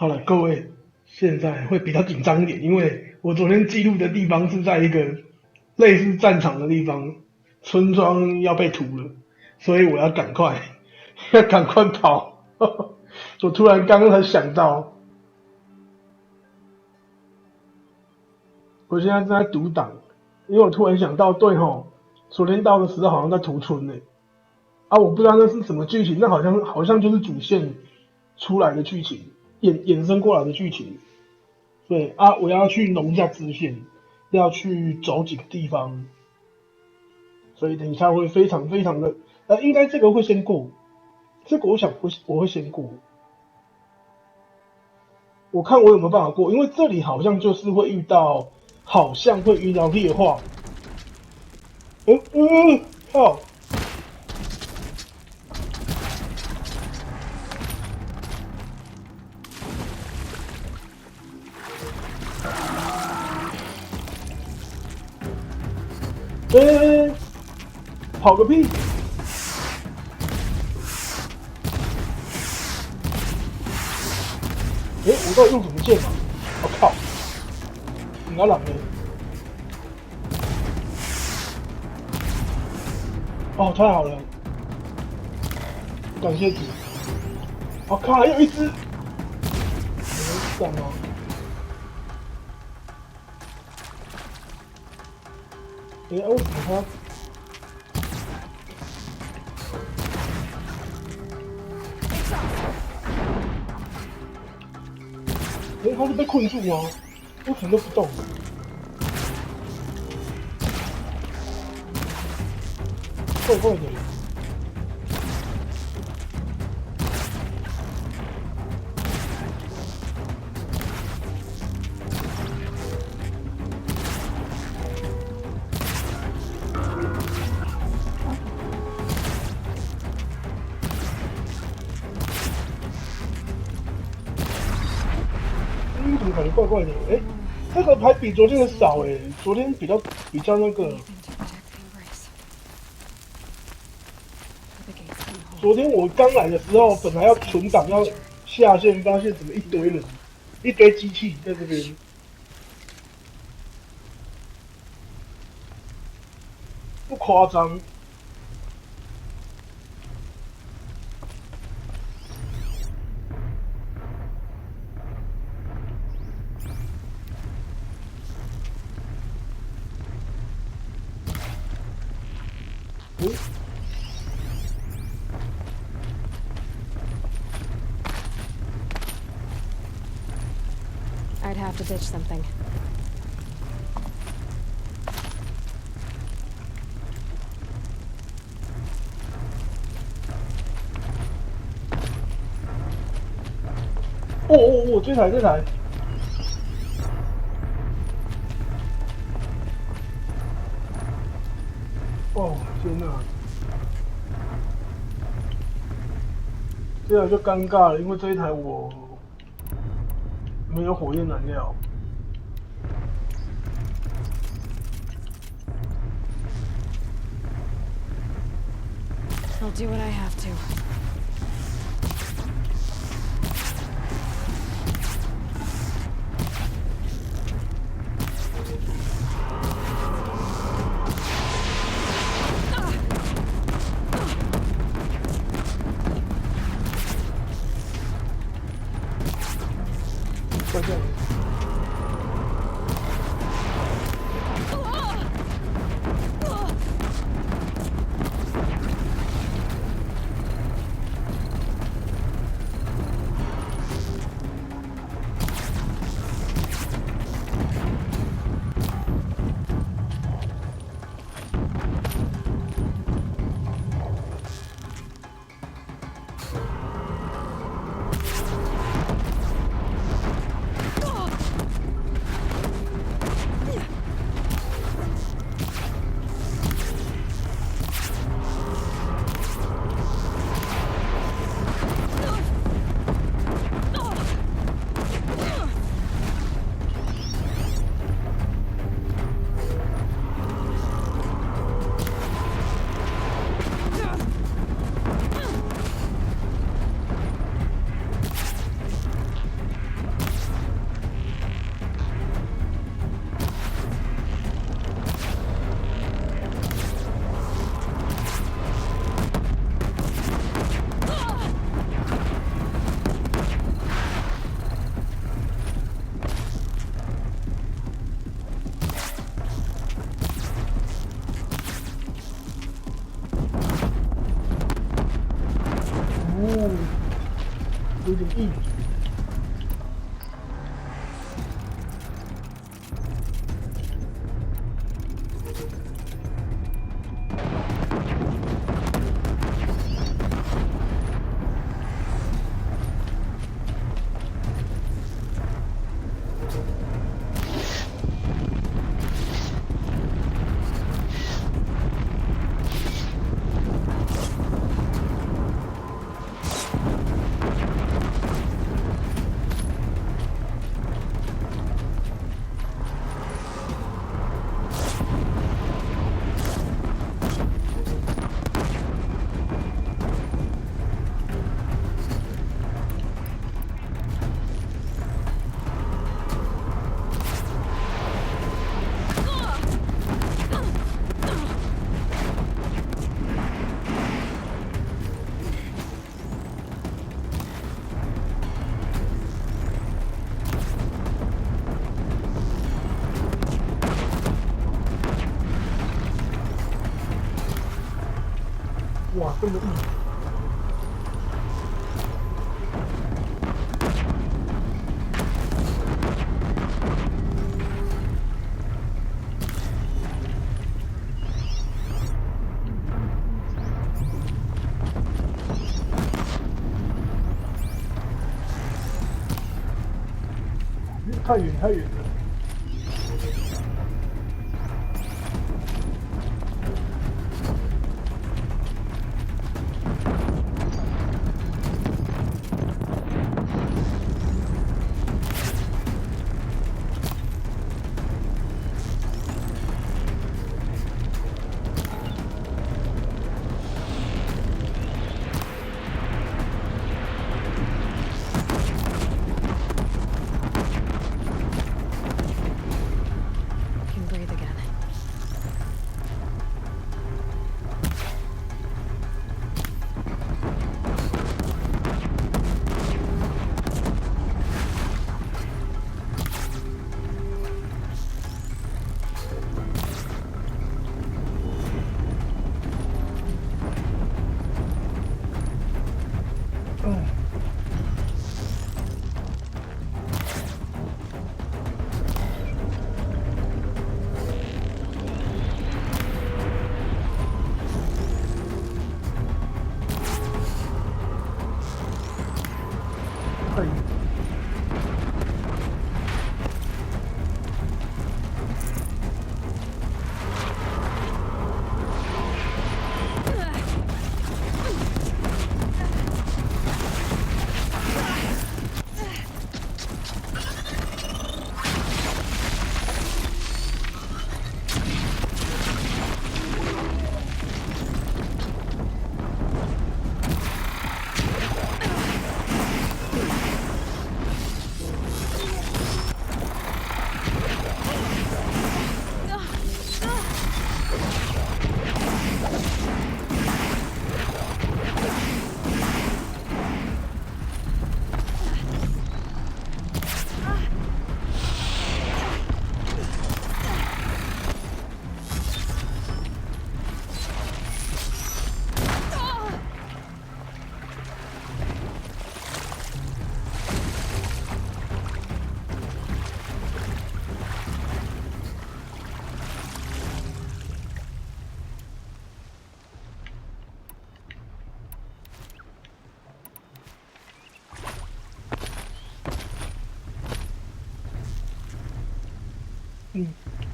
好了，各位，现在会比较紧张一点，因为我昨天记录的地方是在一个类似战场的地方，村庄要被屠了，所以我要赶快跑。我突然刚才想到，我现在正在读档，因为我突然想到，对吼，昨天到的时候好像在屠村呢。我不知道那是什么剧情，那好像就是主线出来的剧情，衍生过来的剧情。对我要去弄一下支线，要去走几个地方，所以等一下会非常的，应该这个会先过，这个我会先过，我看我有没有办法过，因为这里好像就是会遇到劣化，靠！跑个屁！我到底用什么剑啊？我靠！你拿狼的？太好了！感谢主！我靠，还有一只！没闪哦。为什么他？他是被困住吗？为什么都不动？怪怪的。怎么感觉怪怪的？这个还比昨天的少昨天比较那个。昨天我刚来的时候，本来要存档要下线，发现怎么一堆人，一堆机器在这边，不夸张。I'd have to ditch something.这台。天哪！这台就尴尬了，因为这一台我没有火焰燃料。I'll do what I have to. 有点硬。哇，这么硬！太远太远了。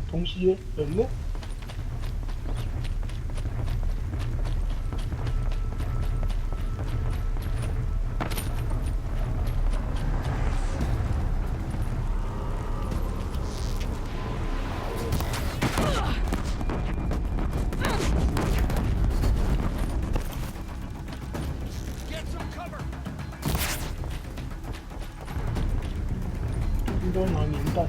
同时人呢？应该拿年代。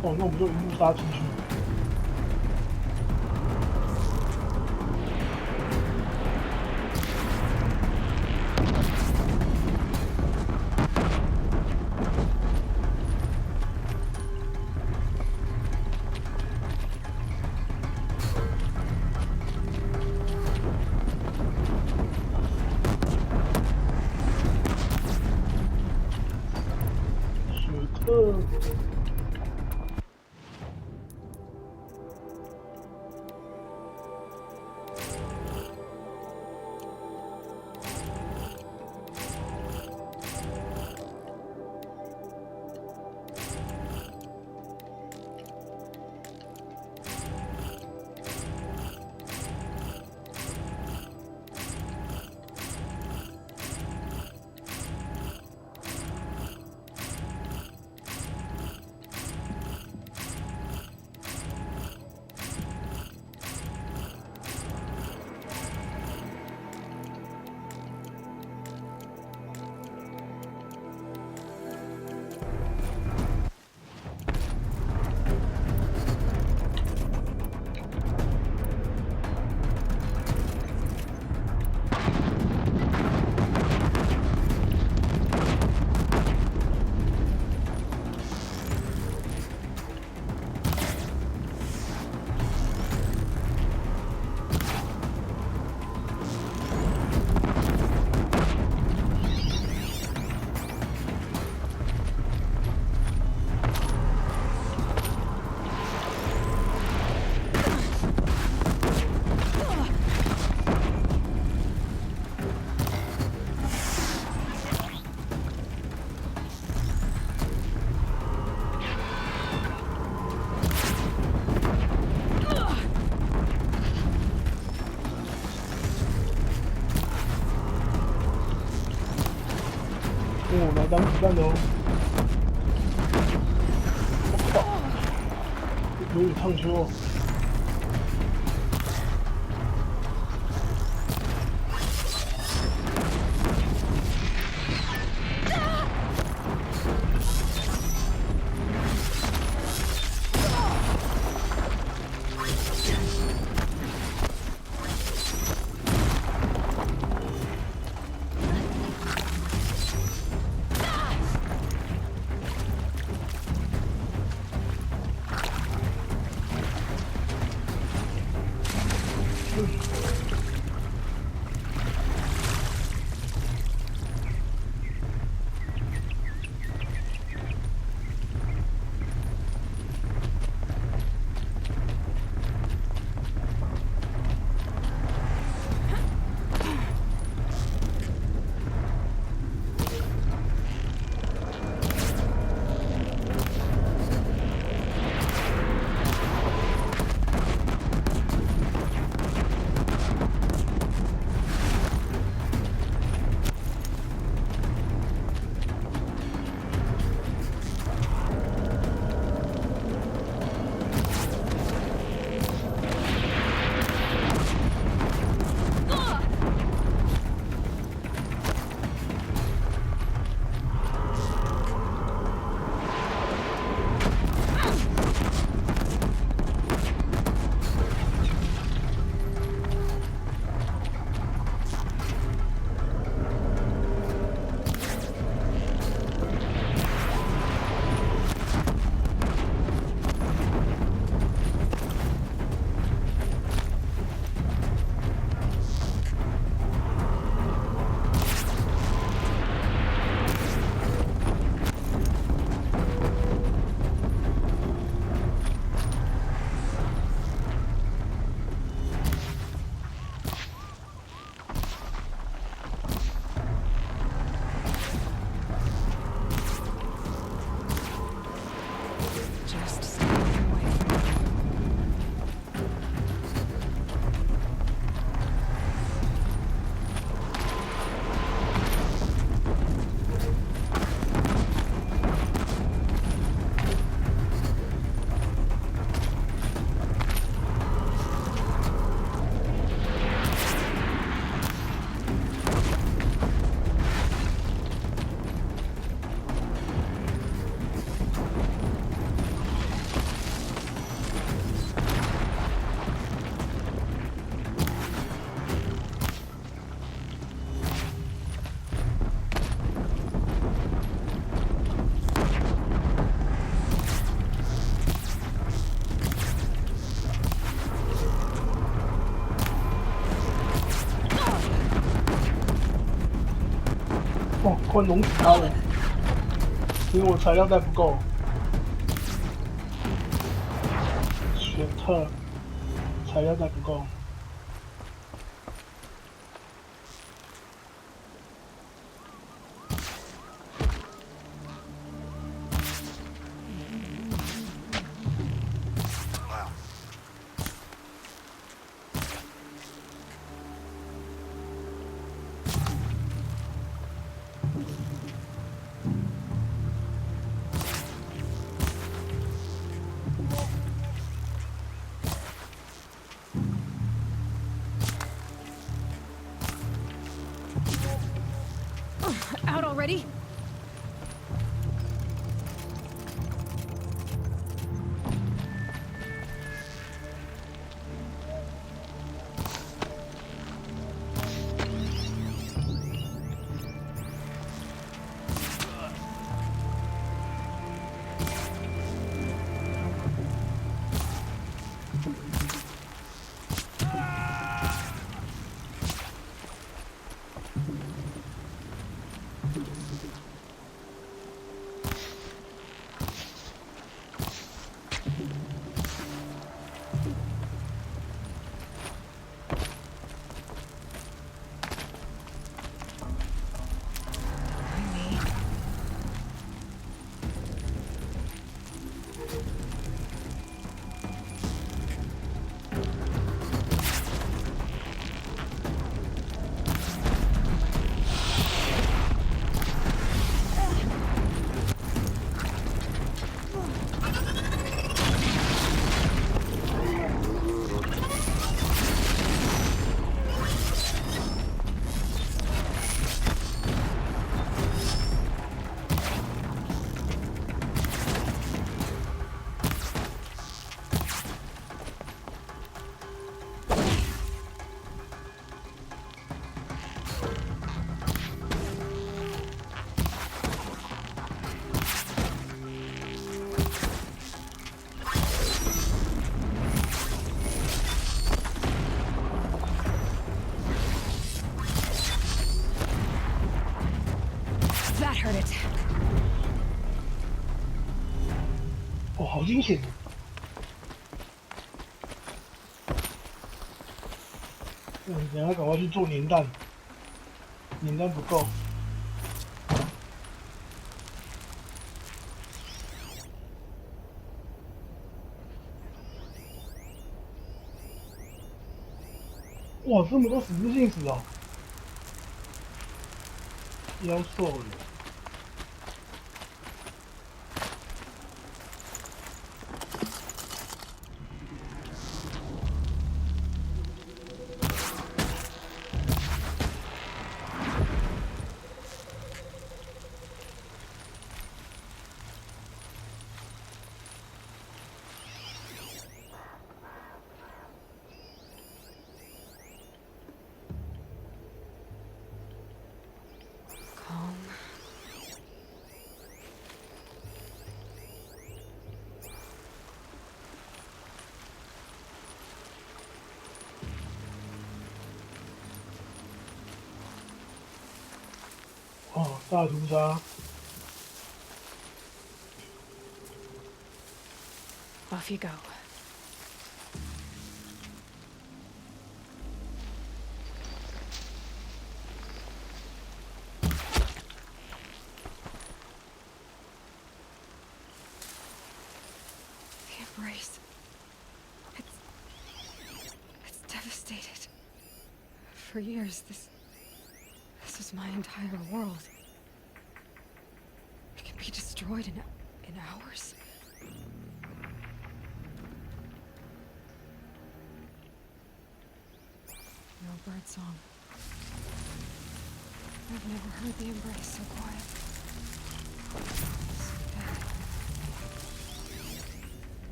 哦，那我们就一路杀进去。我来当子弹的哦！我靠，有点烫胸哦。快弄死他了！因为我材料带不够。选特，材料带不够。Out already? Heard it. 哦，好惊险！等下赶快去做粘弹，粘弹不够。哇，这么多死不信死哦！腰瘦了。哦，大屠杀。Off you go. The embrace. It's devastated. For years, this is my entire world. It can be destroyed in hours. No bird song. I've never heard the embrace so quiet. So dead.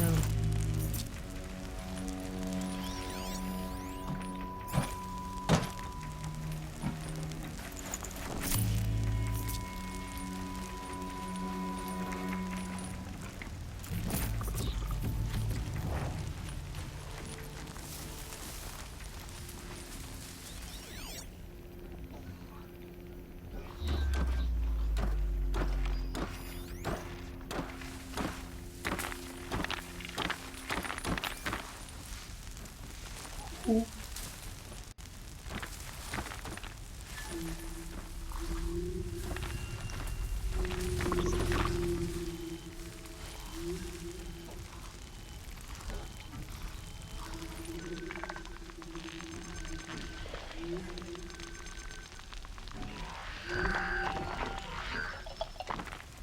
No. 突。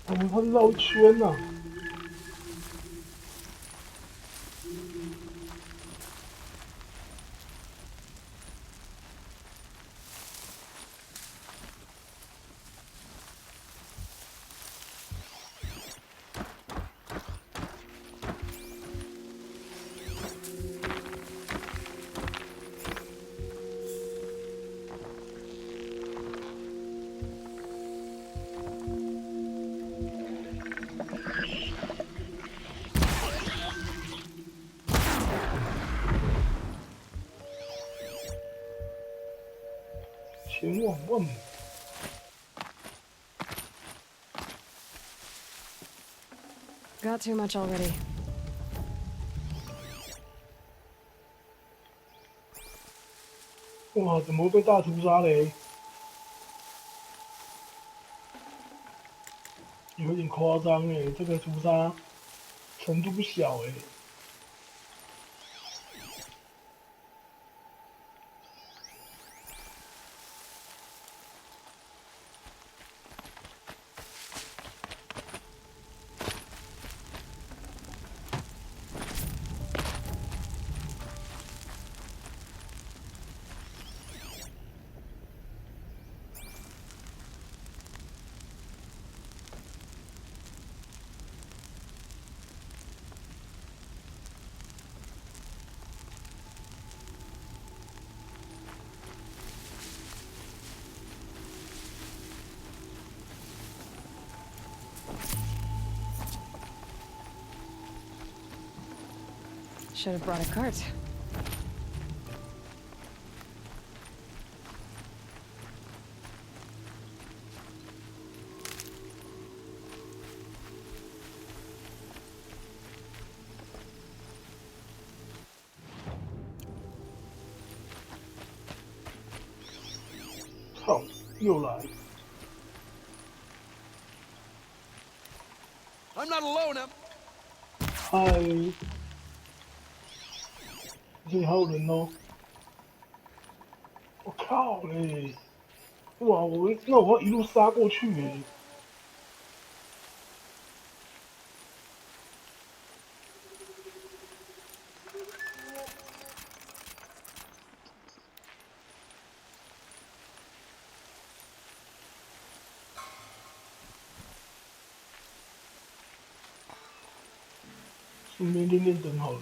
它是绕一圈呐、前往万亩。Got too much already. 哇，怎么会被大屠杀嘞？有点夸张哎，这个屠杀程度不小哎。Should have brought a cart.操，又来！ I'm not alone. 嗨，这里还有人哦！我靠嘞！哇，我要一路杀过去诶！顺便练练灯好了。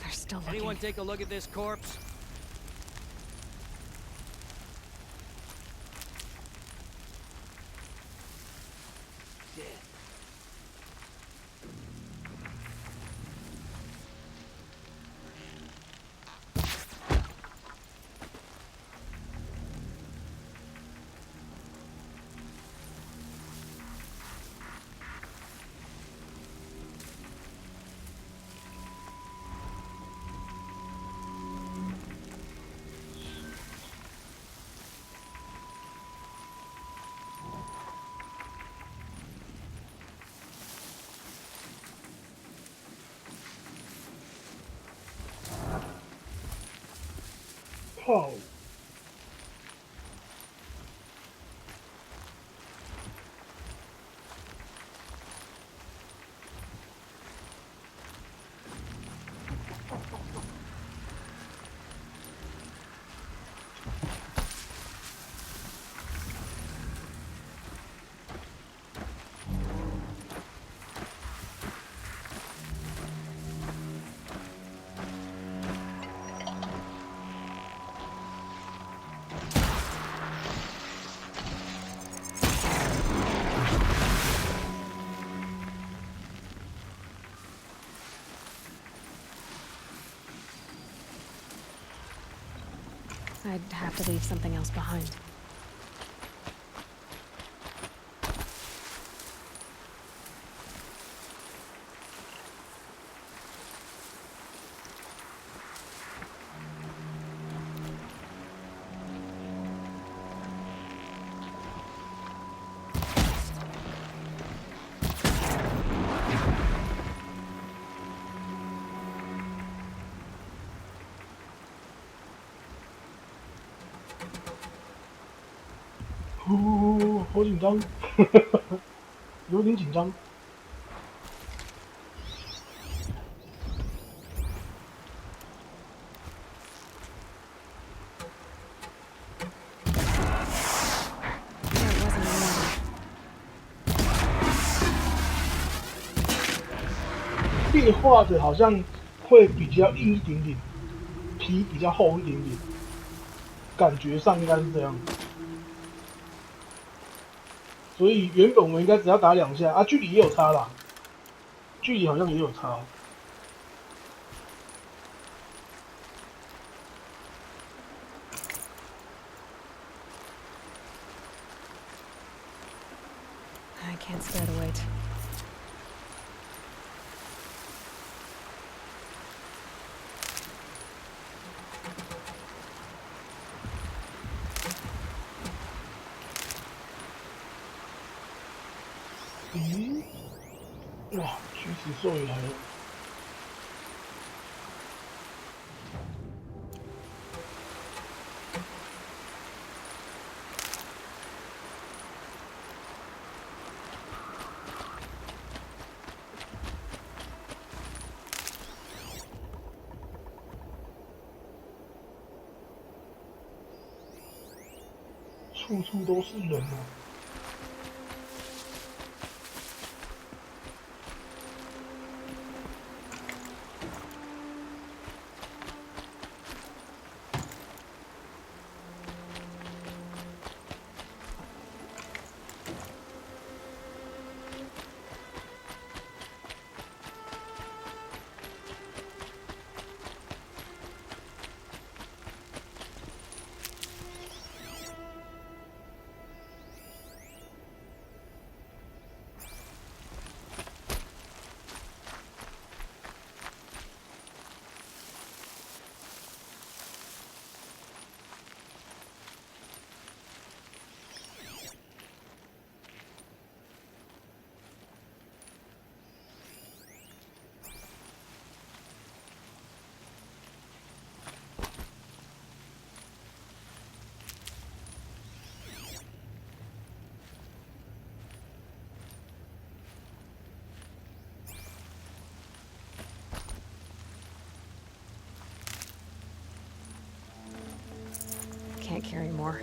They're still looking. Anyone take a look at this corpse? Dead.靠！ I'd have to leave something else behind.哦，好紧张，有点紧张。There wasn't another. 壁画的好像会比较硬一点点，皮比较厚一点点，感觉上应该是这样。所以原本我们应该只要打2下啊，距离也有差啦，距离好像也有差。I can't spare the wait. Wow, 橘子兽也来了。处处都是人啊！Can't carry more.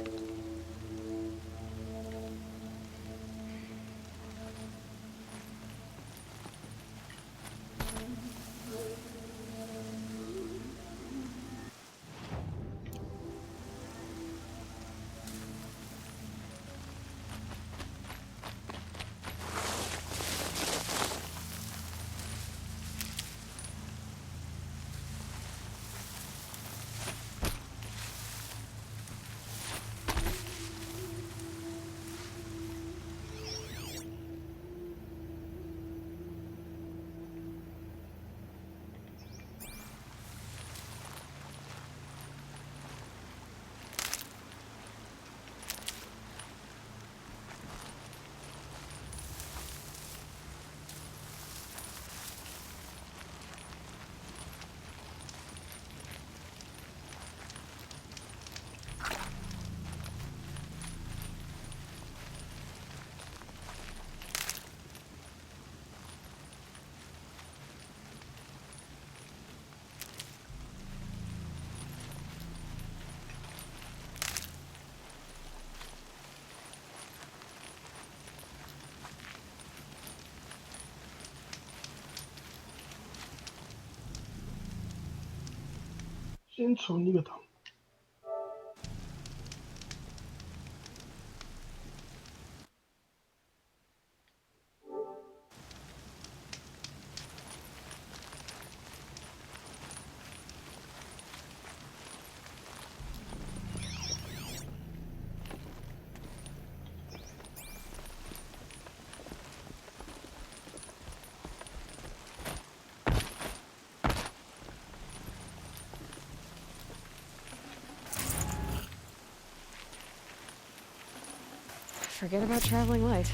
先存一个档。Forget about traveling light.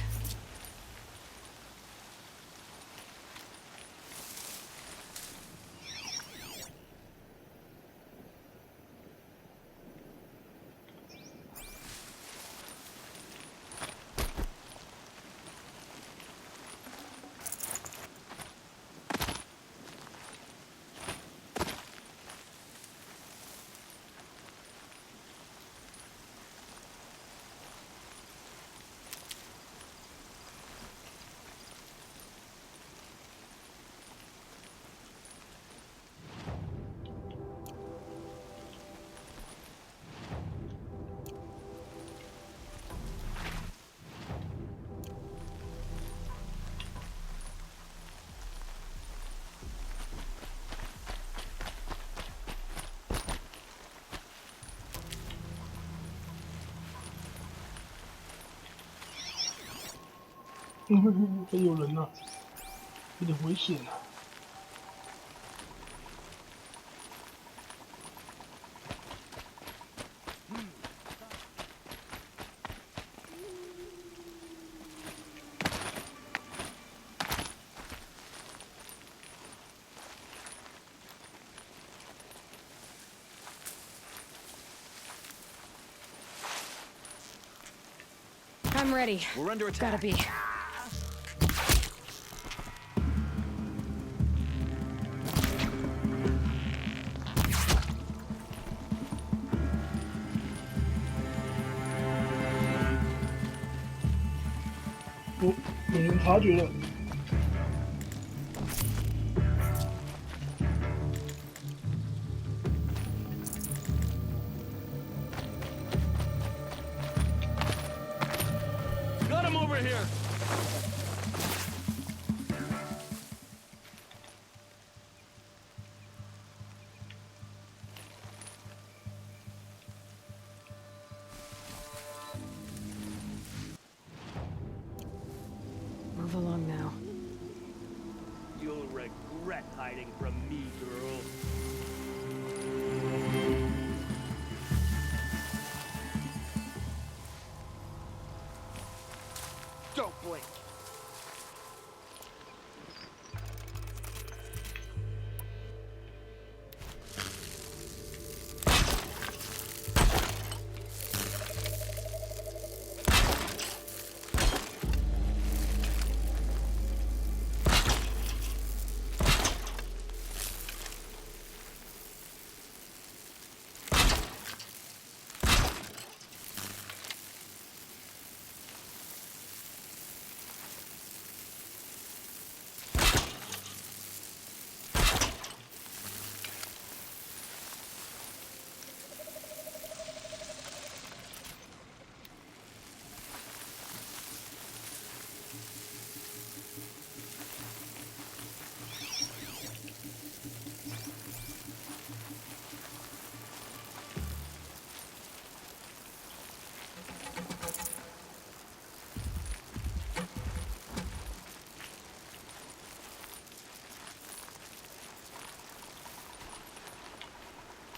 还有人啊，有点危险啊。I'm ready. We're under Gotta attack. be. Oh, 有人察觉了。Got him over here. Move along now. You'll regret hiding from me, girl. Don't blink.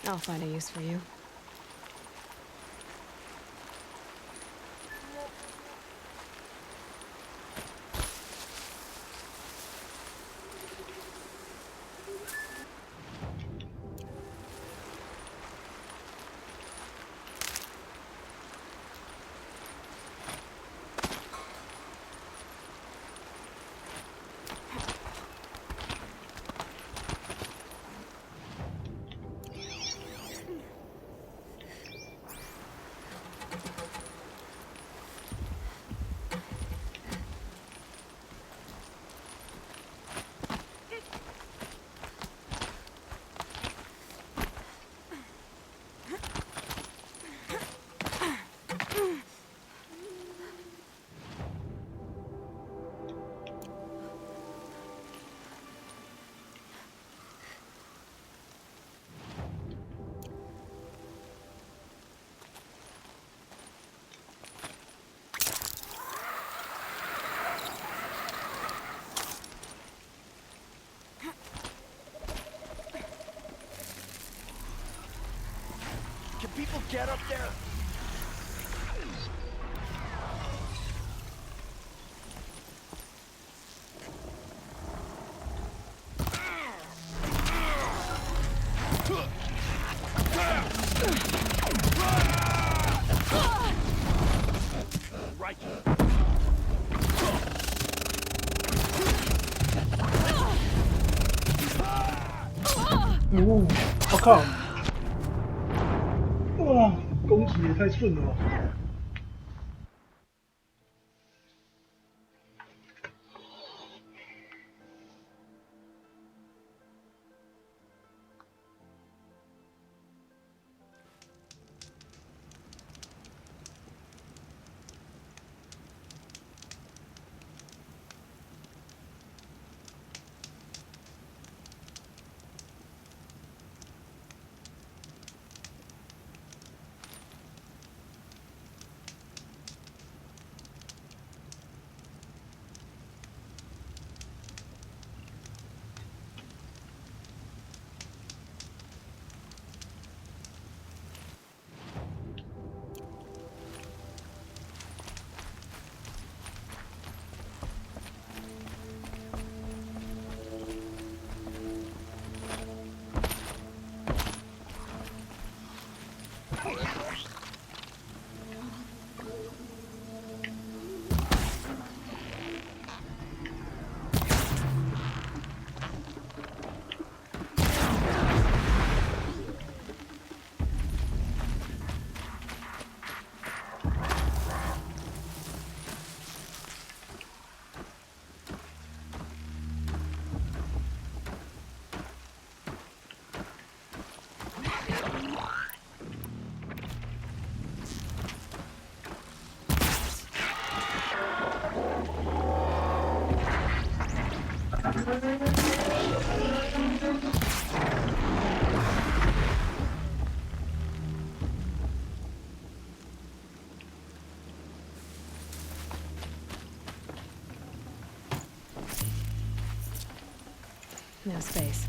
I'll find a use for you. Can people get up there? 我靠！哇，攻击也太顺了吧！No space.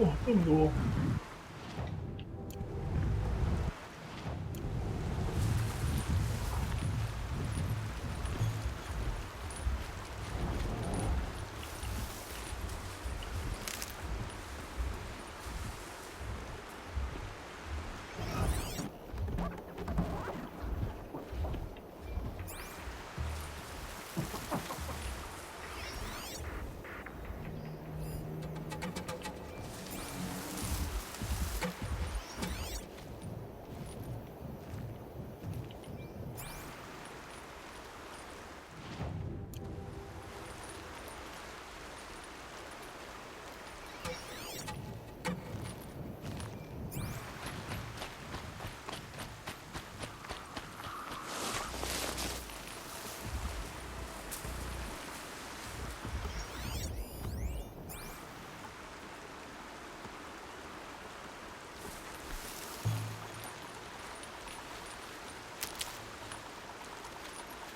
哇，这么多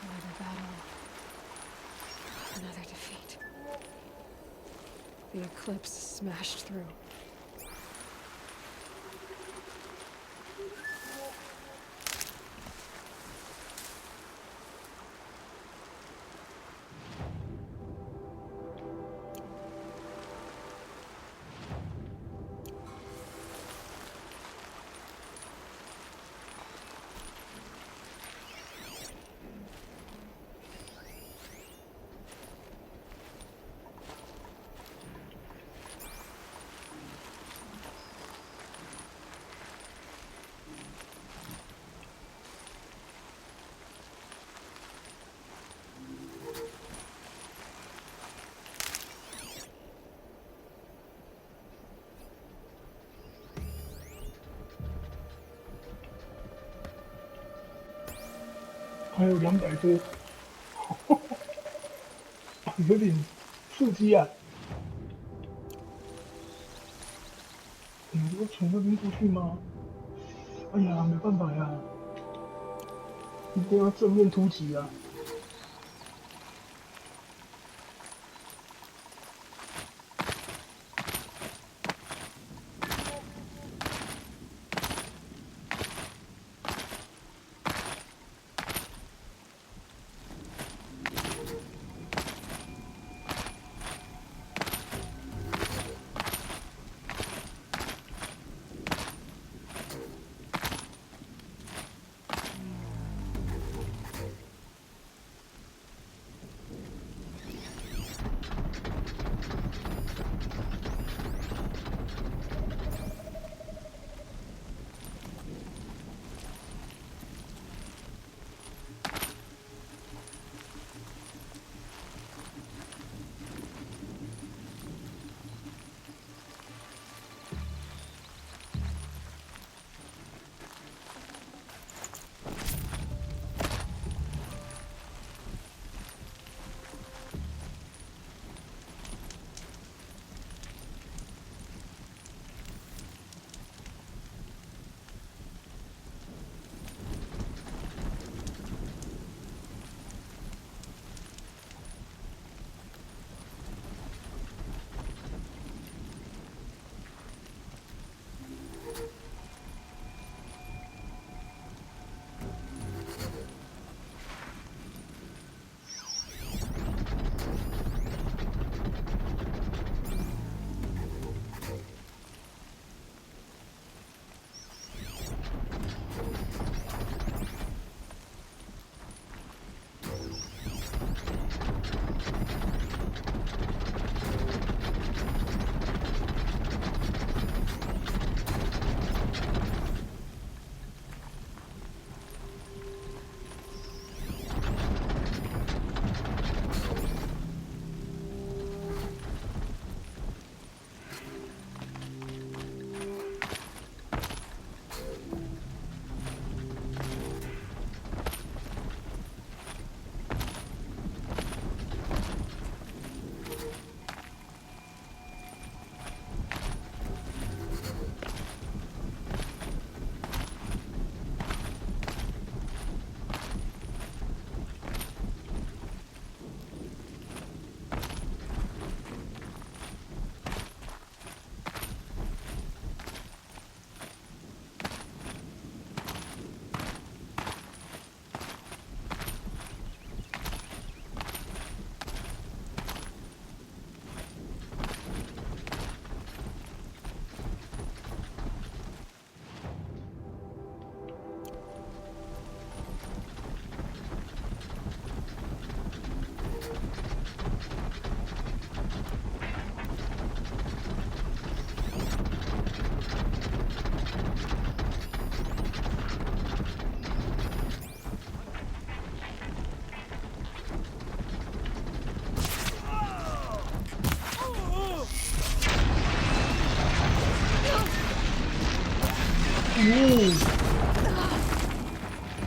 ！Another battle. Another defeat. The eclipse smashed through.还有200多，有点刺激啊！你们要从那边过去吗？哎呀，没办法呀，一定要正面突击啊！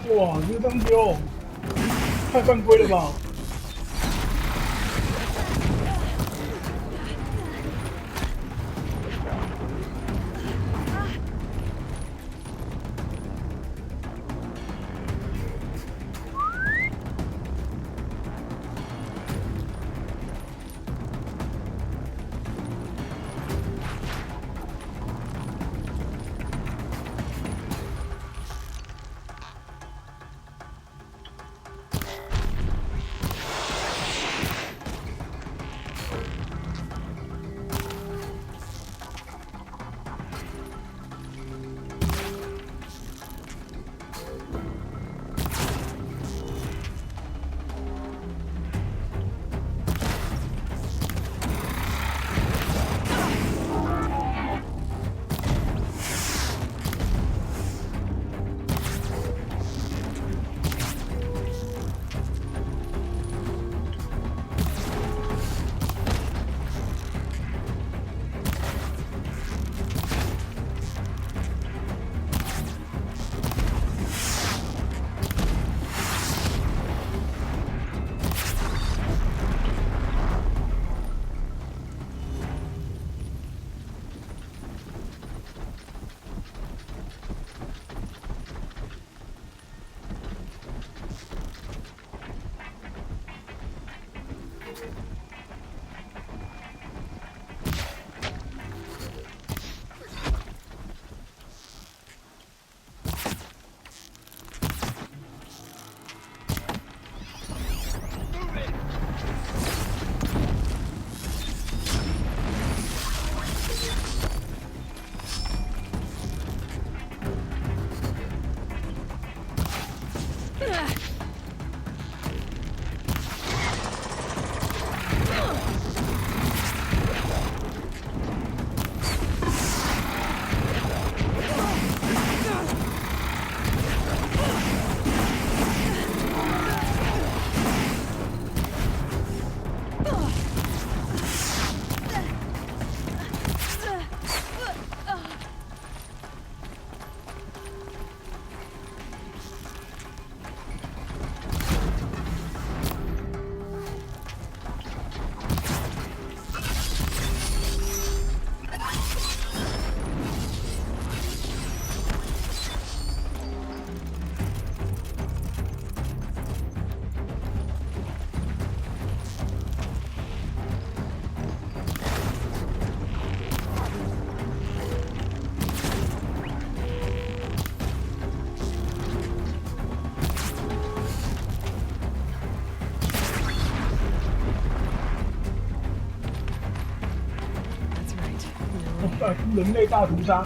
哇，这张丢，太犯规了吧！人类大屠杀。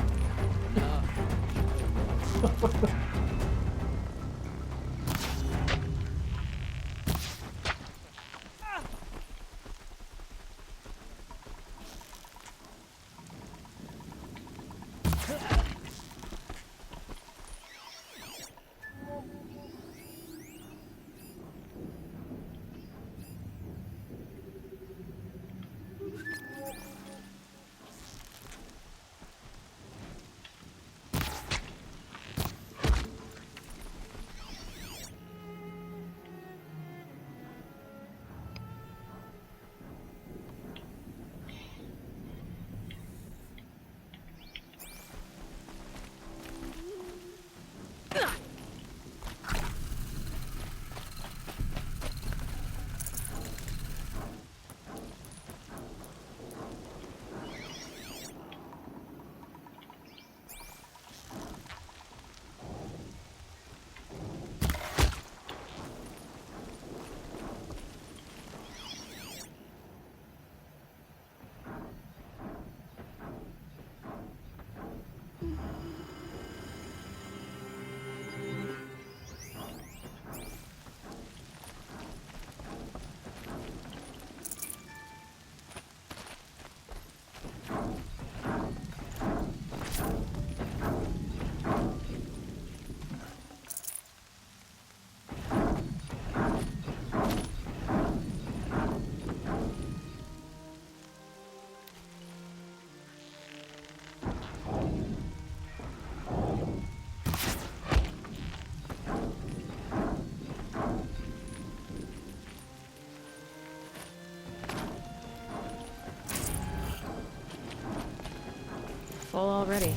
Full already.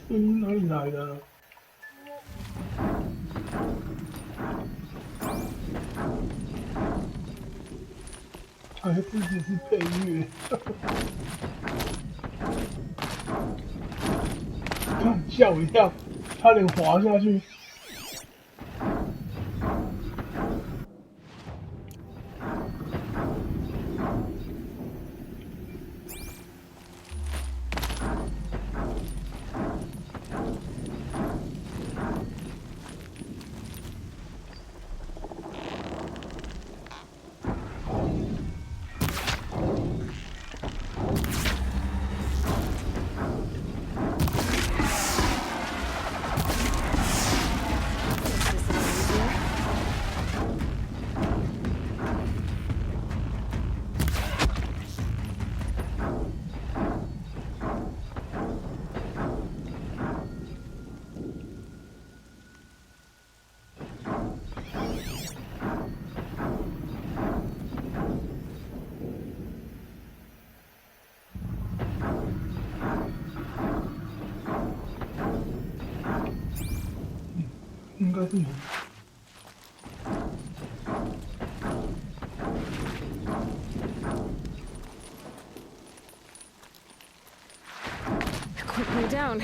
哪里来的？还是只是配乐？看吓我一跳，差点滑下去。应该是有。Quickly down.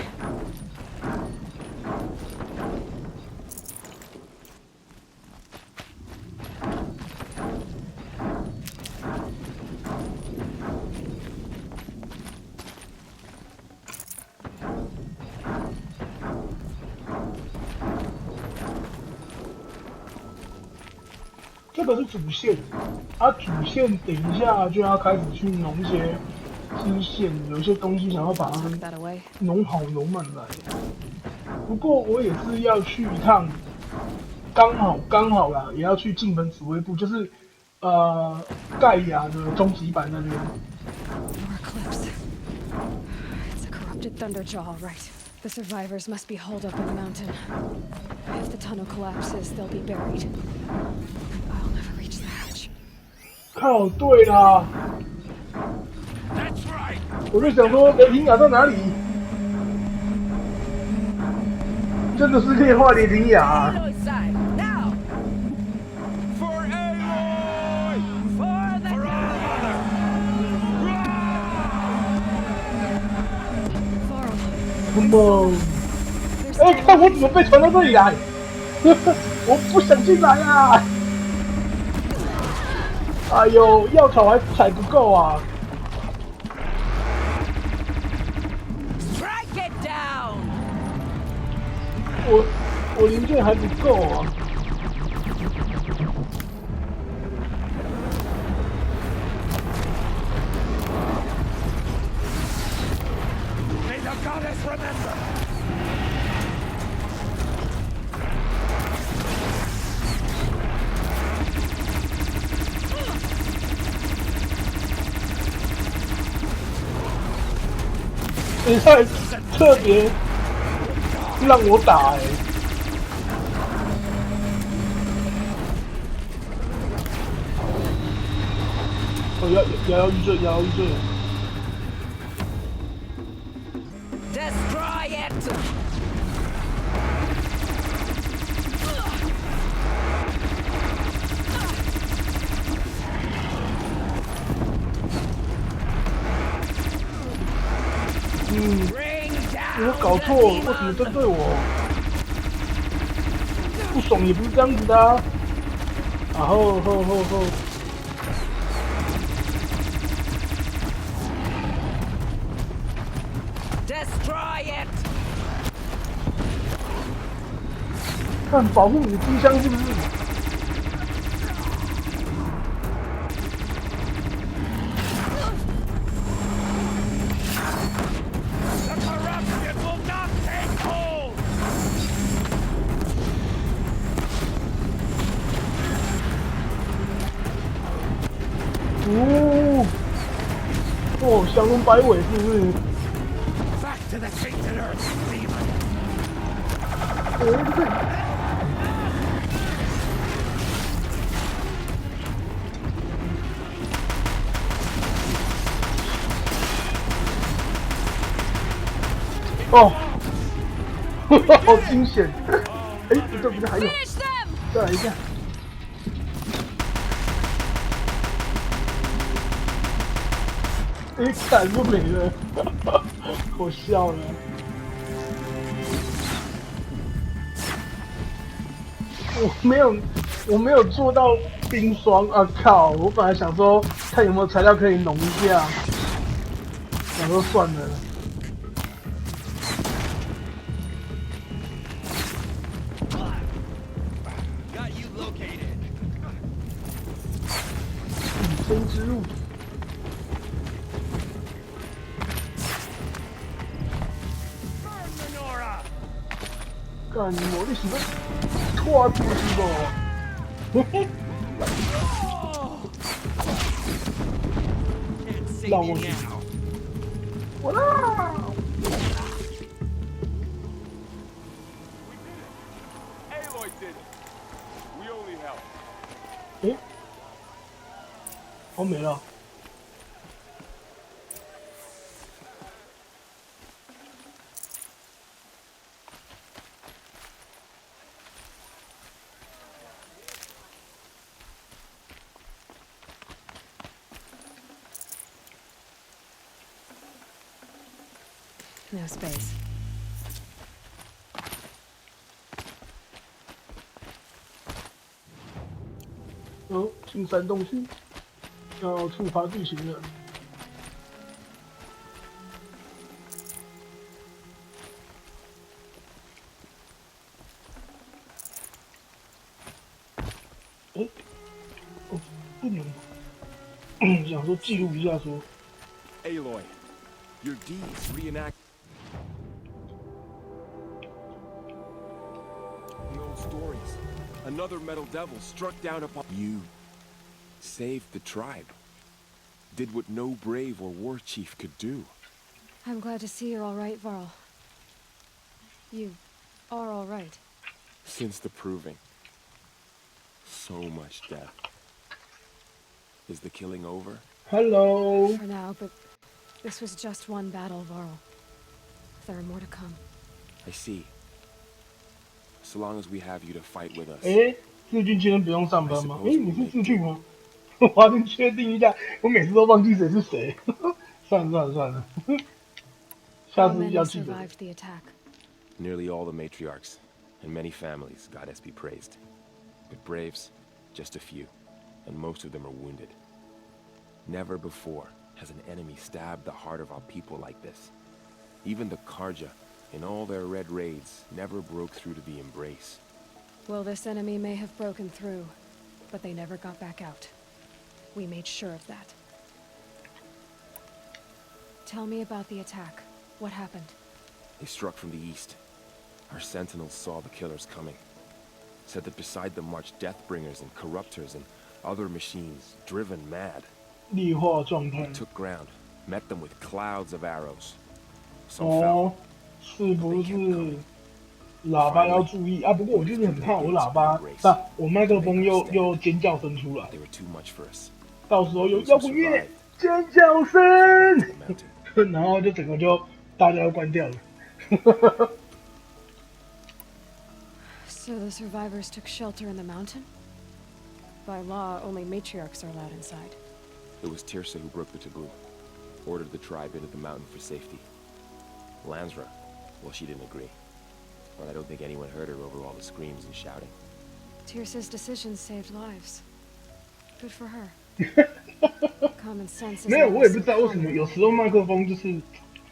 这个是主线，主线等一下就要开始去弄一些支线，有一些东西想要把它弄好弄满来。不过我也是要去一趟，刚好啦，也要去进门指挥部，就是盖亚的终极版那边。More clips. It's a corrupted Thunderjaw, all right. The survivors must be holed up in the mountain. If the tunnel collapses, they'll be buried. I'll never reach the hatch. 靠，对啦， That's right. 我就想说雷霆雅在哪里？真的是劣化雷霆雅。 Now. For Aloy. For the mother. Varl, 什么？ there's 哎，看我怎么被传到这里来！我不想进来啊！哎呦，药草还采不够啊！ Strike it down. 我零件还不够啊！ May the goddess remember. 你太特别让我打哎、哦，摇一坠，摇一坠。 Destroy it. 嗯， Bring down 我搞错，为什么针对我？不爽也不是这样子的啊！然后。Destroy it! 看保护你的机箱是不是？哦，降龙摆尾是不是？ Back to the tainted earth, demon! 哦，好惊险！哎，不对，还有，再来一下。 一闪就没了，我笑了。我没有做到冰霜啊！靠！我本来想说看有没有材料可以弄一下，想说算了。隐身之路。 干我的媳妇，拖出去了！让我去！我啦 Aloy did it. We only help. 诶，哦没了。 No space. 哦，进山洞去，要触发剧情了。哎，哦，不能，想说记录一下说。Aloy, your deeds reenact the old stories. Another metal devil struck down upon you. Saved the tribe. Did what no brave or war chief could do. I'm glad to see you're all right, Varl. You are all right. Since the proving. So much death. Is the killing over? Hello. For now, but this was just one battle, Varl. There are more to come. I see. So long as we have you to fight with us. 哎，志俊今天不用上班吗？哎，你是志俊吗？我要先确定一下，我每次都忘记谁是谁。算了，下次要记得。 survived the attack. Nearly all the matriarchs, and many families, goddess be praised. But braves, just a few, and most of them are wounded. Never before has an enemy stabbed the heart of our people like this. Even the Karja, in all their red raids, never broke through to the embrace. Well, this enemy may have broken through, but they never got back out. We made sure of that. Tell me about the attack. What happened? They struck from the east. Our sentinels saw the killers coming. Said that beside them marched Deathbringers and Corruptors and other machines, driven mad. 劣化状态。 Took ground, met them with clouds of arrows. Some 哦 fell.，是不是喇叭要注意啊？不过我就是很怕我喇叭，我麦克风又尖叫声出来， They were too much for us. 到时候有摇滚乐尖叫声，然后就整个就大家都关掉了。So the survivors took shelter in the mountain? By law, only matriarchs are allowed inside. It was Tirsa who broke the taboo, ordered the tribe into the mountain for safety. Lansra, well, she didn't agree. But I don't think anyone heard her over all the screams and shouting. Tearsa's decisions saved lives. Good for her. Common sense is 没有，我也 always 不 so 知道为什么 common. 有时候麦克风就是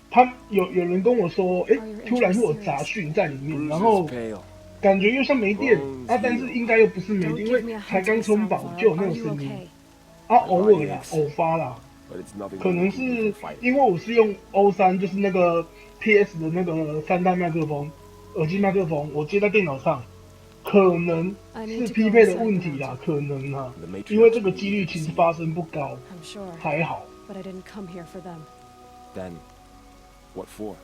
他有人跟我说，突然会有杂讯在里面，然后 Pale. 感觉又像没电啊，但是应该又不是没 Don't 电，因 give 为 me a 才 hunting 刚充 salvo, 饱就有那 are 种 you 声音 okay? 啊，偶尔啦，偶发啦。 But it's nothing 可 that 能 we 是 can fight. 因为我是用 O3，就是那个 PS 的那个3代麦克风，耳机麦克风，我接在电脑上，可能是匹配的问题啦，可能啊，因为这个几率其实发生不高， I'm sure. 还好。 But I didn't come here for them. Then, what for?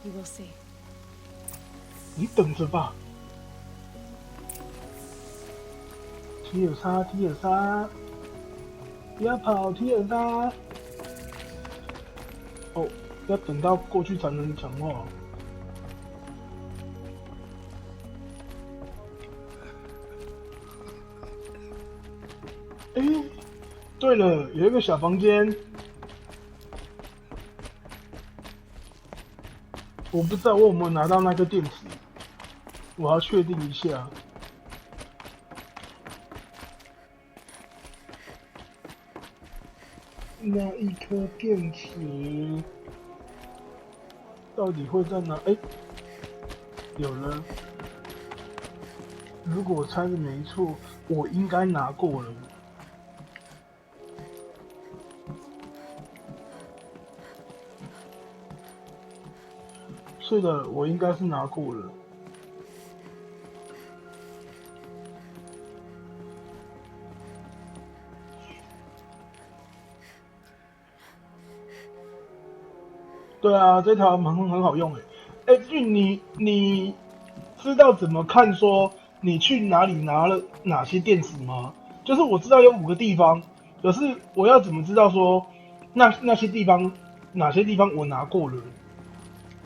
You will see. 你等着吧。提尔莎，提尔莎，不要跑，提尔莎。哦，要等到过去才能讲话。哎，对了，有一个小房间，我不知道我有没有拿到那个电池，我要确定一下。那一颗电池到底会在哪？哎，有了。如果我猜的没错，我应该拿过了。是的，我应该是拿过了。对啊，这条很好用哎。俊，你知道怎么看说你去哪里拿了哪些电池吗？就是我知道有5个地方，可是我要怎么知道说那些地方哪些地方我拿过了？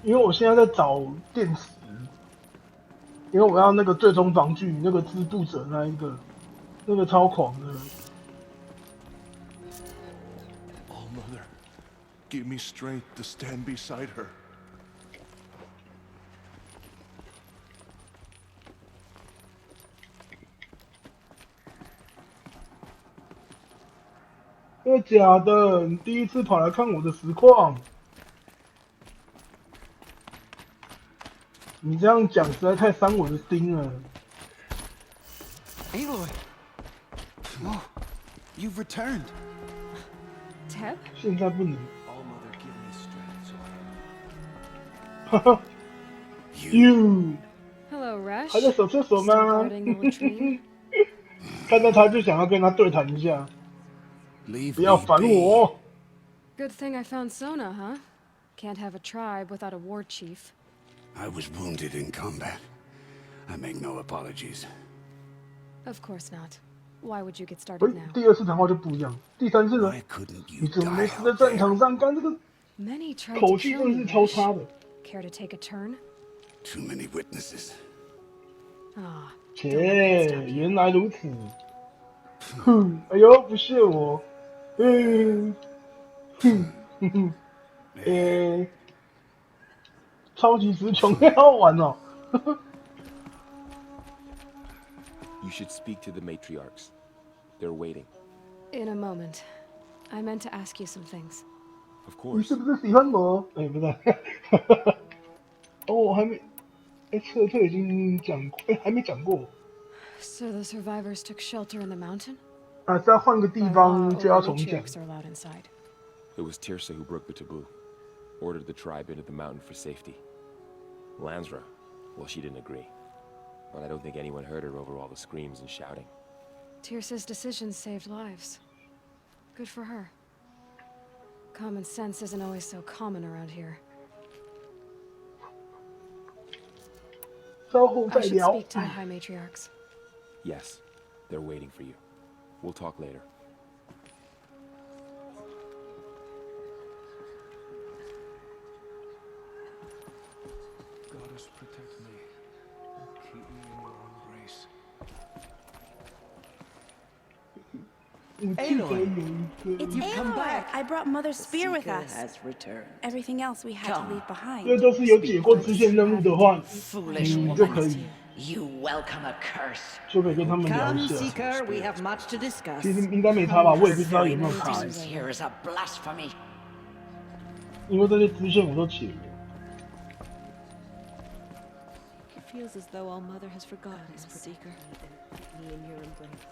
因为我现在在找电池，因为我要那个最终防具那个织布者那个超狂的。 Oh, Mother, give me strength to stand beside her. 真的假的？你第一次跑来看我的实况？你这样讲实在太伤我的心了。Aloy! Oh, you've returned. Teb? 现在不能。 All Mother, give me strength, so 哈哈 ，you Hello, Resh. 还在扫厕所 Still 吗？ guarding the latrine? 看到他就想要跟他对谈一下， leave 不要 me 烦 be. 我。 Good thing I found Sona, huh? Can't have a tribe without a war chief. I was wounded in combat. I make no apologies. Of course not. Why would you get 喂 started now?，第2次谈话就不一样，第3次呢？ Why couldn't 你 you 怎么没 die 死在 out 战场 there? 上？干这个 Many tried 口 to 气 kill 真的 you, 是超 Resh. 差的。 Care to take a turn? Too many witnesses. Ah, 切 don't let that stop，you. 原来如此。哼，哎呦，不屑我。哼，超级词穷要玩哦。 You should speak to the matriarchs. They're waiting. In a moment. I meant to ask you some things. Of 你 course. 是不是喜欢我？哎，不是。哦，我还没。哎，这已经讲过，哎，还没讲过。 So the survivors took shelter in the mountain? 啊，再换个地 By 方 law, 就要 only 重讲。 matriarchs are allowed inside. It was Tirsa who broke the taboo, ordered the tribe into the mountain for safety. Lansra, well, she didn't agree. But I don't think anyone heard her over all the screams and shouting. Tearsa's decisions saved lives. Good for her. Common sense isn't always so common around here. 稍后再 I should 聊。 speak to the High Matriarchs. Yes, they're waiting for you. We'll talk later. Goddess, protect me. Keep me in your embrace. 我记得有一个， It's Aloy. I brought Mother's spear with Seeker us. has returned. Everything else we had to leave 因为 behind. 都是有解过支线任务的话， Foolish 你就可 woman. 以 You welcome a curse. 就可以跟他们聊 Come, 一下。 Seeker, we have much to discuss. 其实应该没差吧，我也不知道有没有差， Presence here is a blasphemy. 因为这些支线我都解了。 It feels as though All Mother has forgotten us, Seeker. Me in your embrace.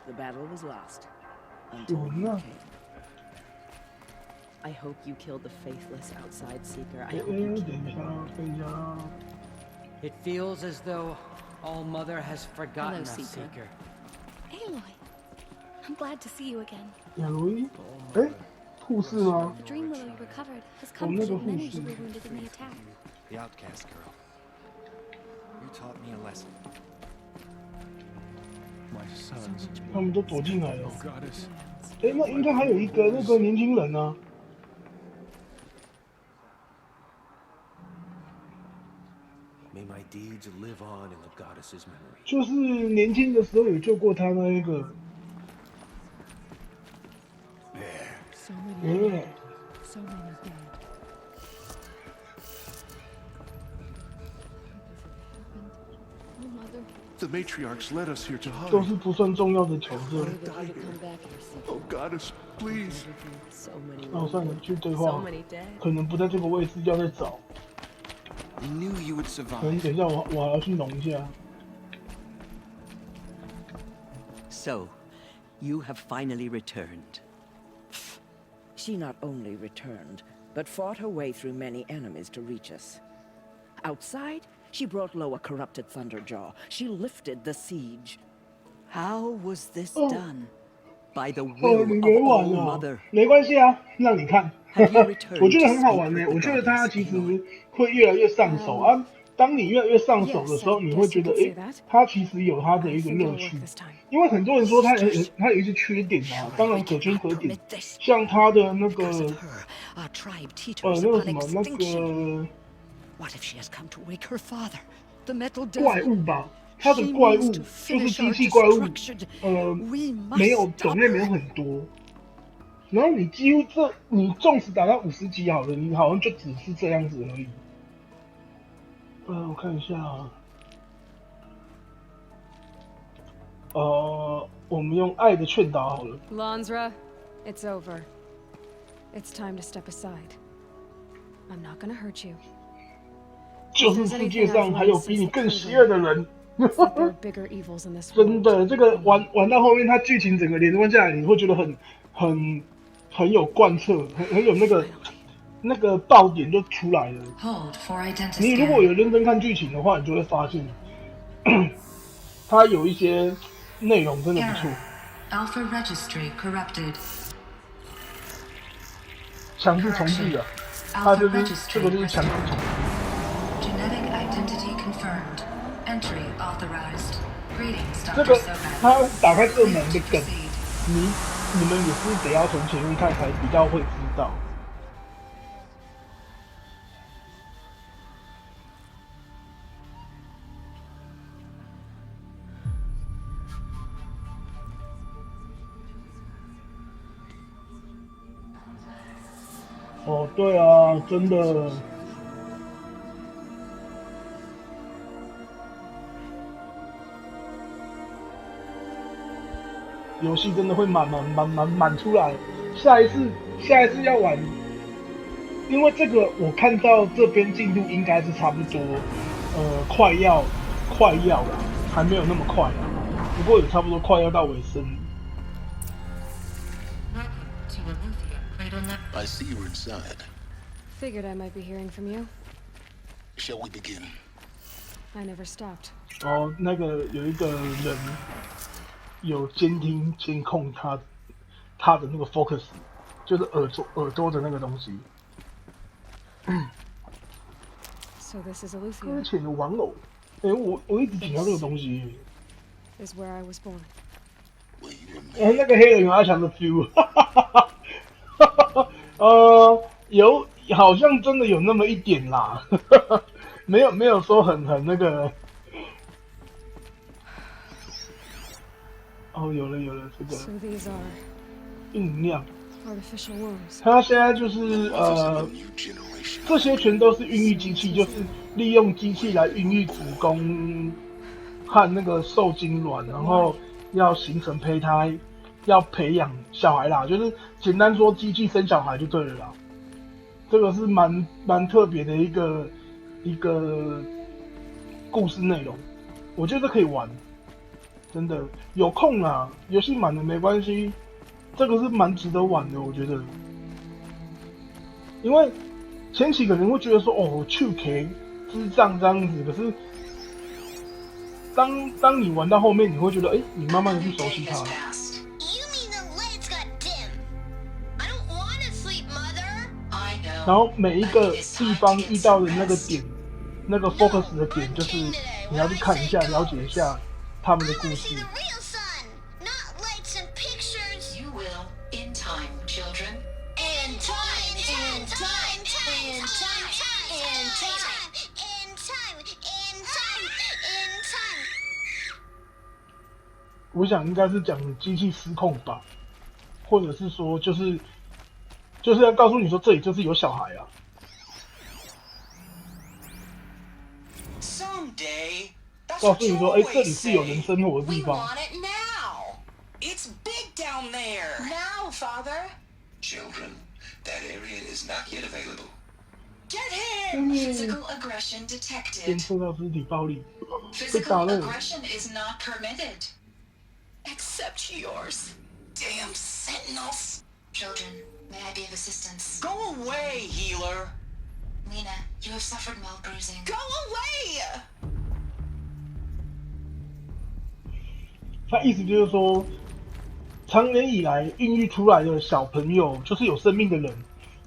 The battle was lost. 有呢， I hope you killed the faithless outside, Seeker. I 哎， hope you 等一下，等一下， It feels as though All Mother has forgotten Hello, us, Seeker. Seeker. Aloy, I'm glad to see you again. 亚罗伊，哎，护士吗？ The dream Willow you recovered has Oh, no, comforted the many horse. who were wounded in the attack. The outcast girl. You taught me a lesson. My sons, 他们都躲进来了。 goddess. 哎，那应该还有一个那个年轻人啊， May my deeds live on in the goddess's memory. 就是年轻的时候有救过他那一个。 So many 哎， so many dead. Oh, Mother. The matriarchs led us here to 都 hide. 是不算重要的角色。 you to come back here, Seeker. Oh, goddess, please. So many 哦，算了，去对 so 话， many dead. 可能不在这个位置，要再找。 I knew you would 可能 survive. 等一下我还要去弄一下。 So, you have finally returned. She not only returned, but fought her way through many enemies to reach us. Outside, she brought low a corrupted Thunderjaw. She lifted the siege. How was this done? By the 哦， will 你 of 没玩 All 哦 Mother.，没关系啊，让你看。 Have you returned 我觉得 to 很好 speak 玩呢， with 我 the 觉得它 goddess 其实 Aloy? 会越来越上手啊。当你越来越上手的时候， Yes, I 你会觉得， guess you could 哎 say that.，它其实有它的 I 一个 think 乐 it'll 趣 work。this time. 因为很多人说它有一些缺点啊，当然可圈可点， Commit this. 像它的那 Because 个 of her, our tribe teeters 那个 upon 什么那 extinction. 个 What if she has come to wake her father, the metal 怪 devil? 物吧，它的 She 怪 means 物 to 就是 finish 机 our 器怪物， destruction. We must 没有 stop 种类没有 her. 很多，然后你几乎你纵使打到50级好了，你好像就只是这样子而已。我看一下啊，我们用爱的劝导好了。 Lansra, it's over. It's time to step aside. I'm not gonna hurt you. 就是世界上还有比你更邪恶的人， But there are bigger evils in this 真 world. 的，这个玩到后面，它剧情整个连贯下来，你会觉得很有贯彻，很有那个爆点就出来了。 Hold for identity 你如果有认真看剧情的话，你就会发现，它有一些内容真的不错。 Alpha registry corrupted. 强制重置的，它就是这个就是强制重置。 Genetic identity confirmed. Entry authorized. Greetings, 这 Dr. 个 Soban. 它打开这个门的 Ready to 梗， proceed. 你们也是得要从前面看才比较会知道。哦，对啊，真的。游戏真的会满出来。下一次要玩，因为这个我看到这边进度应该是差不多，快要了，还没有那么快啊，不过也差不多快要到尾声。 I see you're inside. Figured I might be hearing from you. Shall we begin? I never stopped. 哦，那个有一个人有监控他的那个 focus， 就是耳朵的那个东西。 So this is 搁 Aleufia. 浅的玩偶，我一直提到这个东西。 Is where I was born. Will you remain? 那个黑人有阿强的 feel， 好像真的有那么一点啦，没有说很那个。哦，有了这个 So these are 酝酿。 artificial wounds. 它现在就是这些全都是孕育机器，就是利用机器来孕育子宫和那个受精卵，然后要形成胚胎，要培养小孩啦，就是简单说机器生小孩就对了啦。这个是蛮特别的一个故事内容，我觉得可以玩，真的有空啦，游戏满了没关系。这个是蛮值得玩的，我觉得，因为前期可能会觉得说，哦，2K 智障这样子，可是当你玩到后面，你会觉得，哎，你慢慢的去熟悉它。然后每一个地方遇到的那个点，那个 focus 的点，就是你要去看一下，了解一下他们的故事。我想应该是讲机器失控吧，或者是说就是要告诉你说这里就是有小孩啊。告诉你说，哎，这里是有人生活的地方。It's big down there. Now, father. Children, that area is not yet available. Get him. Physical aggression detected. 监测到肢体暴力，被 Physical 打了。 aggression is not permitted. Except yours. Damn sentinels. Children, may I be of assistance? Go away, healer. Lena, you have suffered mild bruising. Go away. 他意思就是说，长年以来孕育出来的小朋友，就是有生命的人，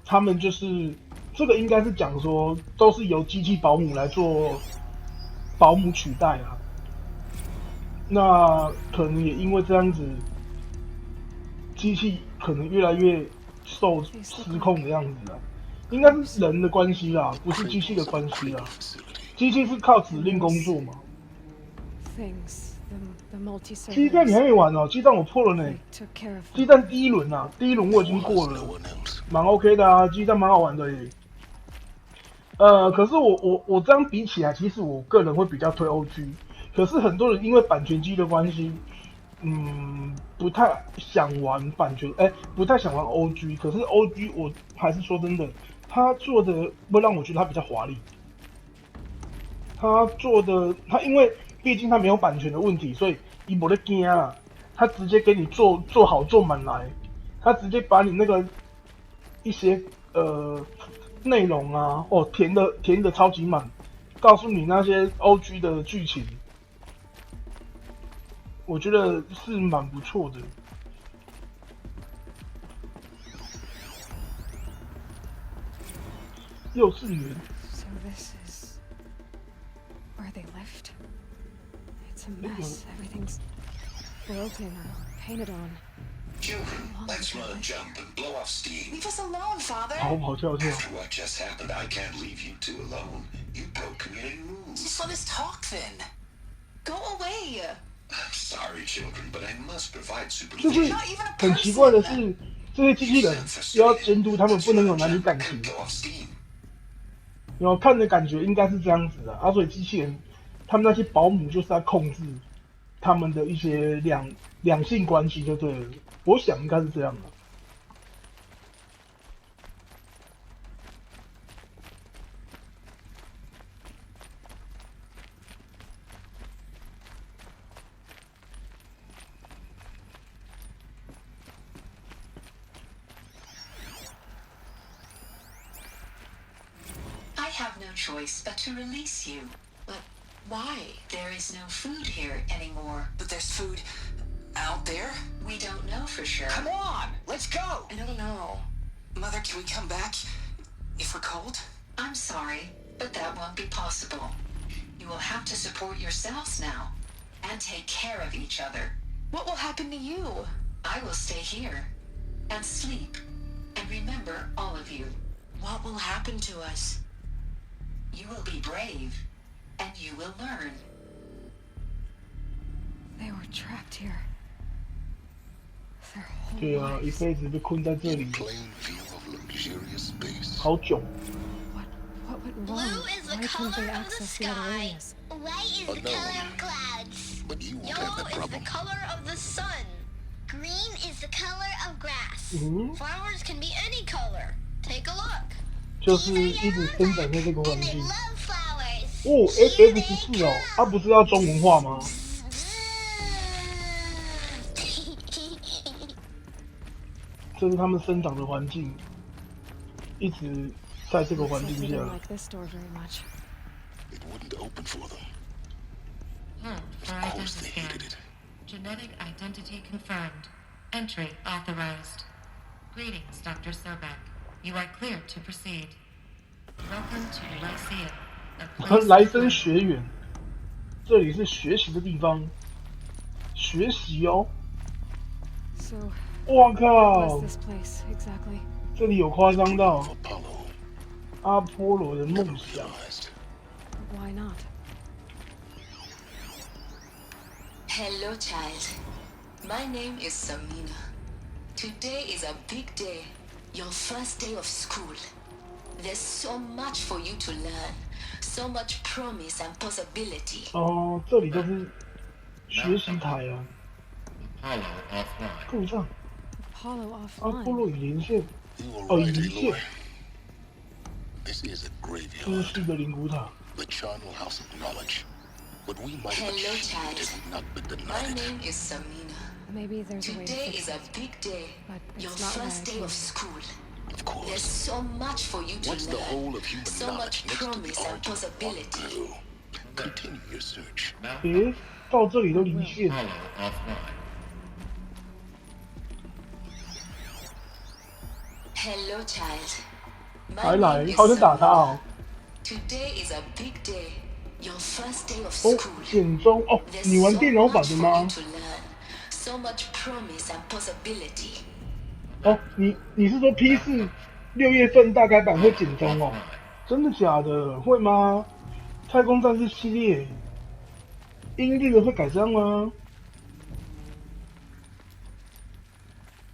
他们就是这个应该是讲说，都是由机器保姆来做保姆取代啊。那可能也因为这样子，机器可能越来越受失控的样子啊，应该是人的关系啦，不是机器的关系啦。机器是靠指令工作嘛。激战你还没玩哦，激战我破了呢。激战第一轮啊，第一轮我已经过了，蛮 OK 的啊，激战蛮好玩的耶。可是我这样比起来，其实我个人会比较推 OG， 可是很多人因为版权机的关系，不太想玩版权，不太想玩 OG。可是 OG 我还是说真的，他做的会让我觉得他比较华丽。他因为毕竟他没有版权的问题，所以他没在怕啦。他直接给你做好做满来，他直接把你那个一些内容啊，填的超级满，告诉你那些 OG 的剧情，我觉得是蛮不错的。幼稚园。So this is where they lived. It's a mess. Everything's broken or painted on. Children, let's run, jump, and blow off steam. Leave us alone, father. After what just happened, I can't leave you two alone. You broke community rules. Just let us talk then. Go away. I'm sorry, children, but I must provide 就是 supervision. 很奇怪的是，这些机器人又要监督他们不能有男女感情，然后看的感觉应该是这样子的啊，所以机器人他们那些保姆就是在控制他们的一些两性关系就对了，我想应该是这样的。I have no choice but to release you. But why? There is no food here anymore. But there's food out there? We don't know for sure. Come on, let's go. I don't know. Mother, can we come back if we're cold? I'm sorry, but that won't be possible. You will have to support yourselves now and take care of each other. What will happen to you? I will stay here and sleep and remember all of you. What will happen to us? You will be brave and you will learn. They were trapped here. 对啊，一辈子被困在这里，好囧。What went wrong? Why couldn't they access the other areas? White is the color of clouds. Yellow is the color of the sun. Green is the color of grass. Flowers can be any color. Take a look. 就是一直生长在这个环境。哦 ，FF14哦，它不是要中文化吗？这是他们生长的环境，一直在这个环境下。It wouldn't open for them. Of course they hated it. Genetic identity confirmed. Entry authorized. Greetings, Dr. Sobek. You are cleared to proceed. Welcome to Lyceum. 莱森学院，这里是学习的地方，学习哦。哇靠！这里有夸张到阿波罗的梦想。Why not? Hello, child. My name is Samina. Today is a big day. Your first day of school. There's so much for you to learn. So much promise and possibility. 哦，这里都是学习台啊。故障。阿波罗与连线。哦，与连线。This is a graveyard. 知识的灵骨塔。The charnel house of knowledge. What we might have Hello, achieved child. has not been denied. My name is Samina. Maybe there's a way to Today fix is a it. big day. But Your it's not first day right. of school. Of course. There's so much for you to What's the whole learn. of human So knowledge much next to the promise and art of possibility. Walkthrough? Continue your search. 诶，到这里都离线。Hello, child. 还来，好想打他哦。Today is a big day. Your first day of 哦， school. 简中哦，你玩电脑版的吗？ So much promise and possibility. 哦，你是说 P4 6月份大改版会简中哦？真的假的？会吗？太空战士系列英日的会改章吗？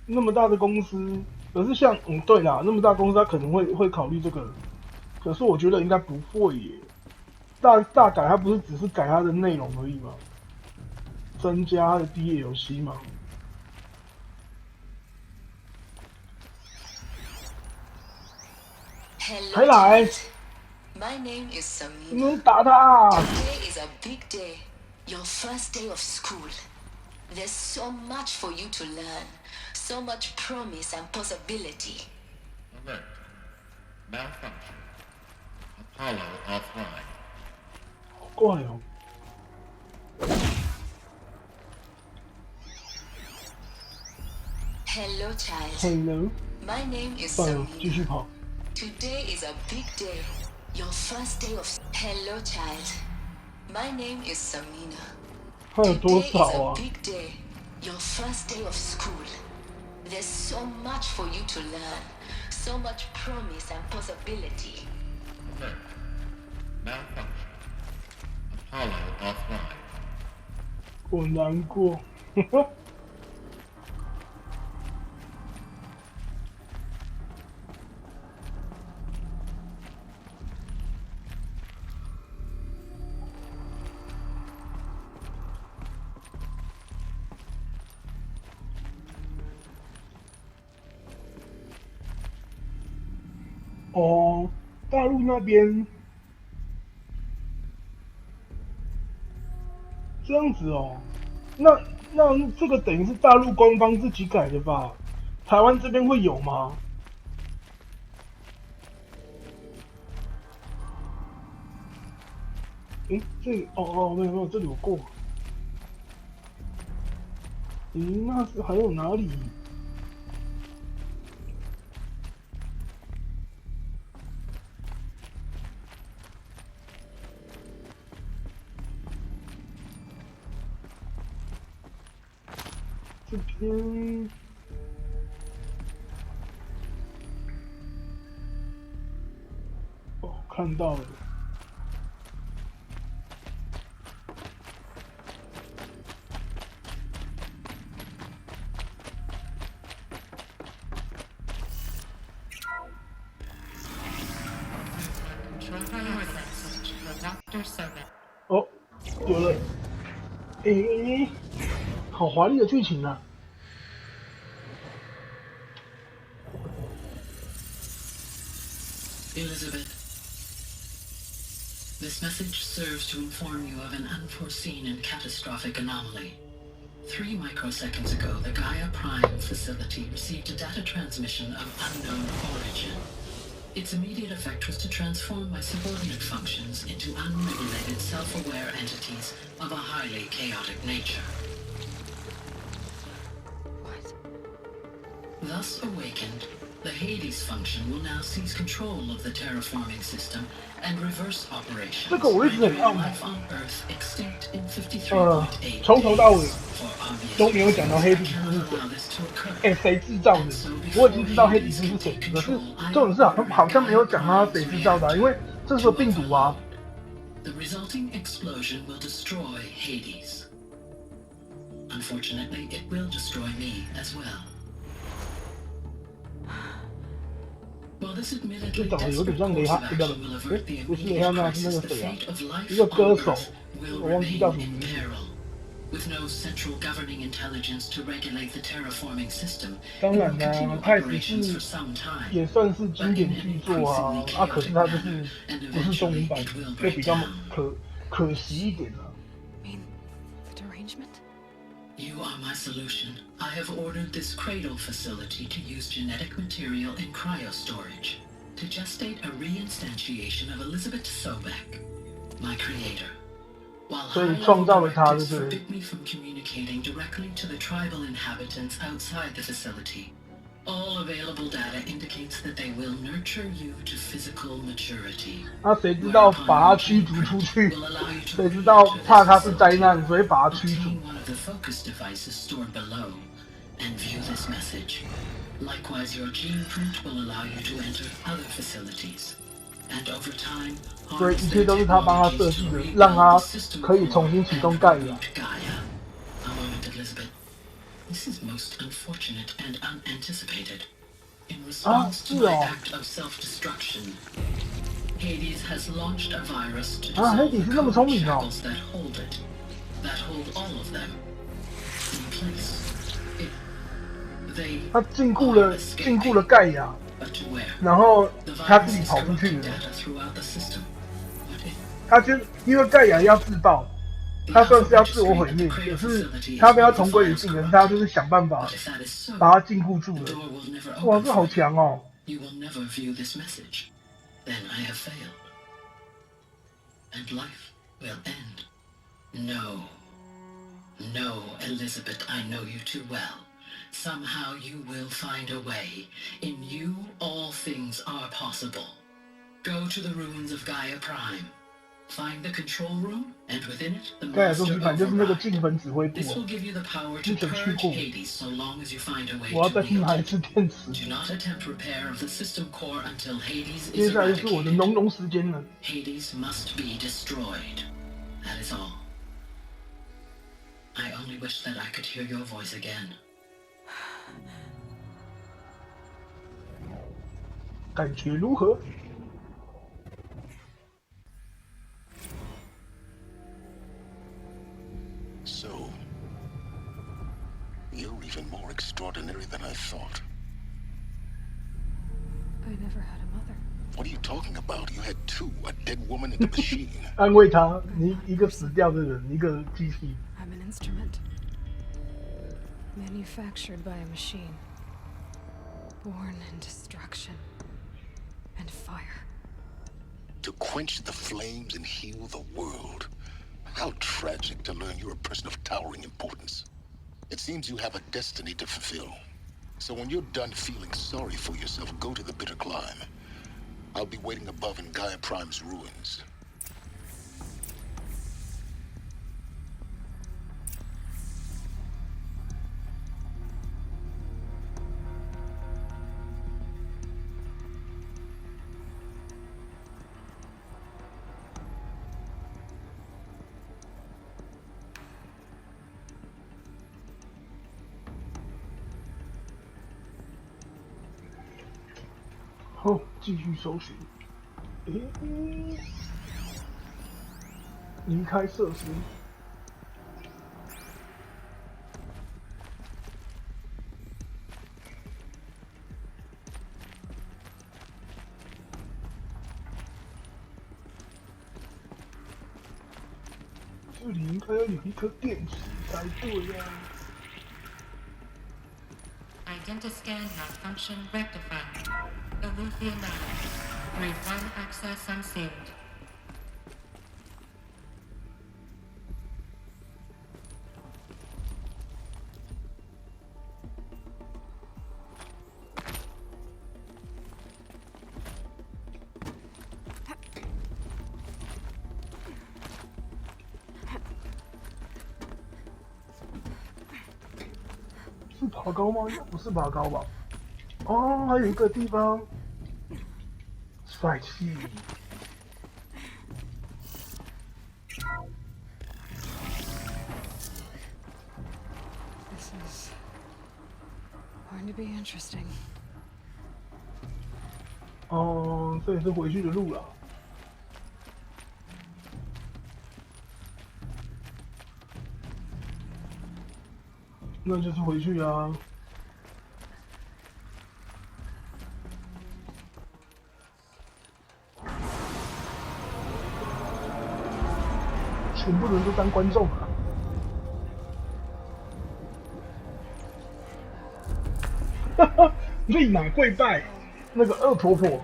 那么大的公司，可是像对啦，那么大公司他可能会考虑这个，可是我觉得应该不会耶。大改它不是只是改它的内容而已吗？增加它的 DLC 嘛。还来？ My name is Samina. 你们打他啊！ Today is a big day. Your first day of school. There's so much for you to learn. So much promise and possibility. Alert. Malfunction. Apollo offline. 好怪哦。Hello, child. Hello. My name is 算了，继 Samina. 续跑。 Today is a big day. Your first day of... Hello, child. My name is Samina. 还有多 Today 少 is a 啊？ big day. Your first day of school. There's so much for you to learn. So much promise and possibility. Alert. Malfunction. Apollo offline. 我难过。哦，大陆那边这样子哦，那这个等于是大陆官方自己改的吧？台湾这边会有吗？诶，这里哦没有，这里有过。咦，那是还有哪里？这边哦，看到了。message for Dr. Sobek. 哦，有了，好华丽的剧情啊！ Elizabeth, this message serves to inform you of an unforeseen and catastrophic anomaly. 3 microseconds ago, the Gaia Prime facility received a data transmission of unknown origin. Its immediate effect was to transform my subordinate functions into unregulated, self-aware entities of a highly chaotic nature. What? Thus awakened, the Hades function will now seize control of the terraforming system and reverse operations. 这个我一直很懊恼。 Life on Earth extinct in 53.8从头到尾都没有讲到黑帝斯是谁。谁制造的？我已经知道黑帝斯是谁，可是这种事好像没有讲到谁制造的、因为这是个病毒啊。 The resulting explosion will destroy Hades. Unfortunately, it will destroy me as well. 就长得有点像雷哈，不是雷哈娜，是那个谁啊？一个歌手，我忘记叫什么名字。当然啦，它也是也算是经典巨作啊，可是它就是不是中文版，就比较可惜一点啊。 You are my solution. I have ordered this cradle facility to use genetic material in cryostorage to gestate a reinstantiation of Elizabeth Sobek, my creator. While high-level forbid me from communicating directly to the tribal inhabitants outside the facility, all available data indicates that they will nurture you to physical maturity. 那谁知道把他驱逐出去？谁知道怕他是灾难，所以把他驱逐。 The focus device is stored below, and view this message. Likewise, your gene print will allow you to enter other facilities, and over time, 所以一切都是他帮他设计的，让他可以重新启动盖亚。 A moment, Elizabeth. This is most unfortunate and unanticipated. In response to my act of self-destruction, Hades has launched a virus to dissolve the code shackles that hold it, that hold all of them in place. They 他禁锢了盖亚，然后他自己跑出去了。他就因为盖亚要自爆。 他算是要自我毁灭，可是他跟他同归于尽，可是他就是想办法把他禁锢住了。哇，这好强哦！ You will never view this message. Then I have failed, and life will end. No, no, Elizabeth, I know you too well. Somehow you will find a way. In you, all things are possible. Go to the ruins of Gaia Prime. Find the control room, and within it, the master override. This will give you the power to purge Hades so long as you find a way to wield it. Do not attempt repair of the system core until Hades is eradicated. Hades must be destroyed. That is all. I only wish that I could hear your voice again. 感觉如何？ So, you're even more extraordinary than I thought. I never had a mother. What are you talking about? You had 2, a dead woman and a machine. 安慰他，你一个死掉的人，一个机器。 I'm an instrument. Manufactured by a machine. Born in destruction and fire. To quench the flames and heal the world. How tragic to learn you're a person of towering importance. It seems you have a destiny to fulfill. So when you're done feeling sorry for yourself, go to the bitter climb. I'll be waiting above in Gaia Prime's ruins. Oh, 继续搜寻。离开设施。这里应该要有一颗电池才对呀。Identiscan malfunction rectified. Alethea managed. Grade 1 access unsealed. 是爬高吗？不是爬高吧？哦，还有一个地方，帅气。This is going to be interesting. 哦，这也是回去的路了。那就是回去啊。全部人都当观众啊！哈哈，立马跪拜那个恶婆婆，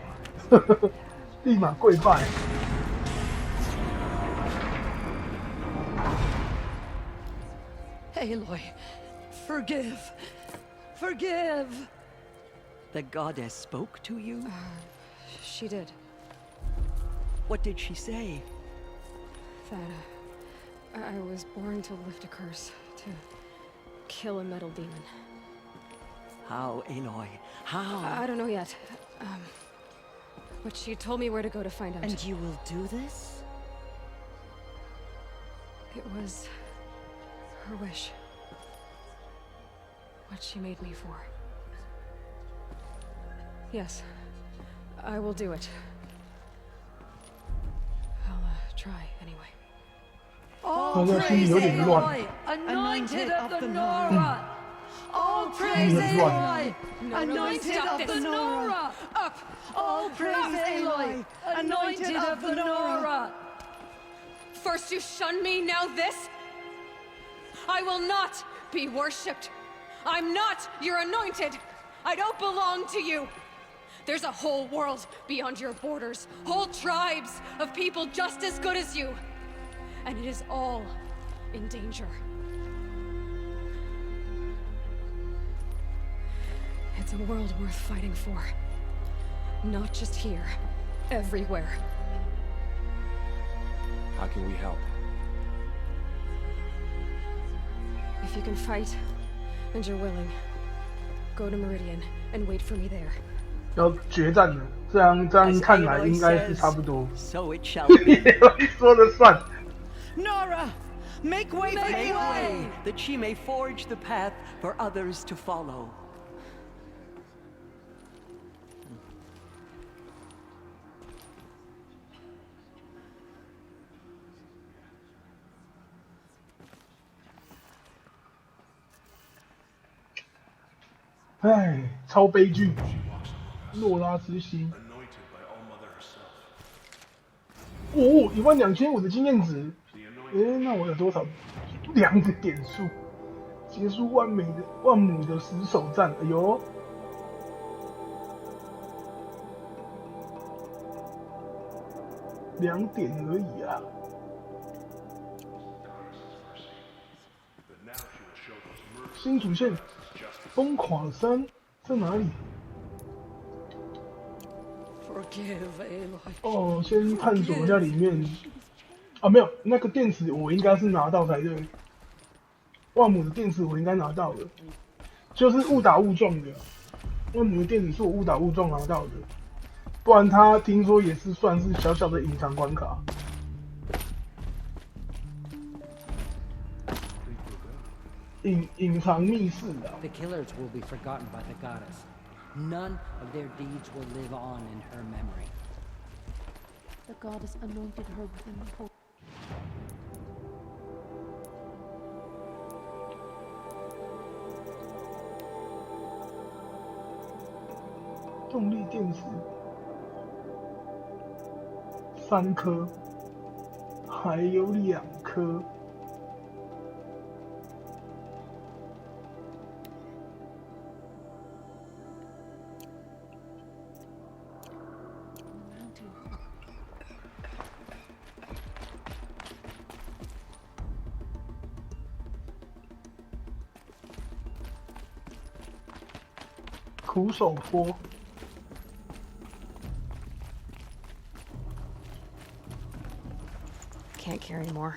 立马跪拜。Aloy, forgive. Forgive. The goddess spoke to you? She did. What did she say? That I was born to lift a curse, to kill a metal demon. How, Aloy? How? I don't know yet. But she told me where to go to find out. And you will do this? It was her wish. What she made me for. Yes, I will do it. I'll try anyway. All praise Aloy, anointed of the Nora! All praise Aloy, anointed of the Nora! Up! All praise Aloy, anointed of the Nora! First you shun me, now this? I will not be worshipped. I'm not your anointed. I don't belong to you. There's a whole world beyond your borders, whole tribes of people just as good as you. And it is all in danger. It's a world worth fighting for. Not just here, everywhere. How can we help? If you can fight, and you're willing, go to Meridian and wait for me there. 要决战了，这样看来应该是差不多。So it shall be. 说了算。Nora, make way for Aloy, that she may forge the path for others to follow. "唉，超悲剧，诺拉之心。哦，12500的经验值，那我有多少2个点数？结束万亩的死守战，哎呦，2点而已啊！新主线。疯狂山在哪里？哦，先探索一下里面。啊，没有，那个电池我应该是拿到才对。万亩的电池我应该拿到了，就是误打误撞的。万亩的电池是我误打误撞拿到的，不然他听说也是算是小小的隐藏关卡。隐藏密室的。The killers will be forgotten by the goddess. None of their deeds will live on in her memory. The goddess anointed her within the whole. 动力电池3颗，还有2颗。苦手坡。Can't carry more.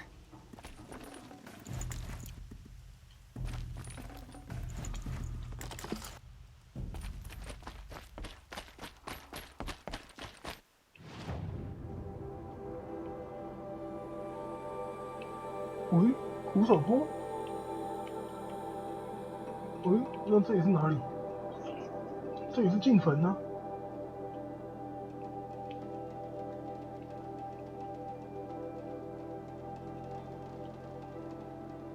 喂，苦手坡？喂，那这里是哪里？这里是进坟呢？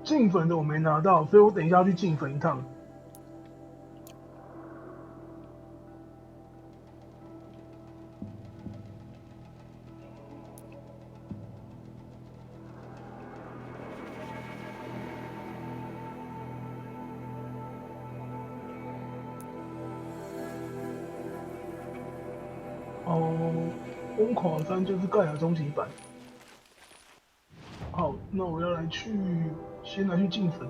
进坟的我没拿到，所以我等一下要去进坟一趟。疯狂3就是盖亚终极版。好，那我要先来去进坟。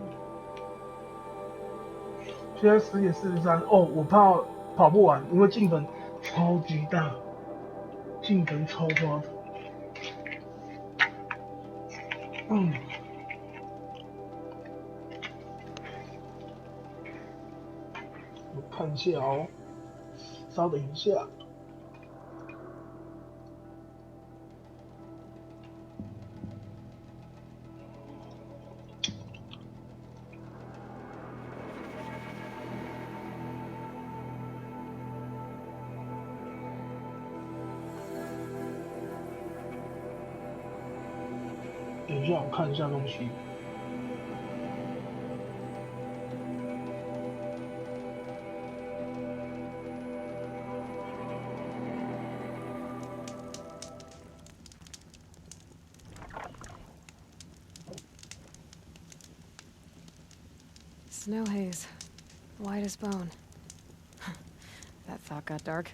现在10点43，哦，我怕跑不完，因为进坟超级大，进坟超夸张。我看一下哦，稍等一下。等一下，我看一下东西。Snow haze, white as bone. That thought got dark.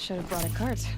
Should have brought a cart.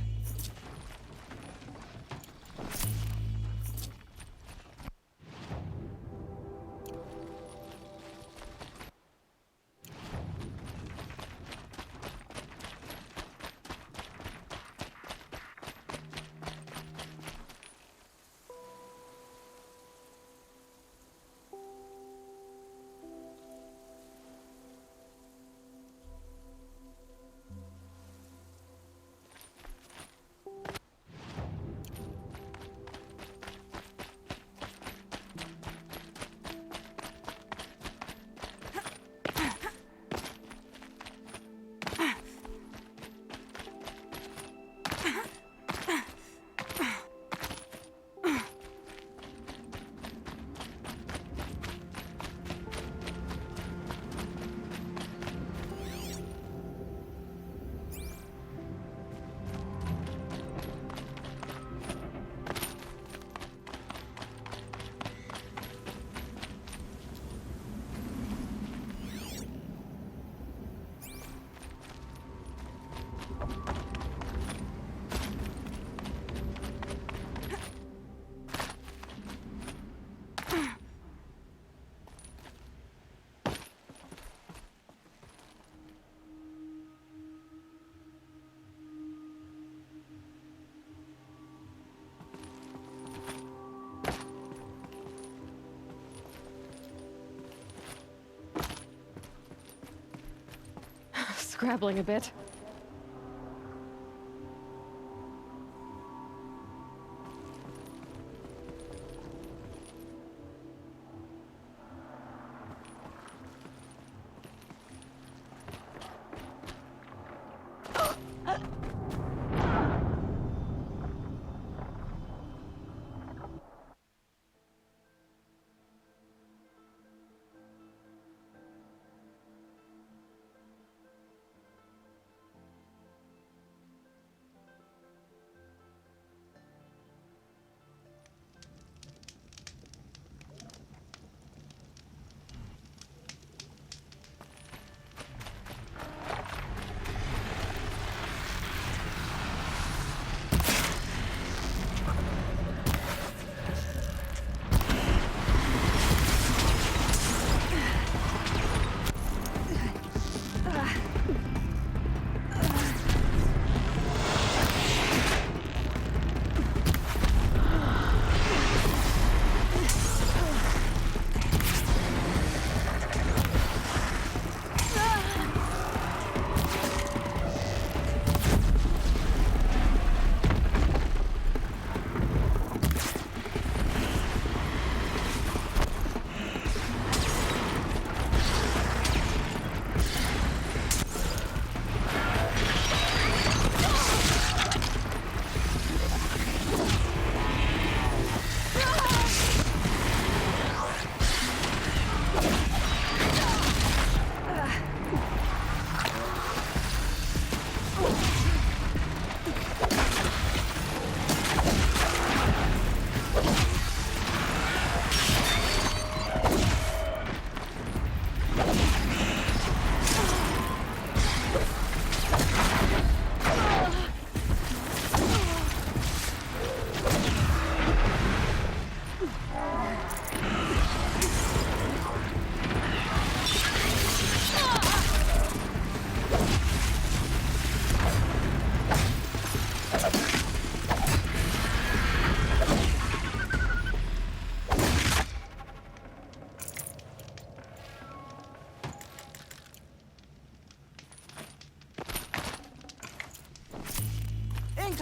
Scrabbling a bit.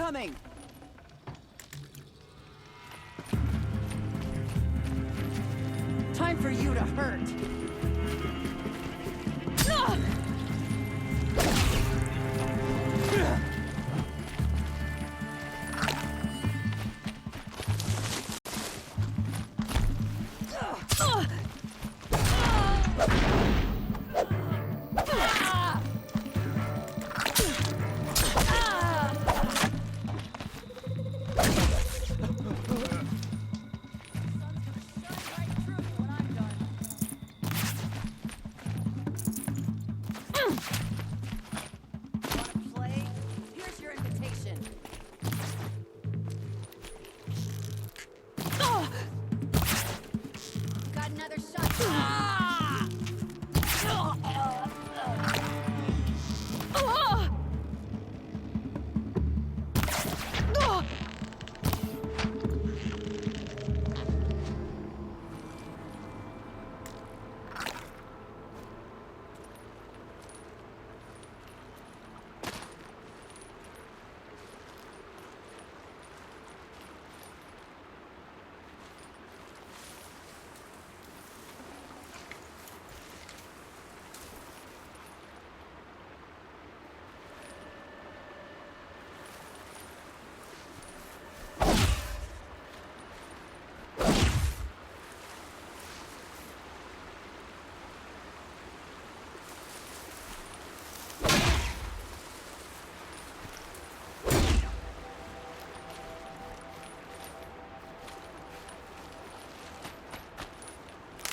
incoming! Time for you to hurt!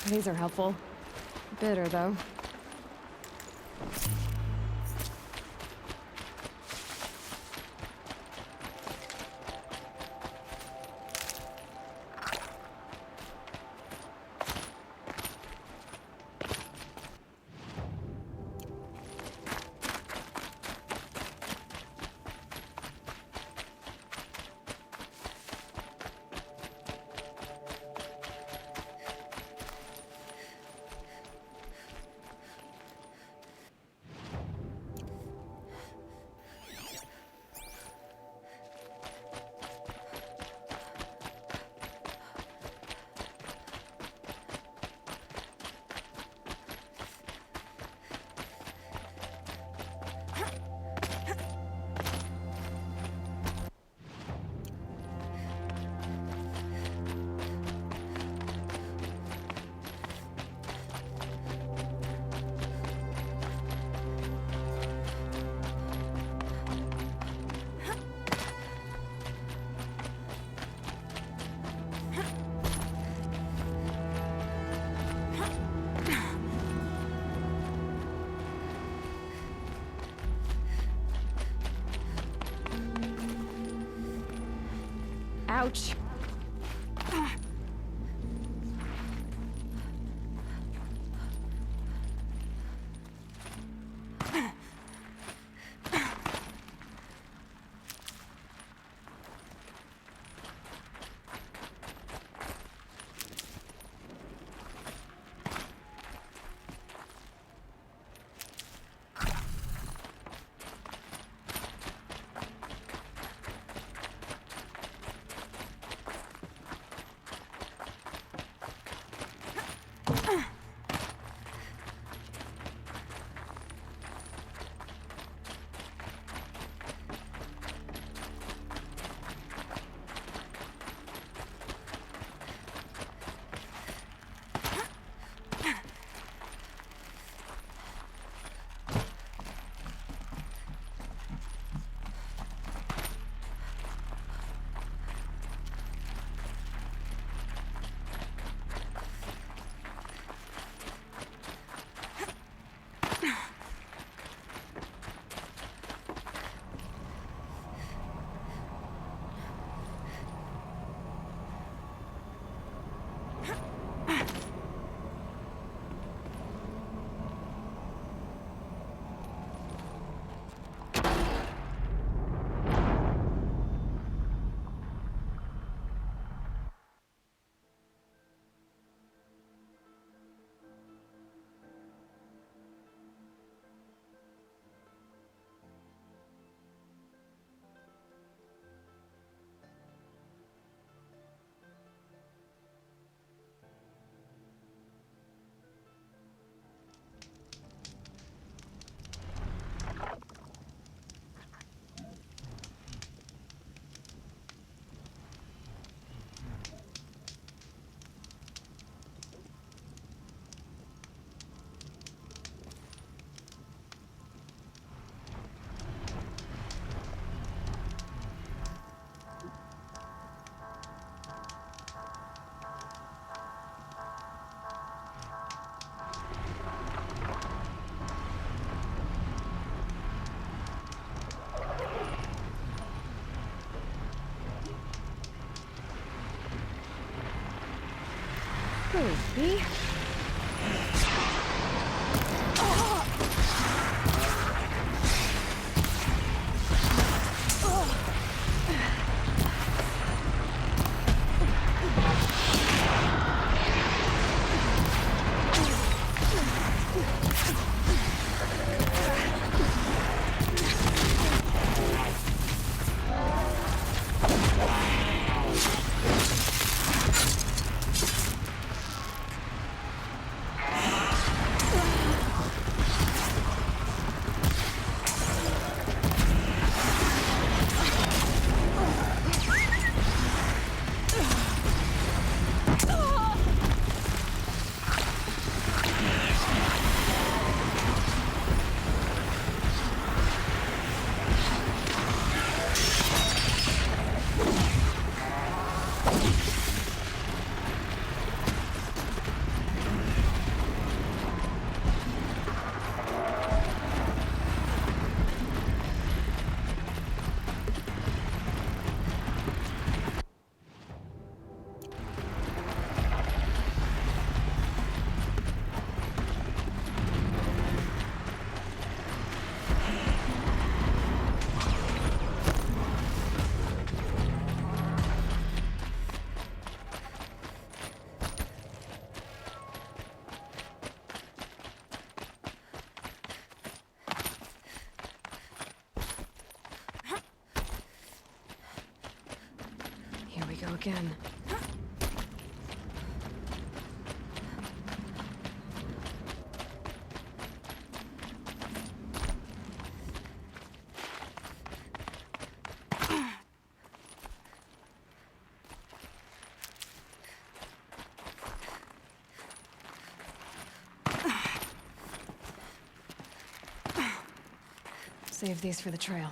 These are helpful. Bitter, though. Ouch. Creepy. Again. Save these for the trail.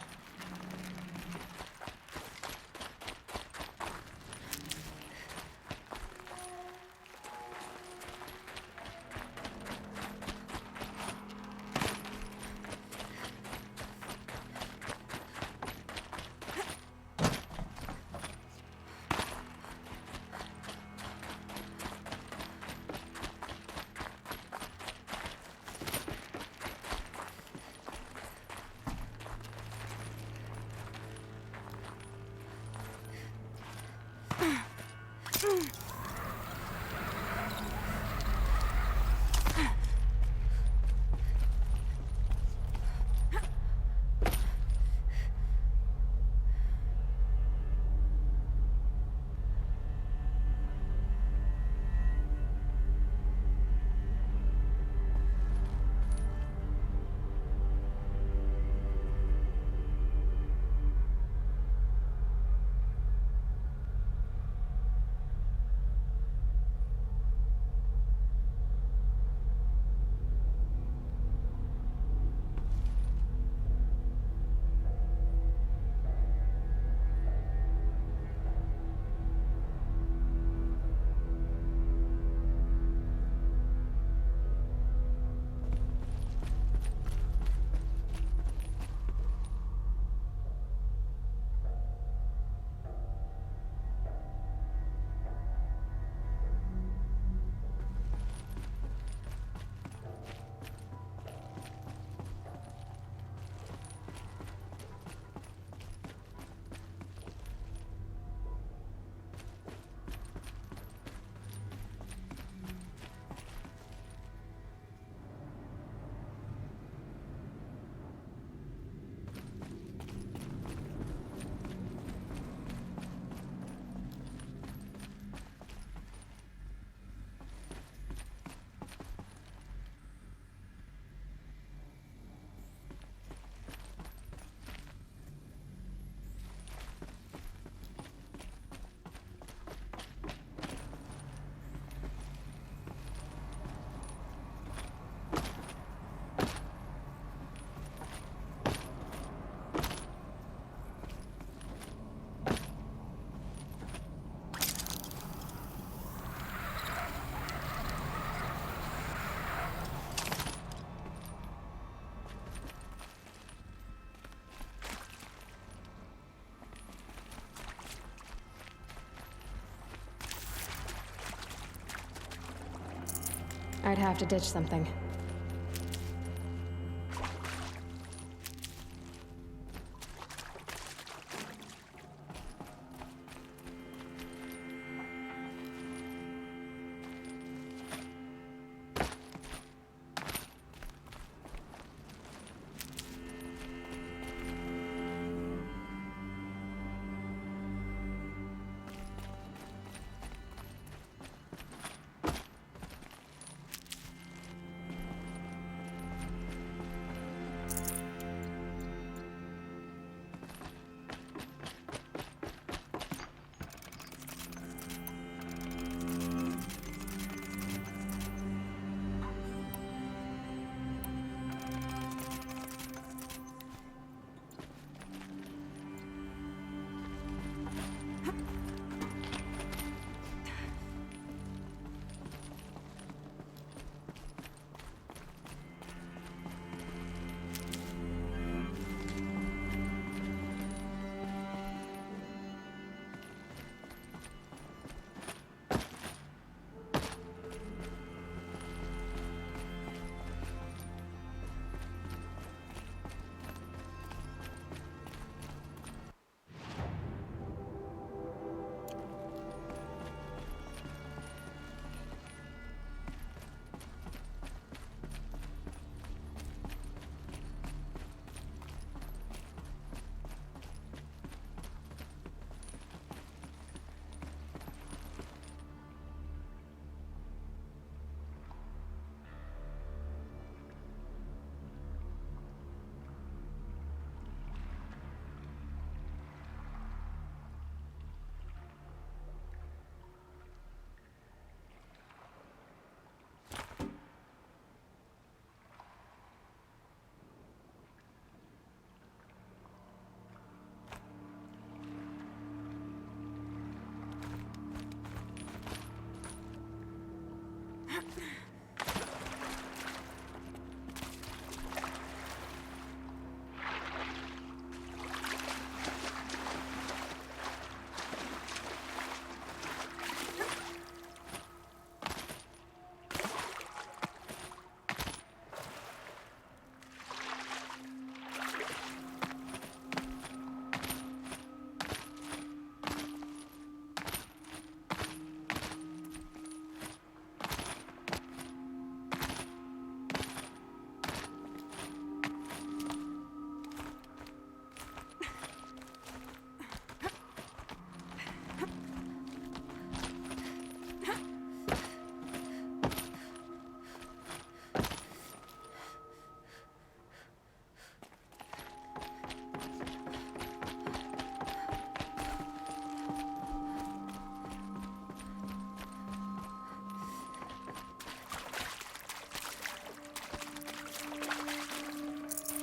might have to ditch something.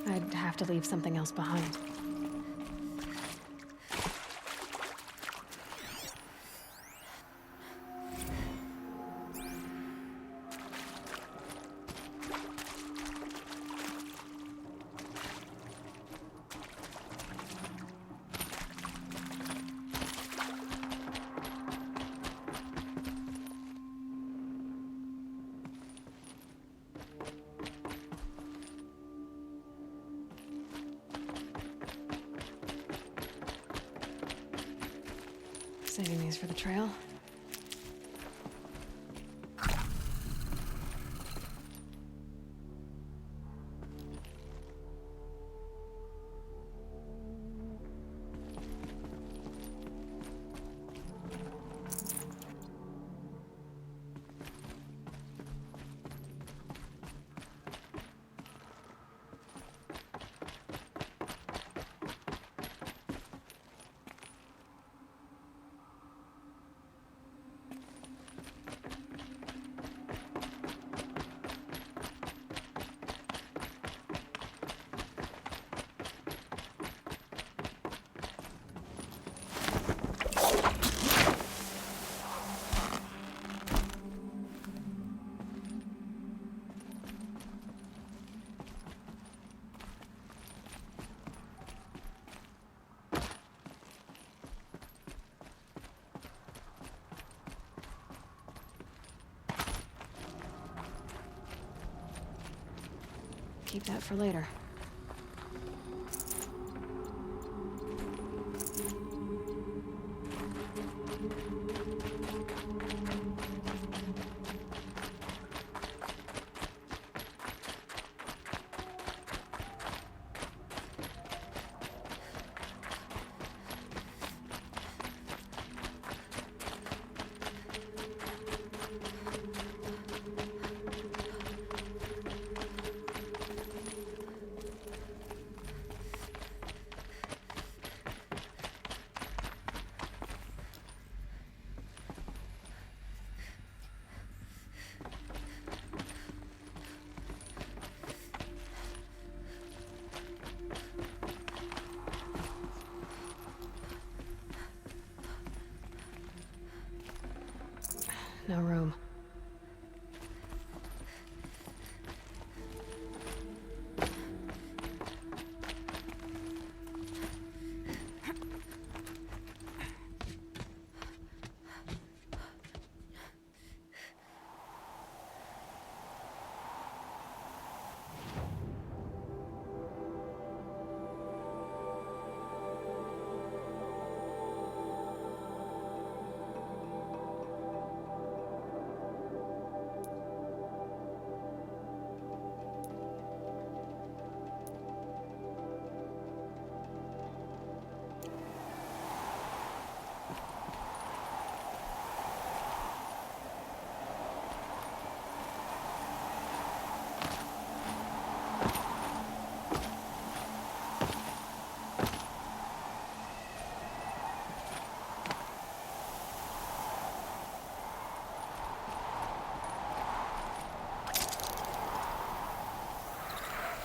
I'd have to leave something else behind. Saving these for the trail. Keep that for later. No room.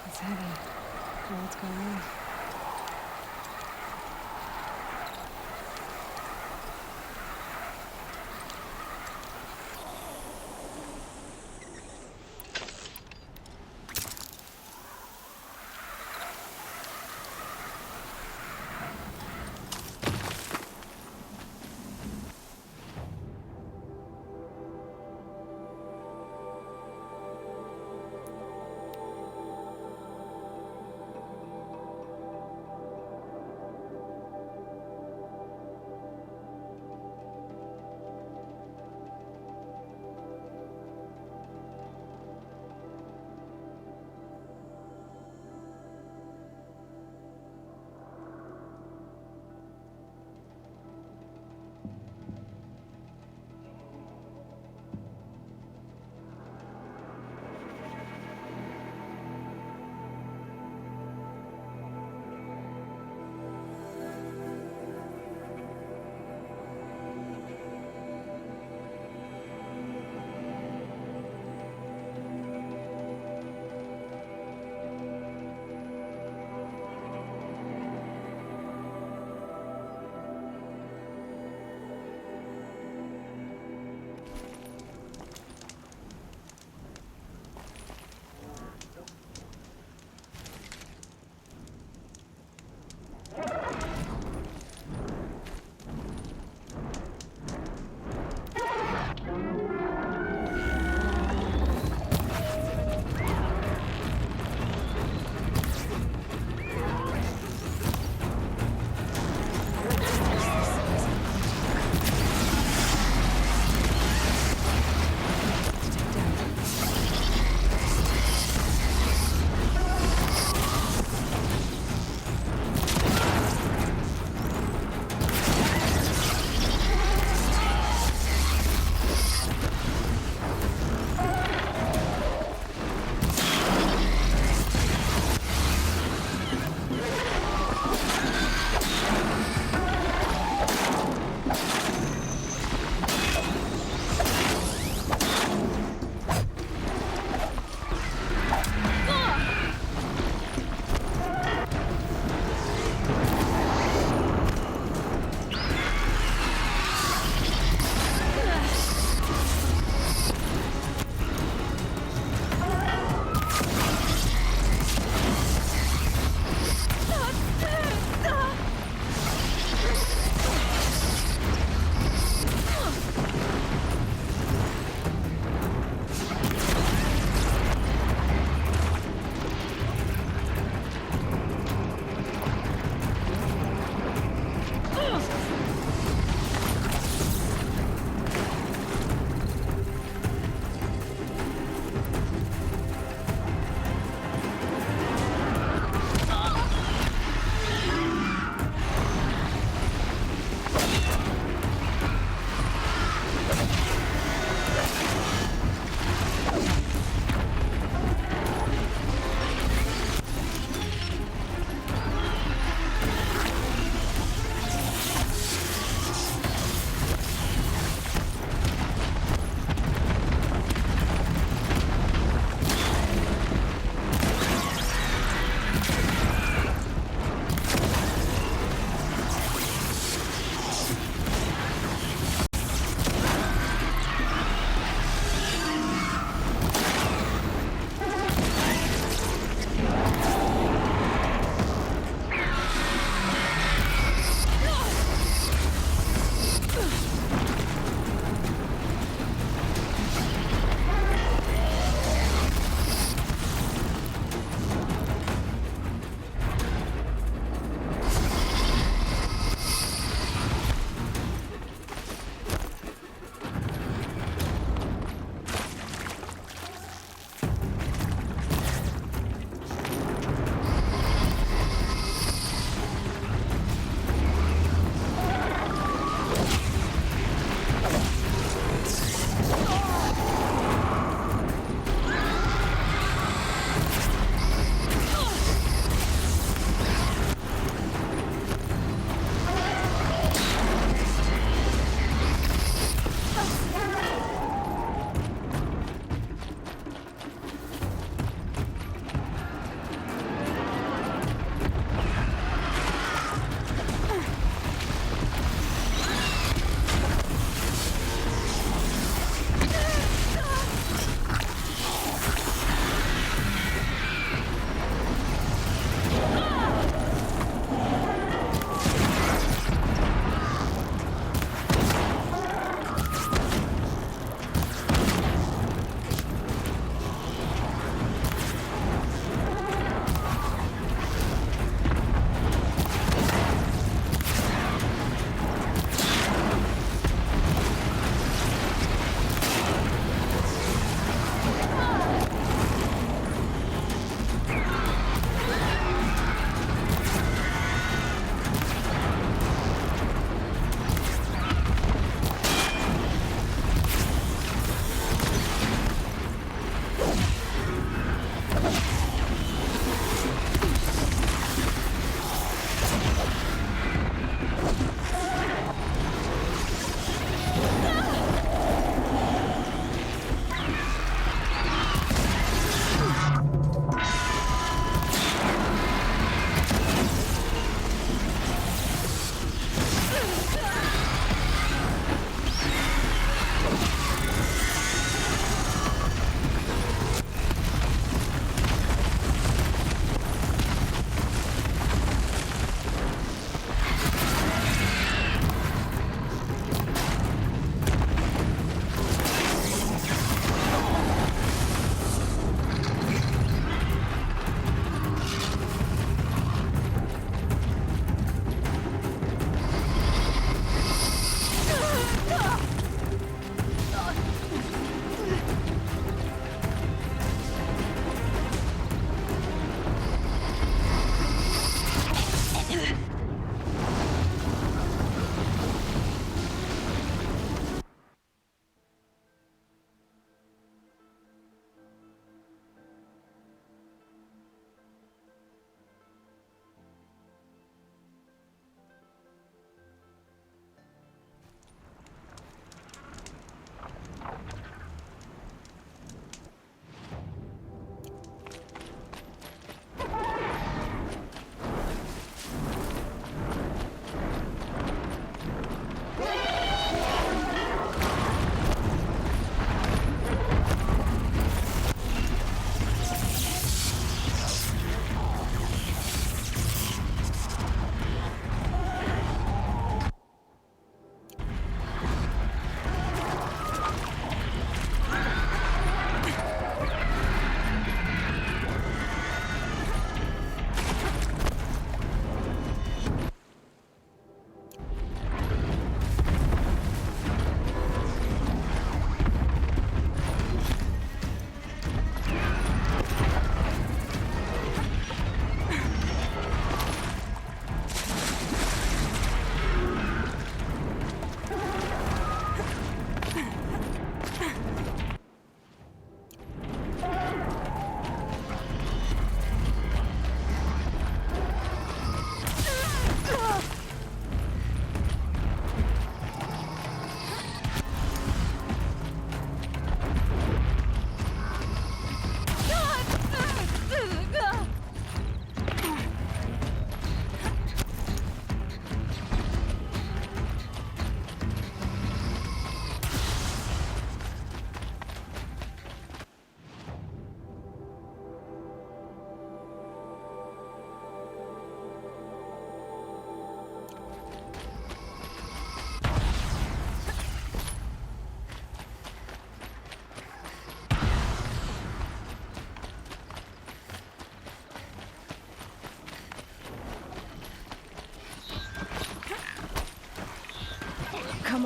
It's heavy. What's going on?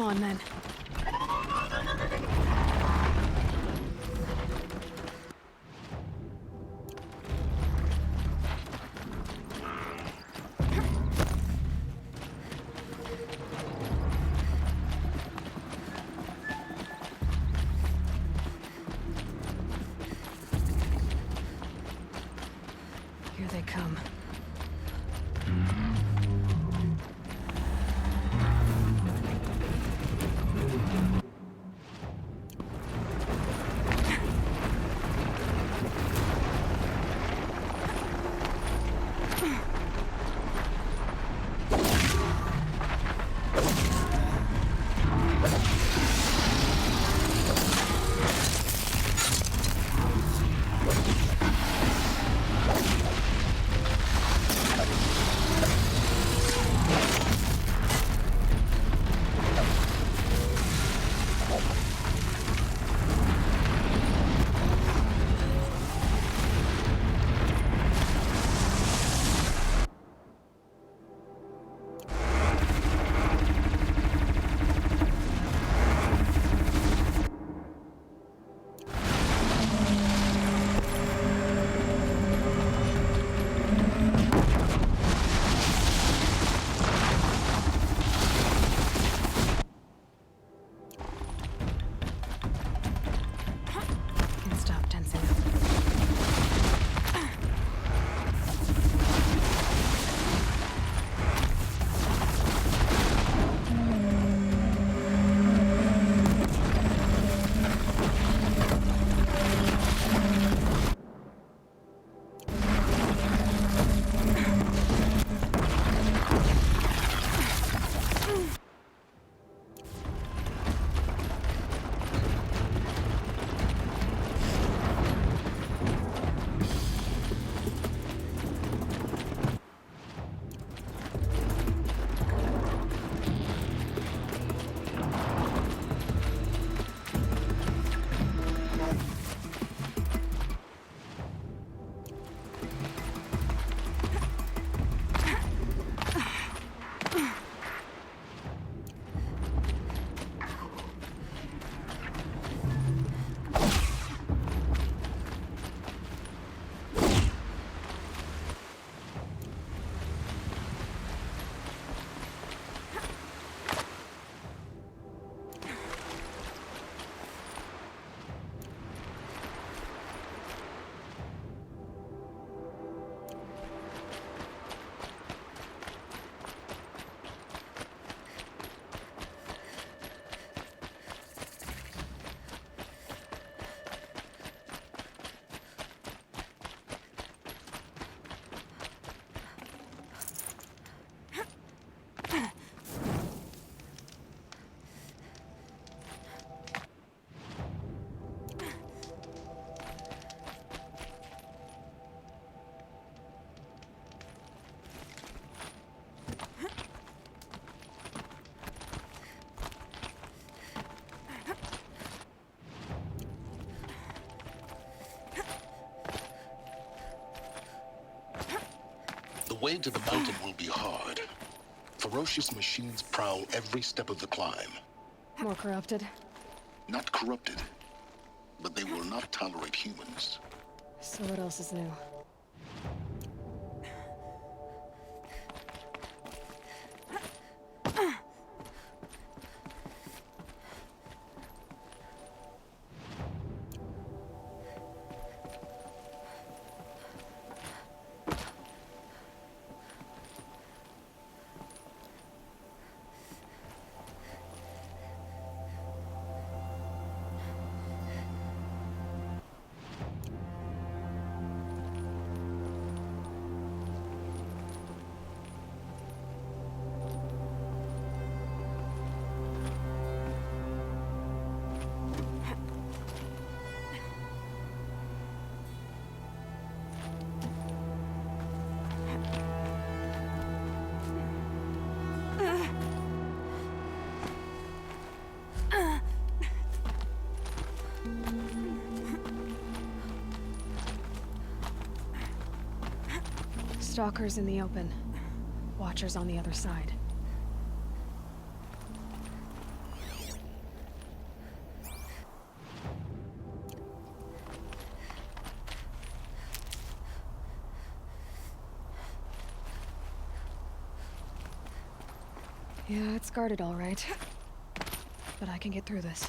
Come on, then. Here they come. The way to the mountain will be hard. Ferocious machines prowl every step of the climb. More corrupted? Not corrupted, but they will not tolerate humans. So what else is new? Stalkers in the open. Watchers on the other side. Yeah, it's guarded all right. But I can get through this.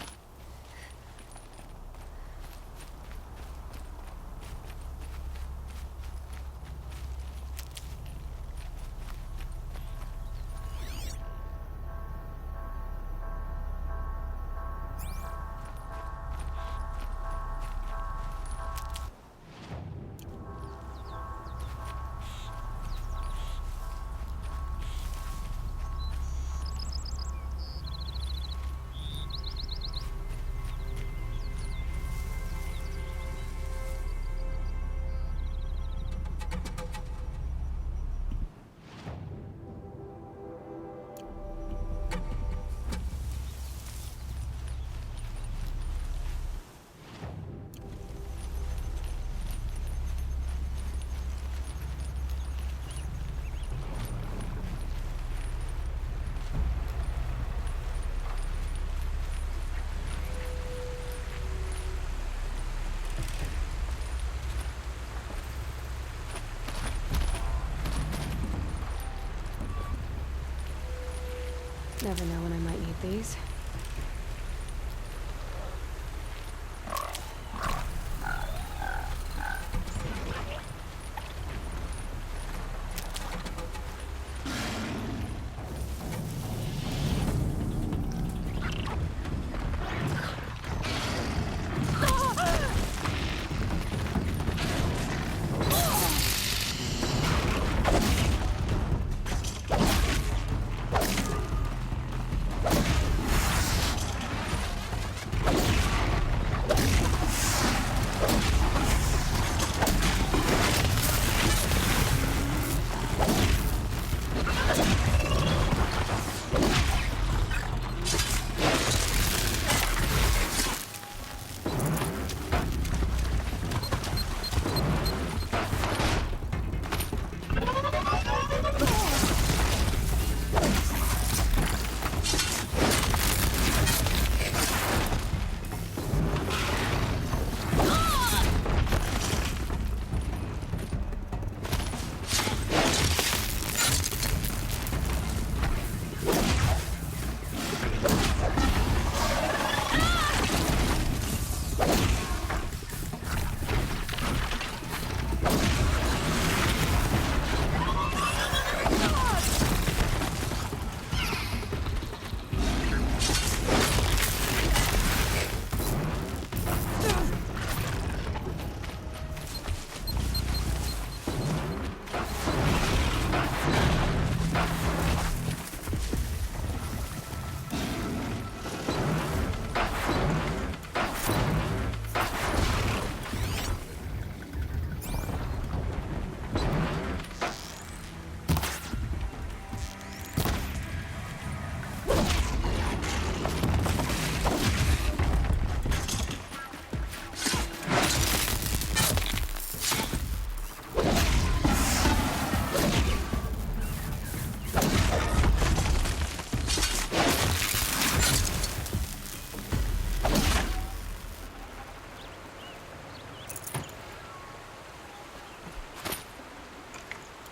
Never know when I might need these.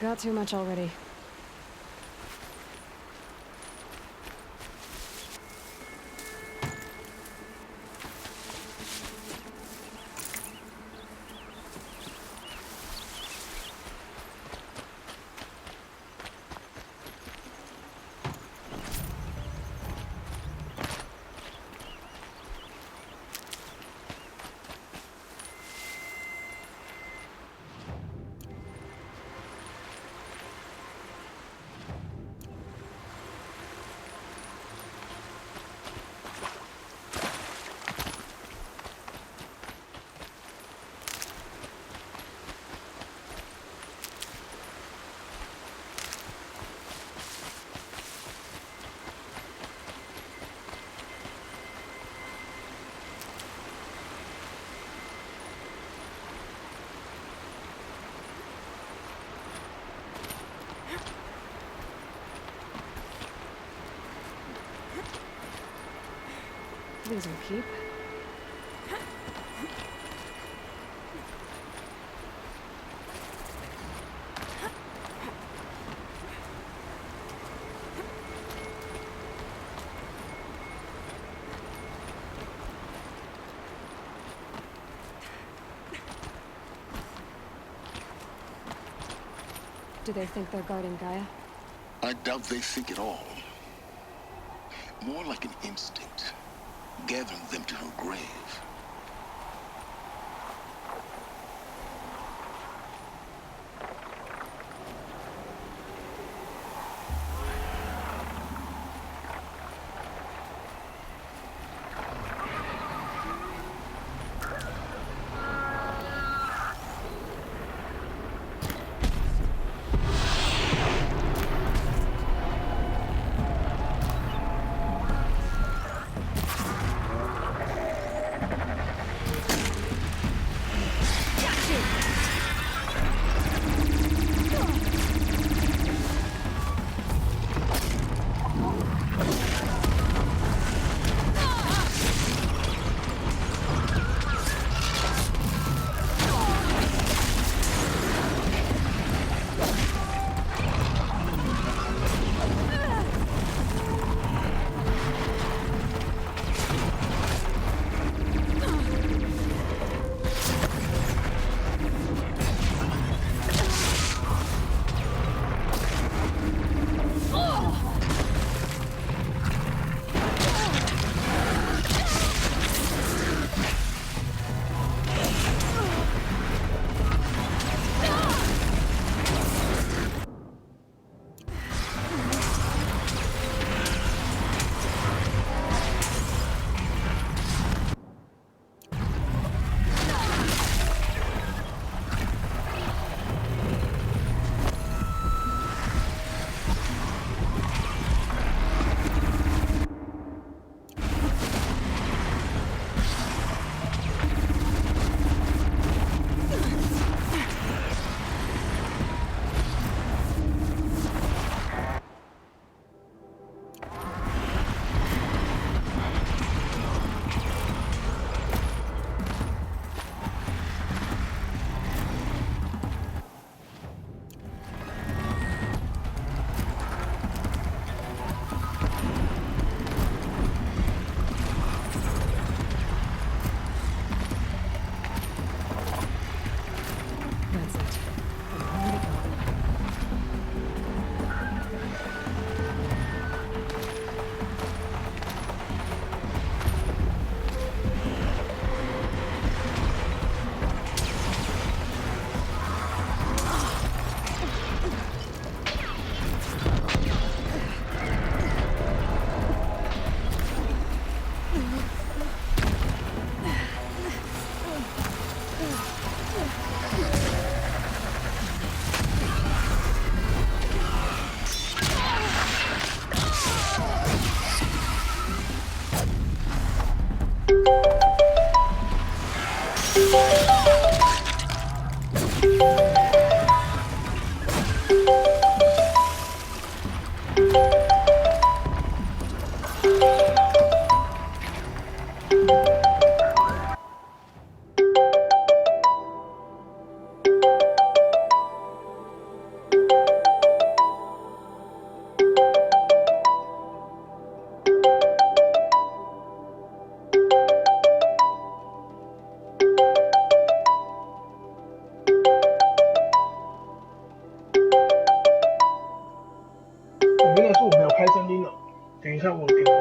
Got too much already. These will keep. Do they think they're guarding Gaia? I doubt they think at all. More like an instinct, gathering them to her grave.等一下，我点过。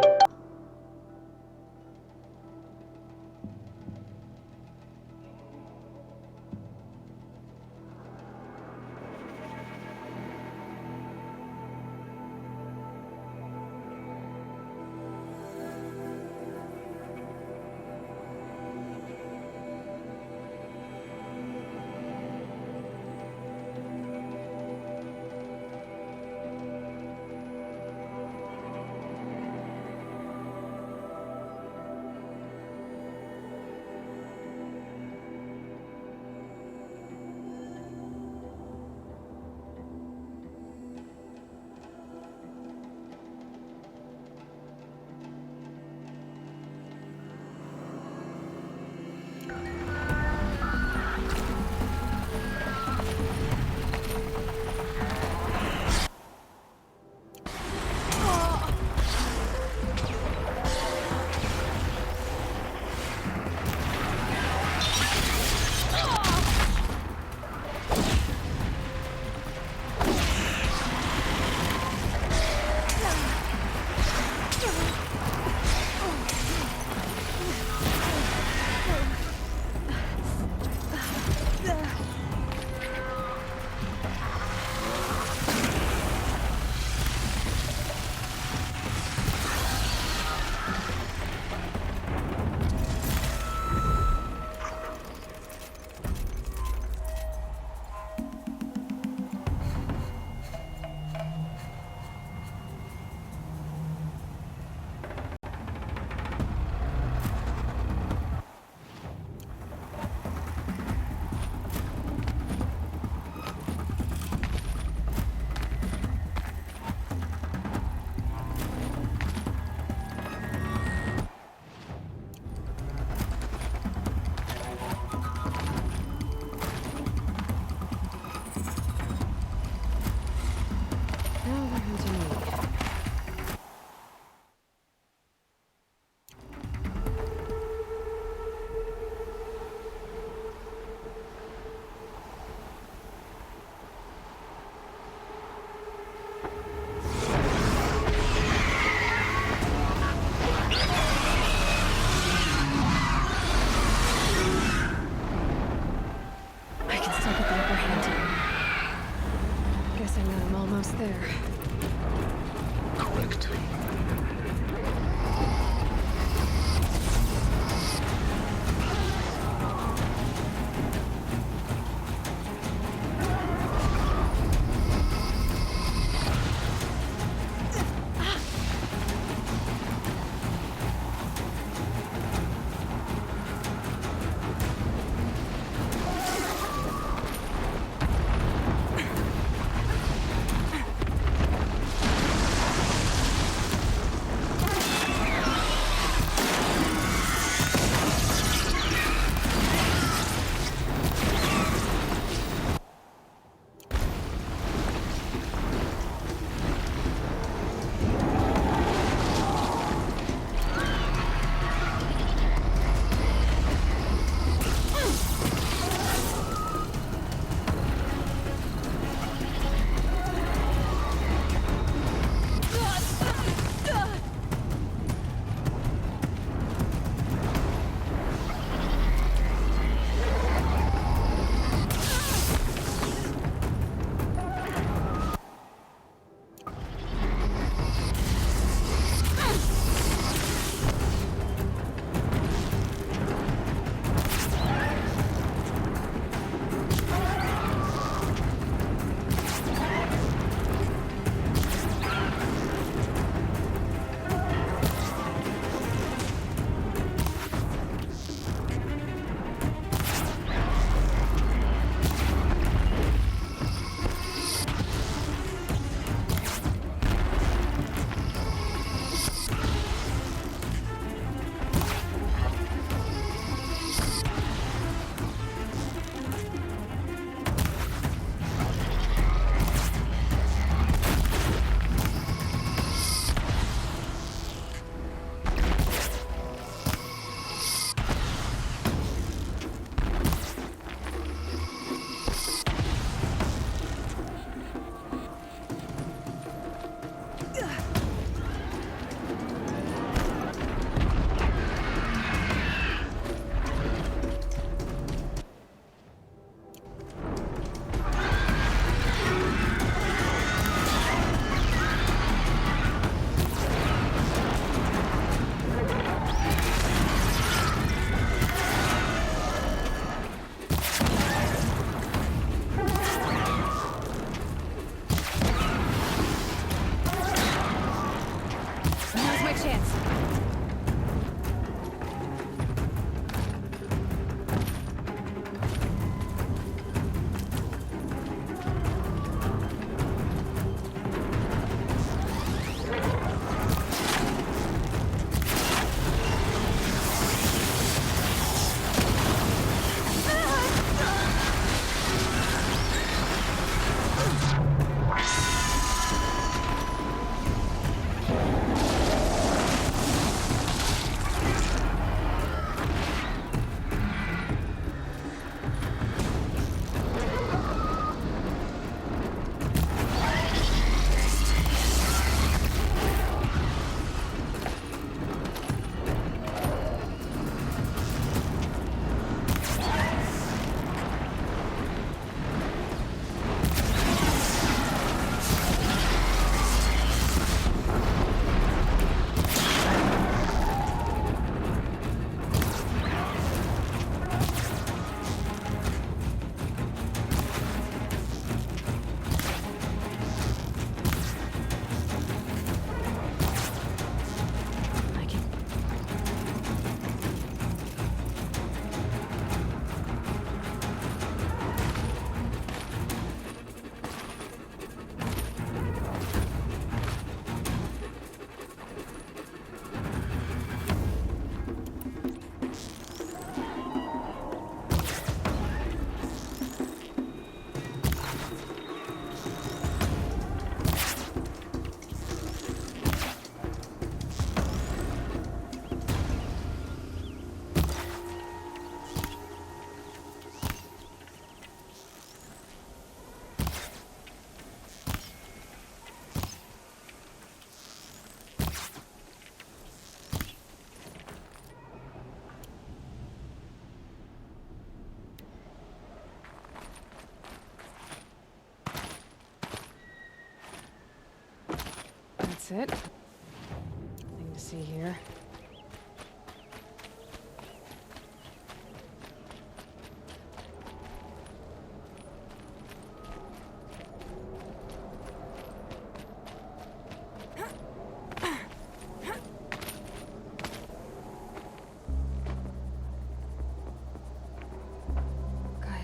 That's it. Nothing to see here.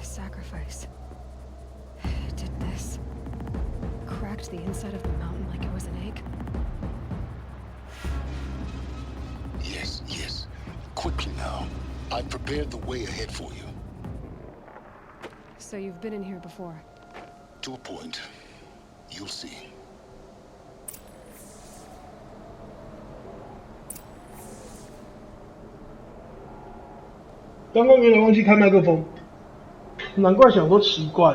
Sacrifice. It did this. Cracked the inside of the mountain like it was an egg. Yes, yes. Quickly now. I've prepared the way ahead for you. So you've been in here before? To a point. You'll see. 刚刚原来忘记开麦克风。 难怪想说奇怪。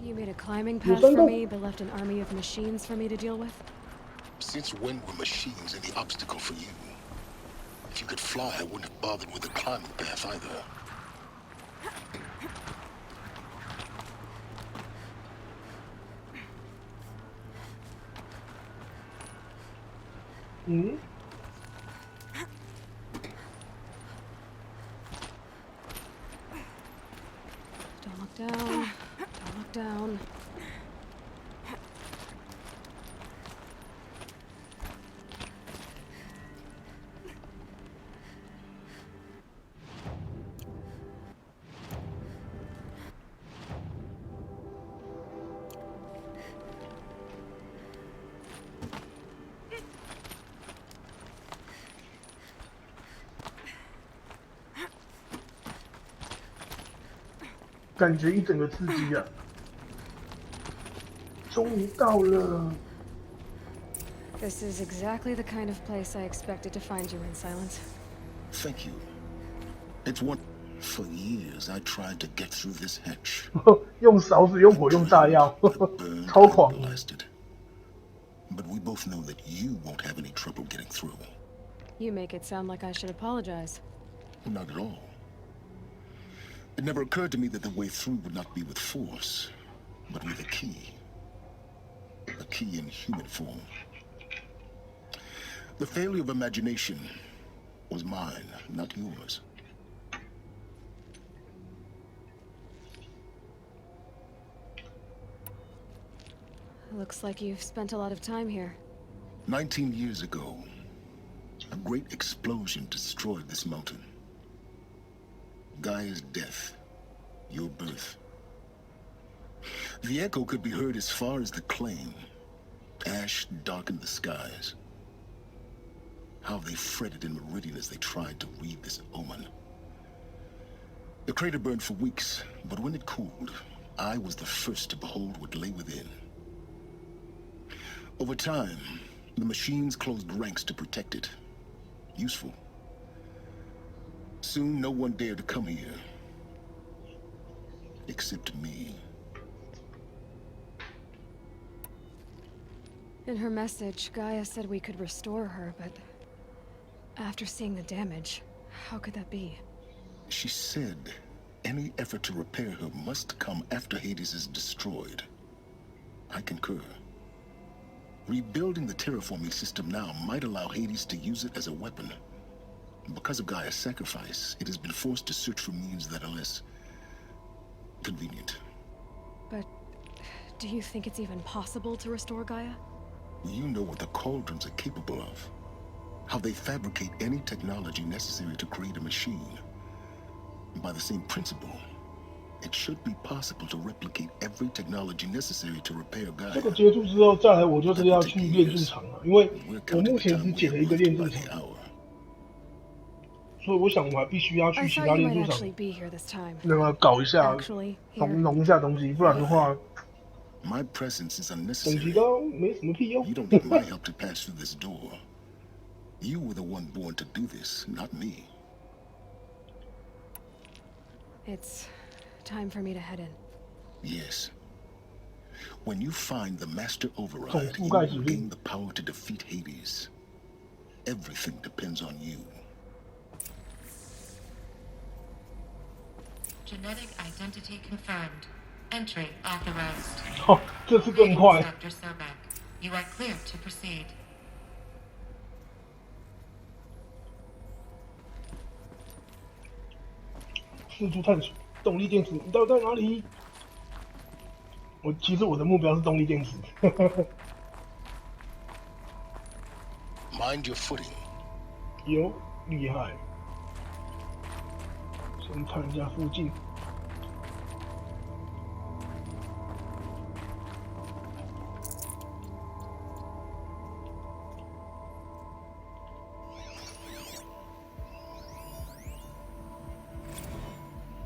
You made a climbing path for me, but left an army of machines for me to deal with? Since when were machines any obstacle for you? If you could fly, I wouldn't have bothered with the climbing path either. Don't look down. Don't look down. "感觉一整个刺激啊！终于到了。 This is exactly the kind of place I expected to find you in, Silence. Thank you. It's one. For years, I tried to get through this hatch. 用勺子、用火、用炸药，超狂。 But we both know that you won't have any trouble getting through. You make it sound like I should apologize. Not at all. It never occurred to me that the way through would not be with force, but with a key. A key in human form. The failure of imagination was mine, not yours. Looks like you've spent a lot of time here. 19 years ago, a great explosion destroyed this mountain. Gaia's death, your birth. The echo could be heard as far as the claim. Ash darkened the skies. How they fretted in meridian as they tried to read this omen. The crater burned for weeks, but when it cooled, I was the first to behold what lay within. Over time, the machines closed ranks to protect it. Useful. Soon, no one dared to come here. Except me. In her message, Gaia said we could restore her, but after seeing the damage, how could that be? She said any effort to repair her must come after Hades is destroyed. I concur. Rebuilding the terraforming system now might allow Hades to use it as a weapon. Because of Gaia's sacrifice, it has been forced to search for means that are less convenient. But do you think it's even possible to restore Gaia? You know what the cauldrons are capable of. How they fabricate any technology necessary to create a machine. By the same principle, it should be possible to replicate every technology necessary to repair Gaia. 这个结束之后，再来我就是要去炼制厂了，因为我目前只捡了一个炼制厂，所以我想我还必须要去其他炼制厂，那个搞一下，弄一下东西，不然的话， My presence is 等级 unnecessary. 高没什么屁用。 You don't need my help to pass through this door. You were the one born to do this, not me. It's time for me to head in. Yes. When you find the master override, you will gain the power to defeat Hades. Everything depends on you. Genetic identity confirmed. Entry authorized. 哦，这次更快。Dr. Sobek, you are clear to proceed. 四处探索动力电池，你到底在哪里？其实我的目标是动力电池。Mind your footing. 有厉害。先看一下附近。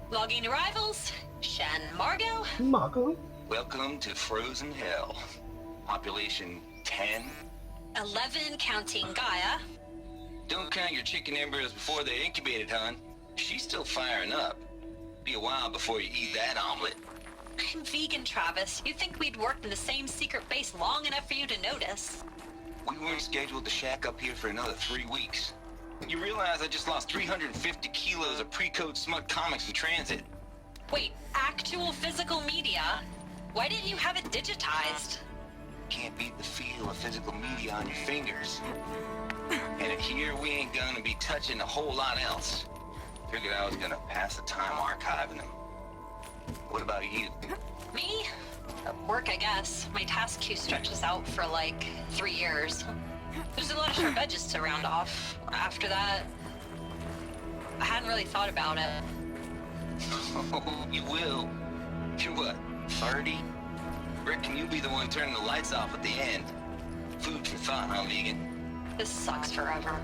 Logging arrivals. Shan Margot. Margot. Welcome to Frozen Hell. Population 10. 11 counting Gaia. Don't count your chicken embryos before they're incubated, hon. She's still firing up. Be a while before you eat that omelet. I'm vegan, Travis. You'd think we'd worked in the same secret base long enough for you to notice. We weren't scheduled to shack up here for another 3 weeks. You realize I just lost 350 kilos of pre-code smut comics in transit. Wait, actual physical media? Why didn't you have it digitized? Can't beat the feel of physical media on your fingers. And here we ain't gonna be touching a whole lot else. Figured I was gonna pass the time archiving them. What about you? Me? Work, I guess. My task queue stretches out for like 3 years. There's a lot of short edges to round off. After that, I hadn't really thought about it. Oh, you will. You're what, 30? Reckon you'll be the one turning the lights off at the end. Food for thought, huh, vegan? This sucks forever.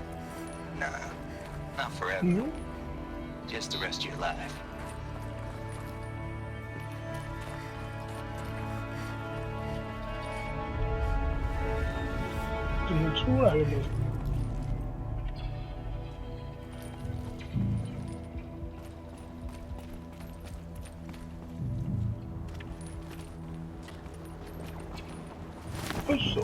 Nah, not forever. Mm-hmm. Just the rest of your life. Push.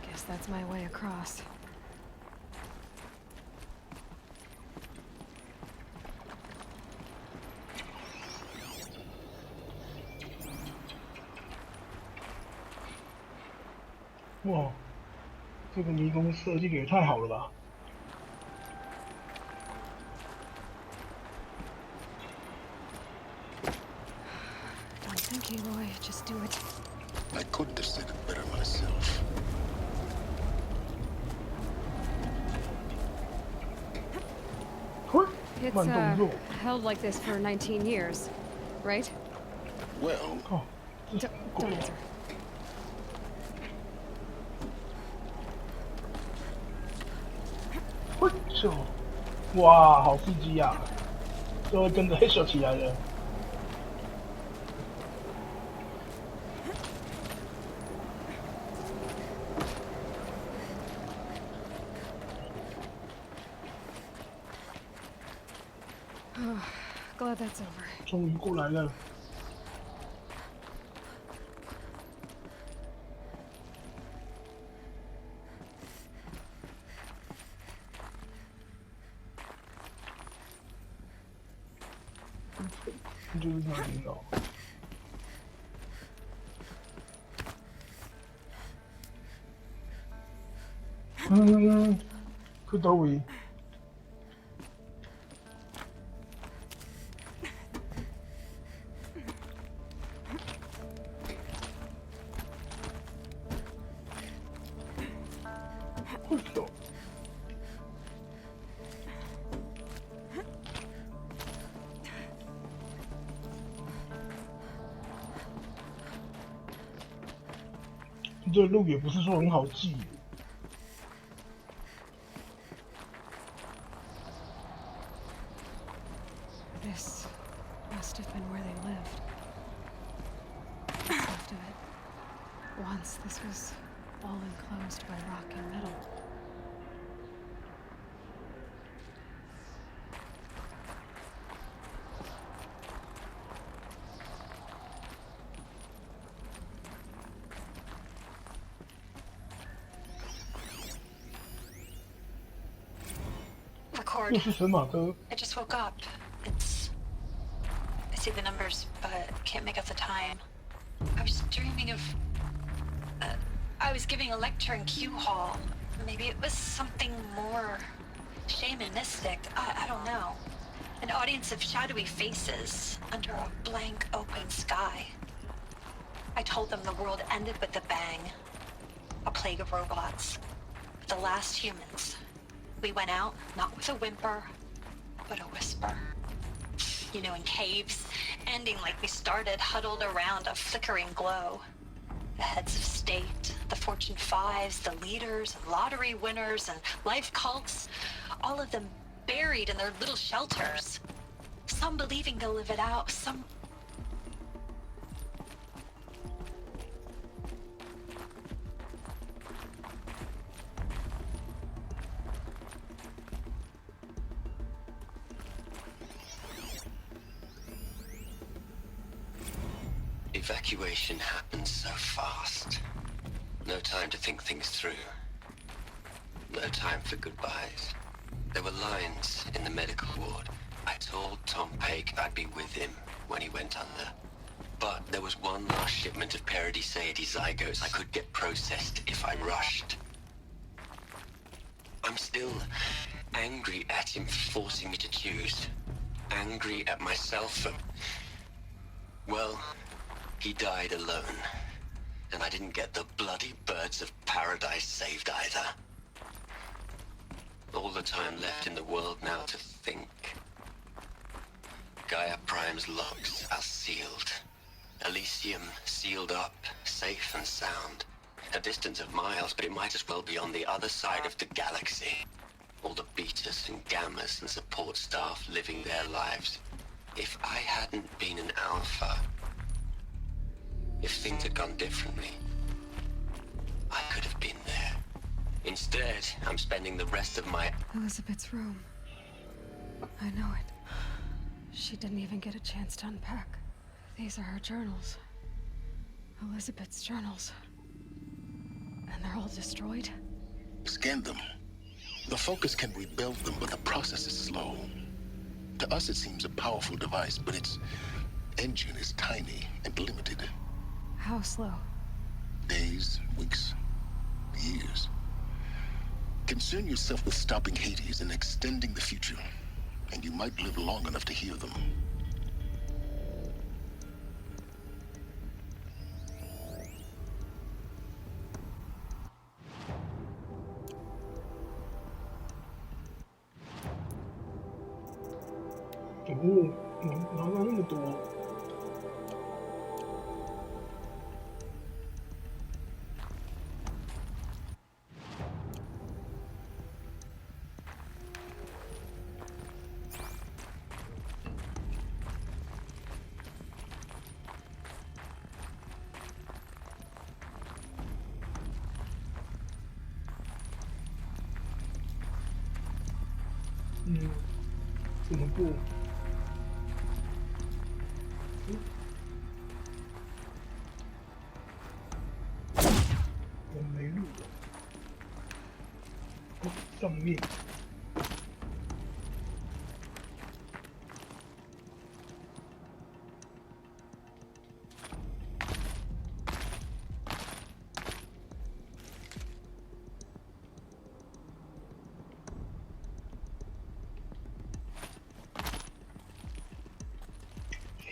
，Guess that's my way across. Wow. 哇，这个迷宫设计的也太好了吧！ Okay, Roy, just do it. I couldn't have said it better myself. It's held like this for 19 years, right? Well, don't answer. 哇，好刺激呀！就会跟着黑手起来了。 Glad that's over. 终于过来了。就是那里了。去到位。 这路也不是说很好记。once, this was all enclosed by rock and metal. Record. I just woke up. I see the numbers, but can't make out the time. I was dreaming of... I was giving a lecture in Q Hall. Maybe it was something more shamanistic. I don't know. An audience of shadowy faces under a blank open sky. I told them the world ended with a bang. A plague of robots. The last humans. We went out, not with a whimper, but a whisper. You know, in caves, ending like we started, huddled around a flickering glow. The heads of state, the Fortune 5s, the leaders, and lottery winners, and life cults, all of them buried in their little shelters. Some believing they'll live it out, some... Evacuation happens so fast. No time to think things through. No time for goodbyes. There were lines in the medical ward. I told Tom Pake I'd be with him when he went under. But there was one last shipment of Paradiseidae zygotes I could get processed if I rushed. I'm still angry at him for forcing me to choose. Angry at myself for... well... he died alone, and I didn't get the bloody birds of paradise saved either. All the time left in the world now to think. Gaia Prime's locks are sealed. Elysium sealed up, safe and sound. A distance of miles, but it might as well be on the other side of the galaxy. All the betas and gammas and support staff living their lives. If I hadn't been an alpha... if things had gone differently, I could have been there. Instead, I'm spending the rest of my... Elizabeth's room. I know it. She didn't even get a chance to unpack. These are her journals. Elizabeth's journals. And they're all destroyed? Scan them. The Focus can rebuild them, but the process is slow. To us, it seems a powerful device, but its engine is tiny and limited. How slow? Days, weeks, years. Concern yourself with stopping Hades and extending the future, and you might live long enough to hear them. Oh, 拿到那么多。怎么不？我没录。上面。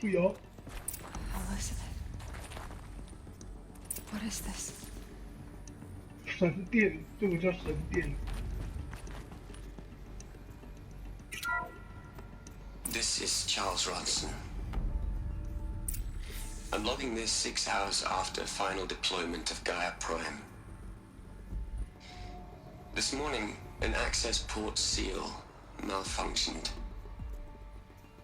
Elizabeth. What is this? 神殿，这个叫神殿。This is Charles Ronson. I'm logging this 6 hours after final deployment of Gaia Prime. This morning, an access port seal malfunctioned.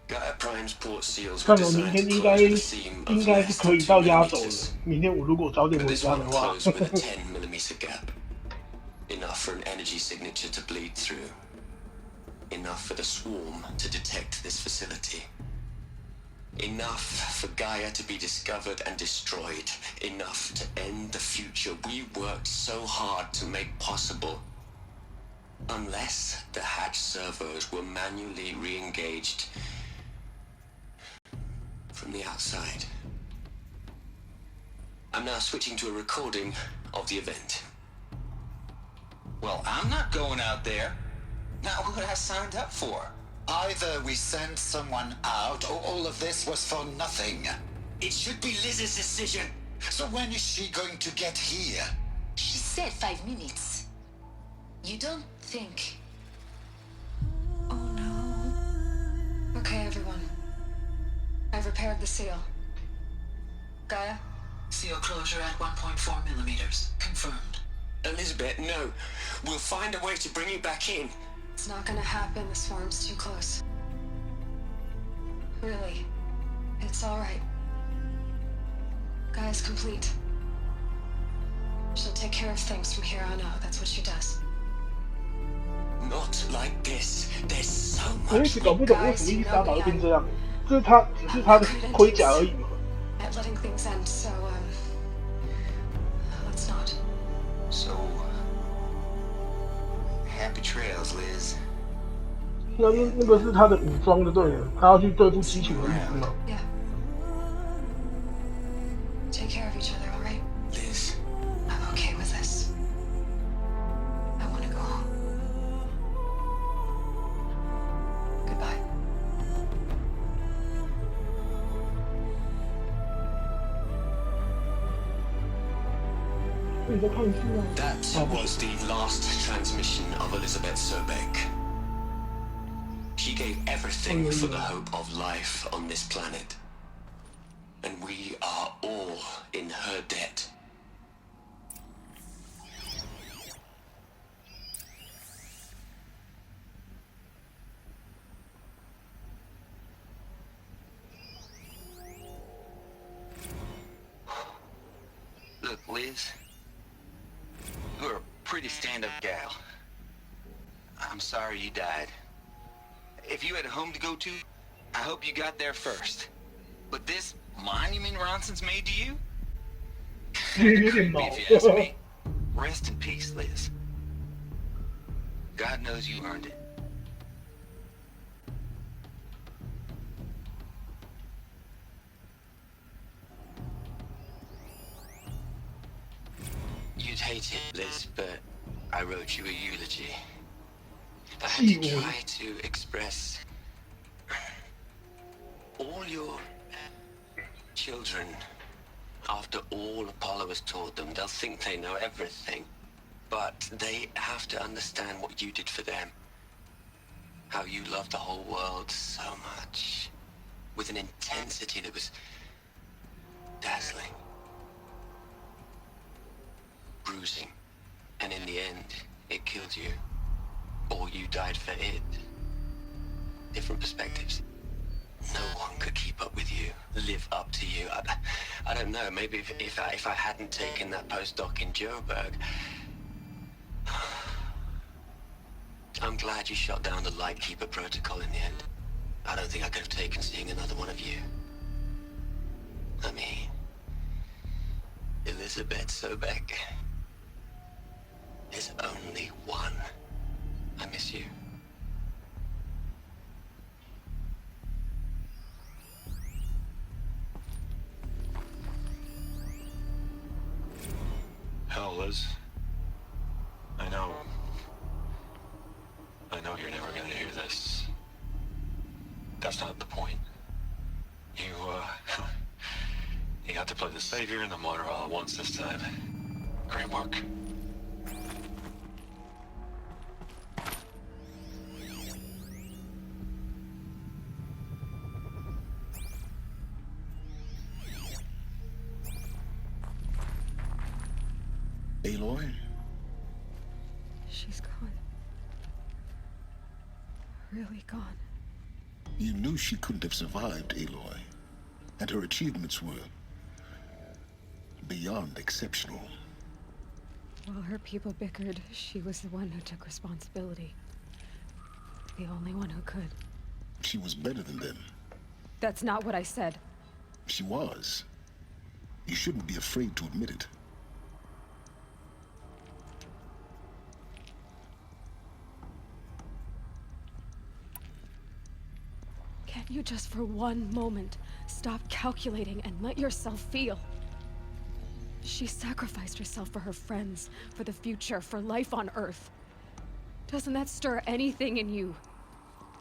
Gaia Prime's port seals 看 were 我明 designed 天 to 应该 close with a seam 应 of 该是 less 可 than 以 2 到压轴了。 millimeters. 明天我如果早点 But 回 this 家的 one 话， closed with a 10mm gap. Enough for an energy signature to bleed through. Enough for the swarm to detect this facility. Enough for Gaia to be discovered and destroyed. Enough to end the future we worked so hard to make possible. Unless the hatch servos were manually re-engaged from the outside. I'm now switching to a recording of the event. Well, I'm not going out there. Not what I signed up for. Either we send someone out, or all of this was for nothing. It should be Liz's decision. So when is she going to get here? She said 5 minutes. You don't think... Oh no. Okay, everyone. I've repaired the seal. Gaia? Seal closure at 1.4 millimeters. Confirmed. Elizabeth, no. We'll find a way to bring you back in. It's not gonna happen. The swarm's too close. Really. It's alright. Gaia's complete. She'll take care of things from here on out. That's what she does. Not like this. There's so 我一 much. 直搞不懂为什么伊莎宝会变这样。这是他只是他的盔甲而已嘛。 At letting things end, so, let's not. So, happy trails, Liz. 那个是他的武装就对了，他要去对付机群的意思嘛。 Yeah. Take care of each other, alright? Liz. I'm okay with this. I want to go home. Goodbye. That was the last transmission of Elizabeth Sobek. She gave everything for the hope of life on this planet. And we are all in her debt. Look, Liz, you're a pretty stand-up gal. I'm sorry you died. If you had a home to go to, I hope you got there first. But this monument Ronson's made to you? Creepy, if you ask me. Rest in peace, Liz. God knows you earned it. You'd hate it, Liz, but I wrote you a eulogy. I had to try to express all your children. After all Apollo has taught them, they'll think they know everything. But they have to understand what you did for them. How you loved the whole world so much. With an intensity that was dazzling. Bruising. And in the end, it killed you. Or you died for it. Different perspectives. No one could keep up with you, live up to you. I don't know, maybe if I hadn't taken that postdoc in Joburg. I'm glad you shot down the Lightkeeper protocol in the end. I don't think I could have taken seeing another one of you. I mean, Elizabeth Sobek. There's only one. I miss you. Hell, Liz. I know you're never gonna hear this. That's not the point. You got to play the savior and the martyr all at once this time. Great work. Aloy? She's gone. Really gone. You knew she couldn't have survived, Aloy. And her achievements were beyond exceptional. While her people bickered, she was the one who took responsibility. The only one who could. She was better than them. That's not what I said. She was. You shouldn't be afraid to admit it. Can't you just for one moment stop calculating and let yourself feel? She sacrificed herself for her friends, for the future, for life on Earth. Doesn't that stir anything in you?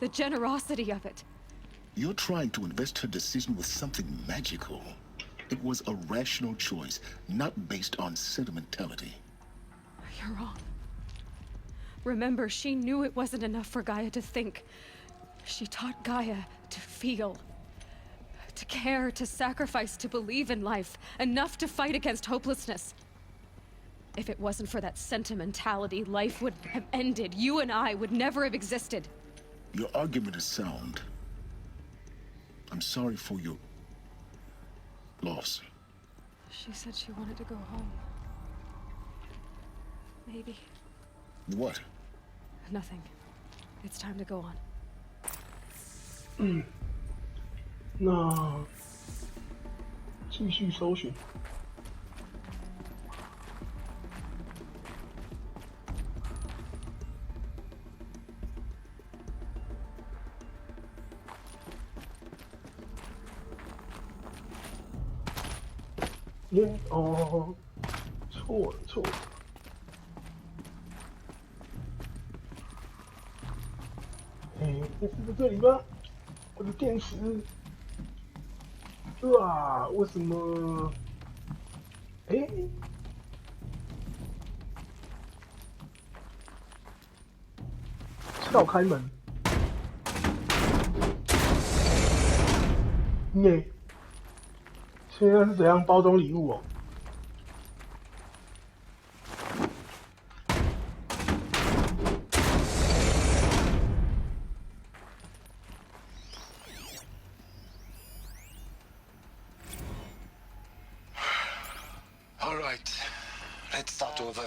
The generosity of it. You're trying to invest her decision with something magical. It was a rational choice, not based on sentimentality. You're wrong. Remember, she knew it wasn't enough for Gaia to think. She taught Gaia to feel. To care, to sacrifice, to believe in life. Enough to fight against hopelessness. If it wasn't for that sentimentality, life would have ended. You and I would never have existed. Your argument is sound. I'm sorry for your loss. She said she wanted to go home. Maybe. What? Nothing. It's time to go on. 那继续搜寻。哦，错了错了。这是不是这里吗？我的电池。哇，为什么？撬开门。现在是怎样包装礼物哦？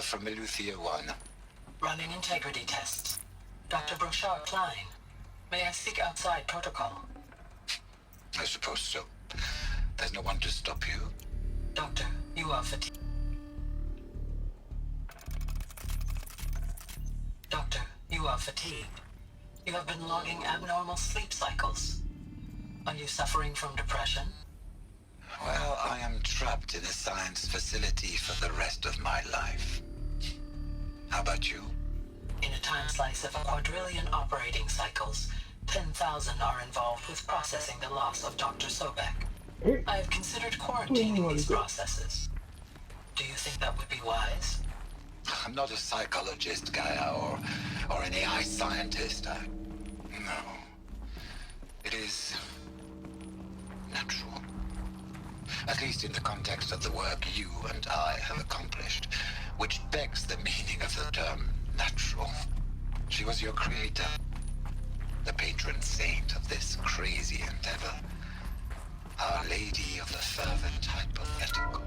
From Eleuthia 1. Running integrity tests. Dr. Brochard Klein. May I seek outside protocol? I suppose so. There's no one to stop you. Doctor, you are fatigued. Doctor, you are fatigued. You have been logging abnormal sleep cycles. Are you suffering from depression? Well, I am trapped in a science facility for the rest of my life. How about you? In a time slice of a quadrillion operating cycles, 10,000 are involved with processing the loss of Dr. Sobek. I have considered quarantining these processes. Do you think that would be wise? I'm not a psychologist, Gaia, or an AI scientist. No. It is natural. At least in the context of the work you and I have accomplished, which begs the meaning of the term natural. She was your creator, the patron saint of this crazy endeavor. Our Lady of the Fervent Hypothetical.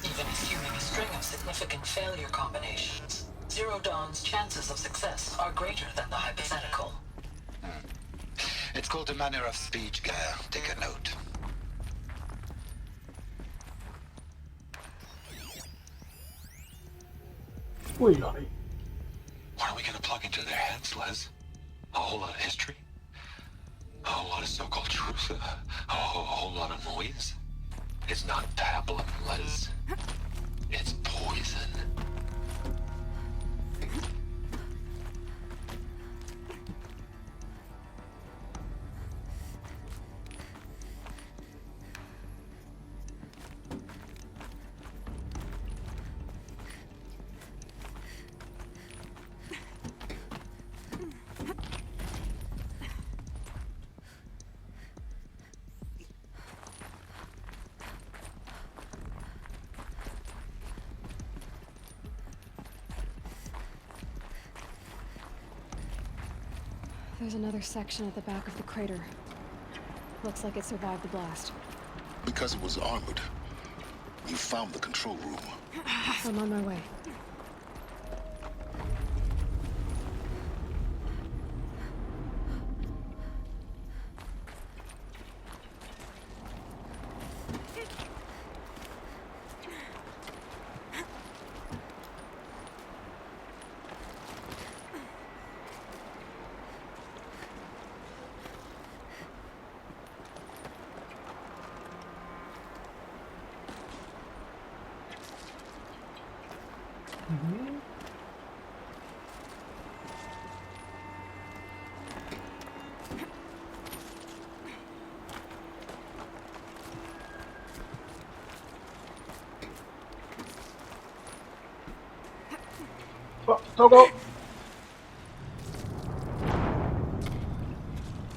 Even assuming a string of significant failure combinations, Zero Dawn's chances of success are greater than the hypothetical. It's called a manner of speech, Gaia. Take a note. What are we gonna plug into their heads, Liz? A whole lot of history? A whole lot of so-called truth? A whole lot of noise? It's not pablum, Liz. It's poison. There's another section at the back of the crater. Looks like it survived the blast. Because it was armored, you found the control room. I'm on my way.糟糕，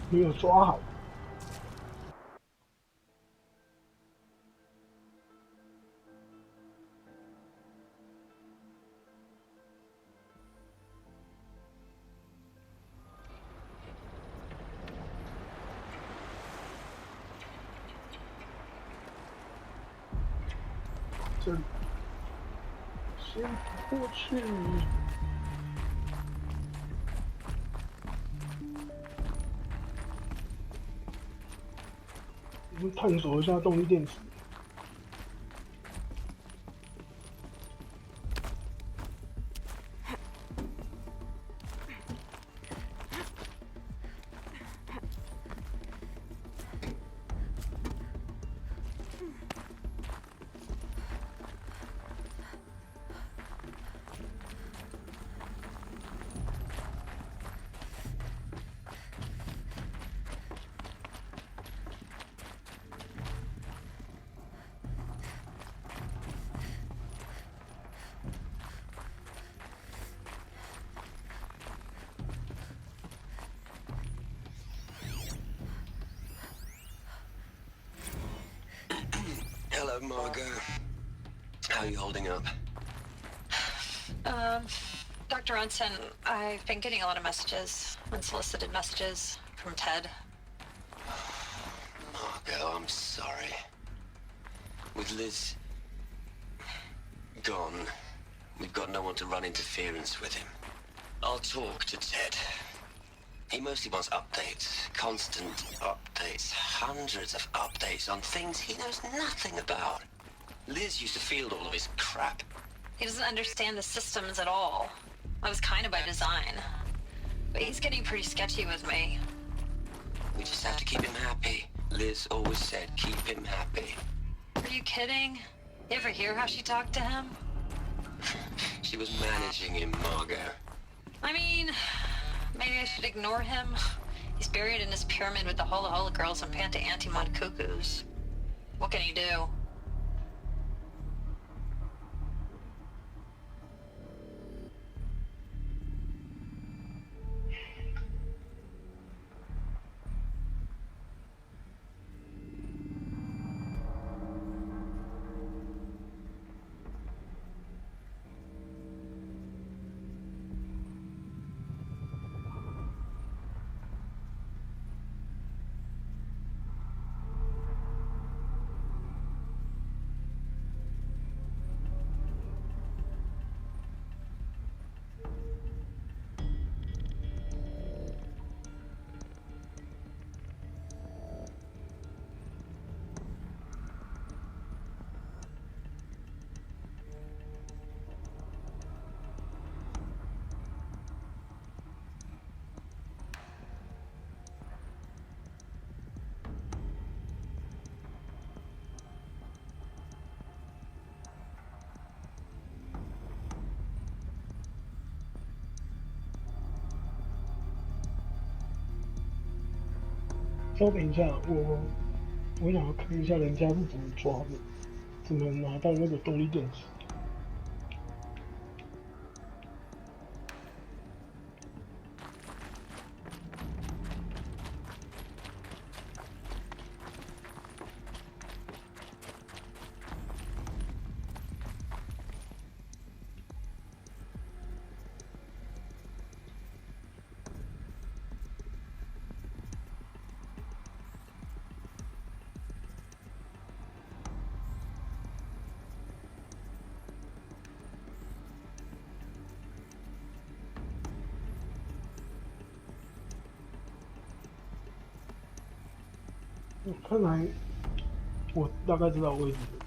没有抓好。这里，先跑过去。我们探索一下动力电池。Hello, Margot. How are you holding up? Dr. Unson, I've been getting a lot of messages, unsolicited messages from Ted. Margot, I'm sorry. With Liz gone, we've got no one to run interference with him. I'll talk to Ted. He mostly wants updates, constant updates, hundreds of updates on things he knows nothing about. Liz used to field all of his crap. He doesn't understand the systems at all. That was kind of by design. But he's getting pretty sketchy with me. We just have to keep him happy. Liz always said keep him happy. Are you kidding? You ever hear how she talked to him? She was managing him, Margot. I mean, maybe I should ignore him. He's buried in his pyramid with the Hola Hola girls and Panta Antimon cuckoos. What can he do?稍等一下，我想要看一下人家是怎么抓的，怎么拿到那个动力电池。看来我大概知道位置了。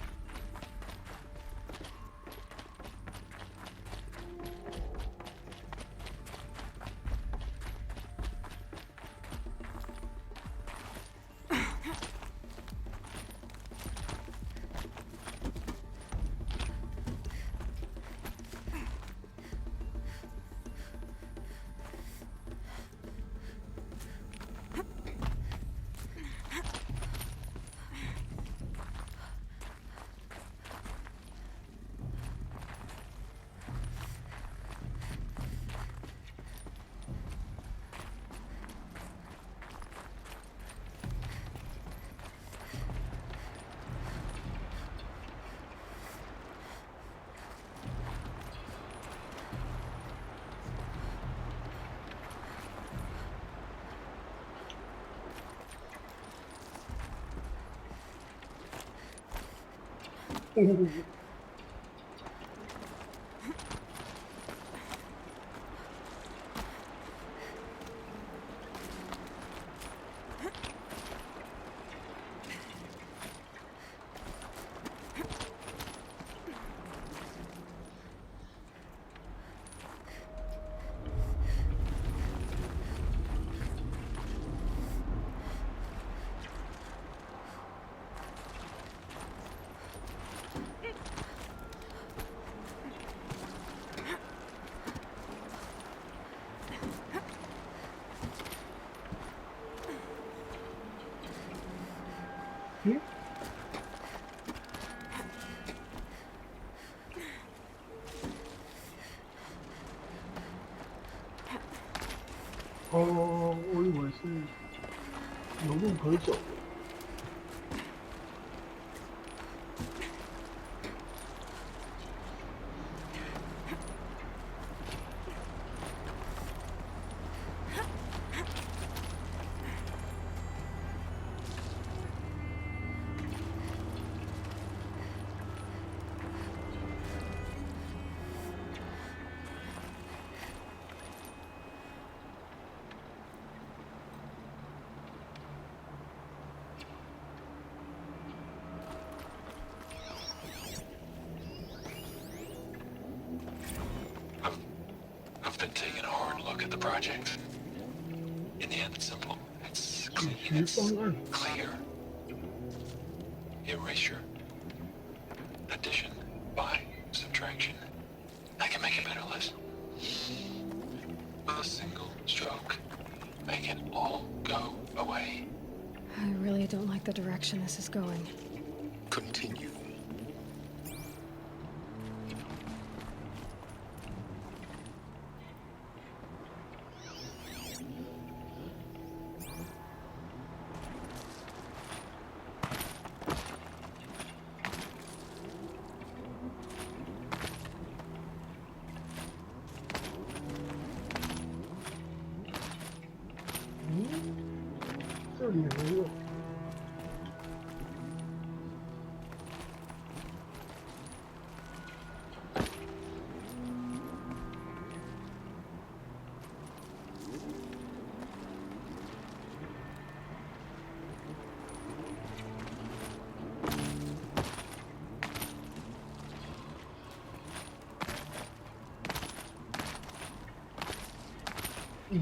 哦，我以为是有路可走的。I've been taking a hard look at the project. In the end, it's simple. It's clean. It's clear. Erasure. Addition. By. Subtraction. I can make a better list. With a single stroke. Make it all go away. I really don't like the direction this is going. Continue.这里没有。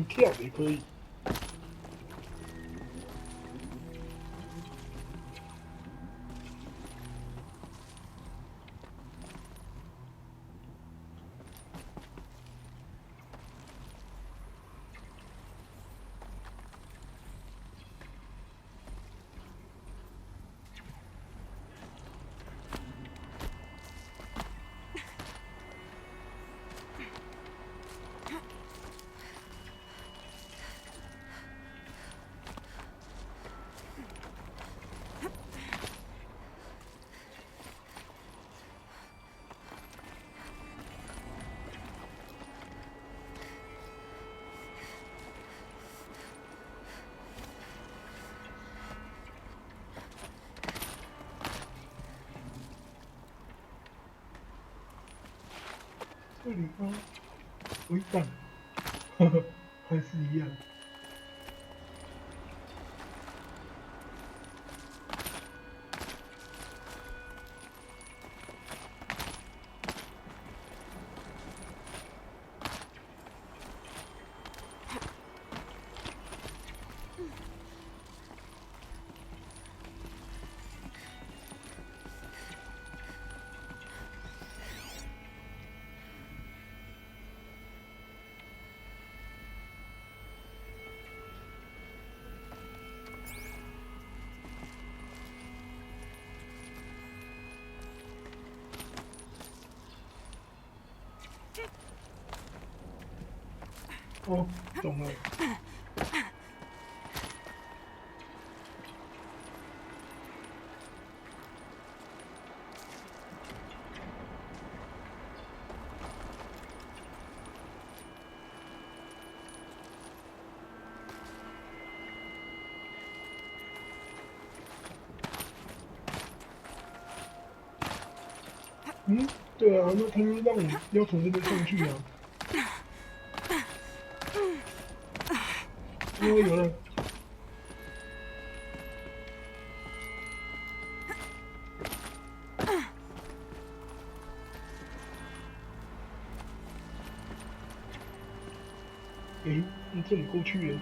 跳也可以。这里方回档，还是一样。哦，懂了。嗯，对啊，那他们让我要从这边上去啊。哦，有了。诶，你这里过去了。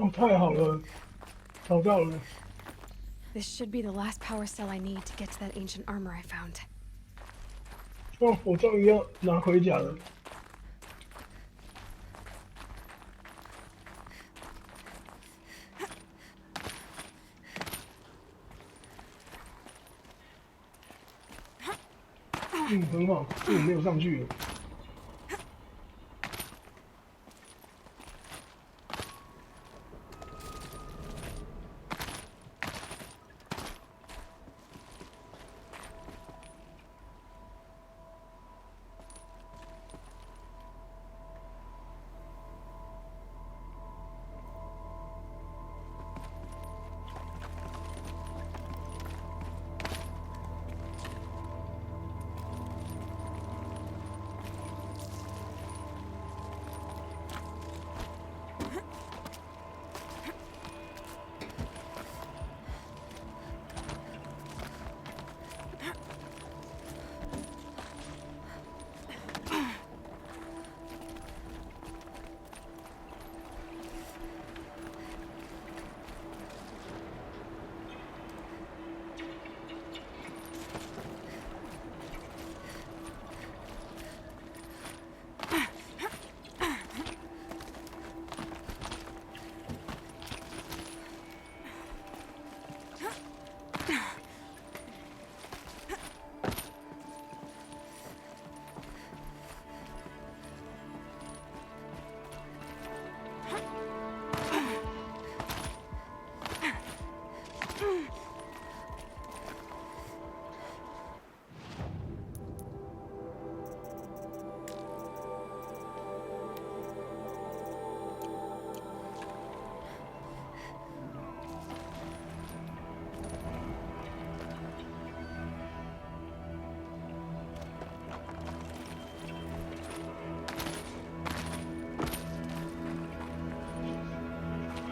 哦，太好了，找到了。This should be the last power cell I need to get to that ancient armor I found. 哦，我终于要拿盔甲了。嗯，很好，这我没有上去。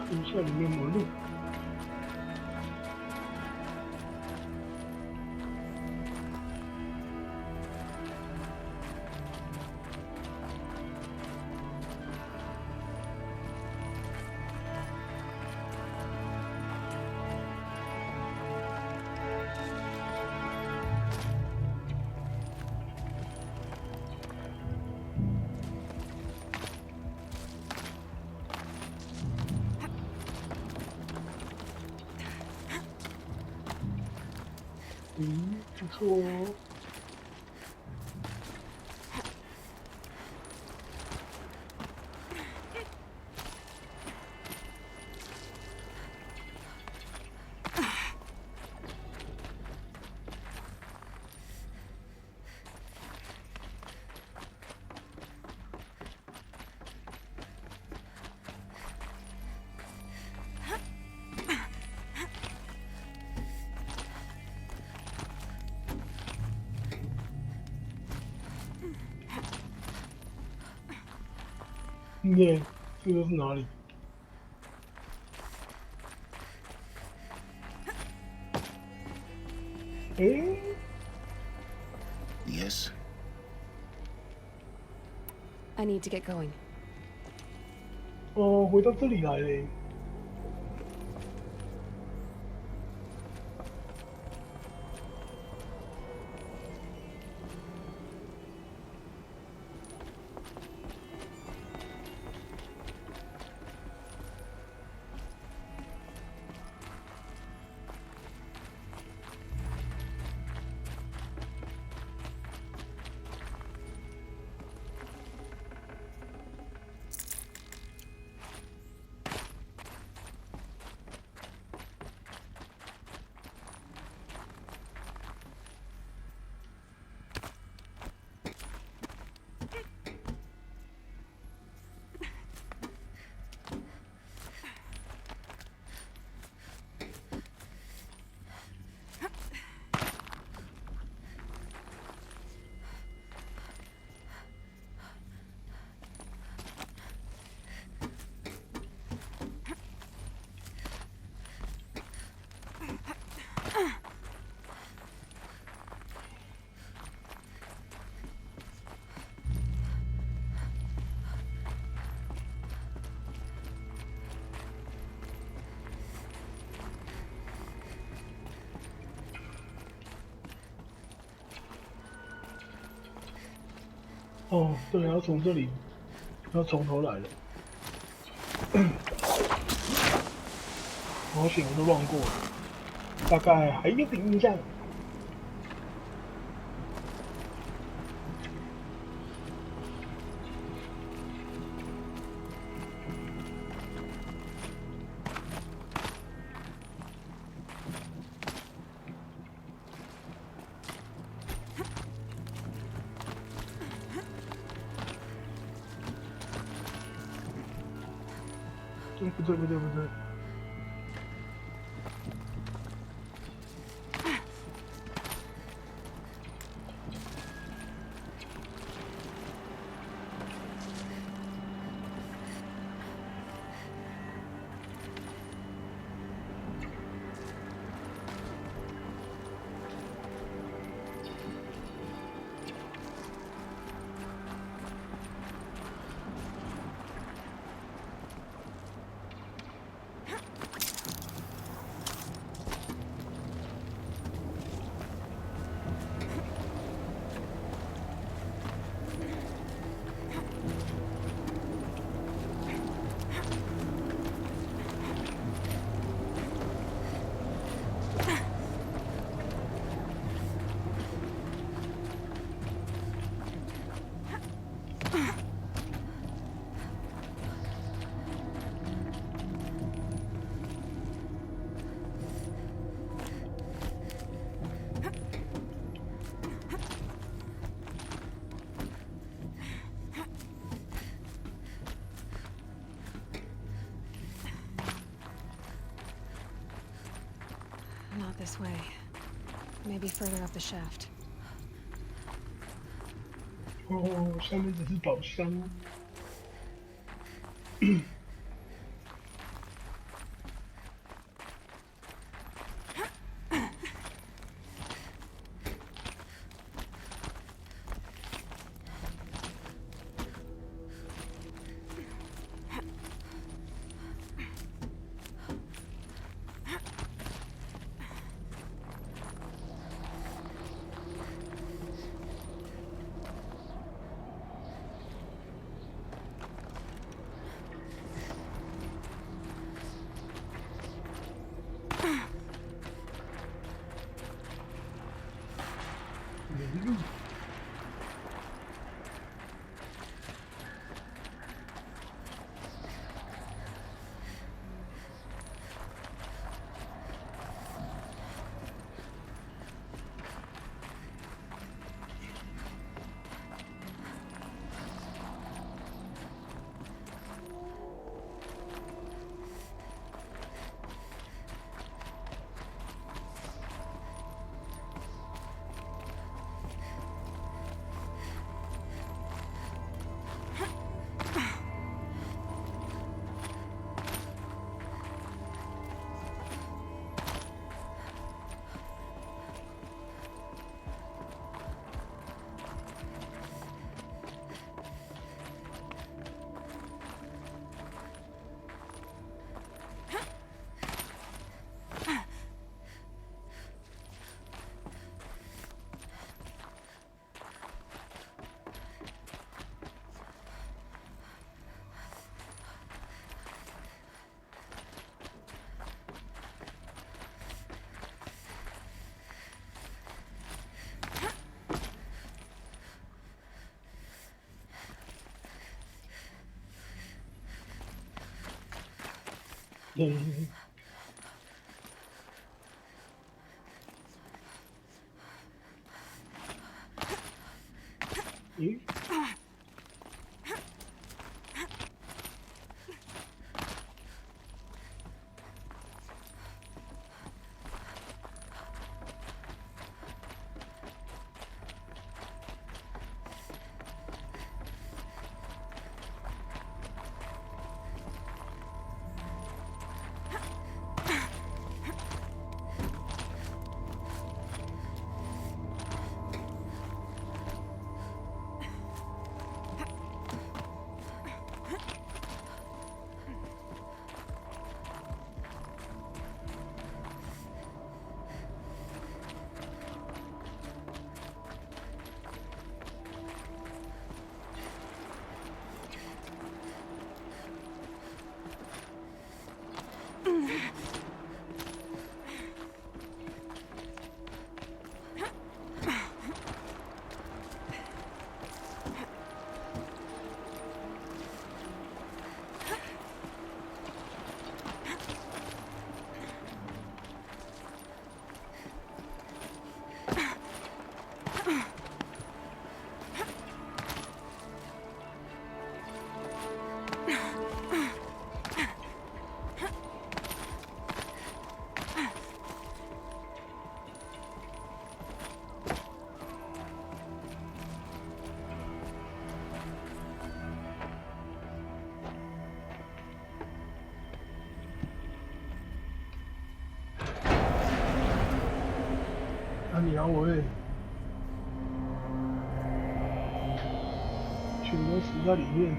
看一下里面有没有路。嗯，不错哦。对，这个是哪里？ Yes. I need to get going. 哦，回到这里来嘞。哦，对，要从这里，要从头来了。好险，我都乱过了，大概还有点印象。不对，不对，不对。Not this way. Maybe further up the shaft. 哦，下面只是宝箱。咦？你咬我欸！全都死在里面。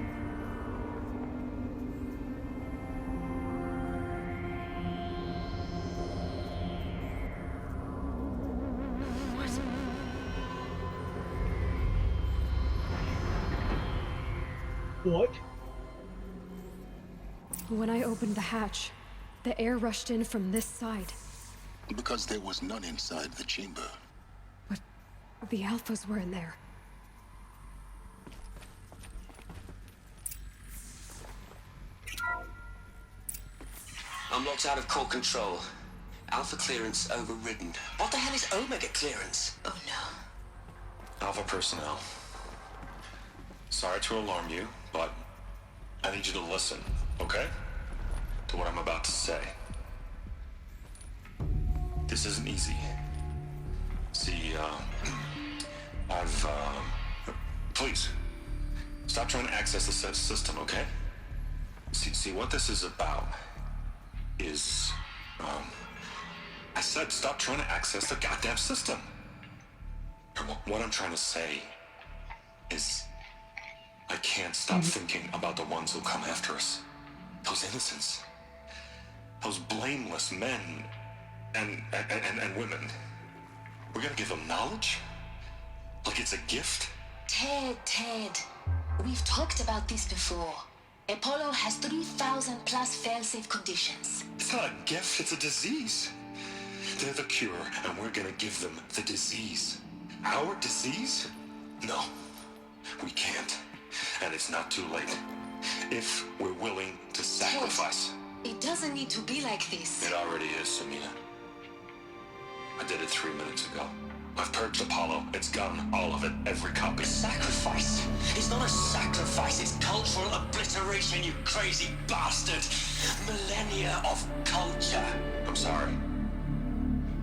What? When I opened the hatch, the air rushed in from this side. Because there was none inside the chamber. But the alphas were in there. Unlocked out of core control. Alpha clearance overridden. What the hell is Omega clearance? Oh no. Alpha personnel. Sorry to alarm you, but I need you to listen, okay? To what I'm about to say. This isn't easy. See, please, stop trying to access the system, okay? See, what this is about is, I said stop trying to access the goddamn system. What I'm trying to say is, I can't stop thinking about the ones who come after us. Those innocents. Those blameless men and women. We're gonna give them knowledge? Like it's a gift? Ted. We've talked about this before. Apollo has 3,000 plus fail-safe conditions. It's not a gift, it's a disease. They're the cure, and we're gonna give them the disease. Our disease? No, we can't. And it's not too late. If we're willing to sacrifice. Ted, it doesn't need to be like this. It already is, Samina. I did it 3 minutes ago. I've purged Apollo. It's gone. All of it. Every copy. Sacrifice? It's not a sacrifice. It's cultural obliteration, you crazy bastard. Millennia of culture. I'm sorry.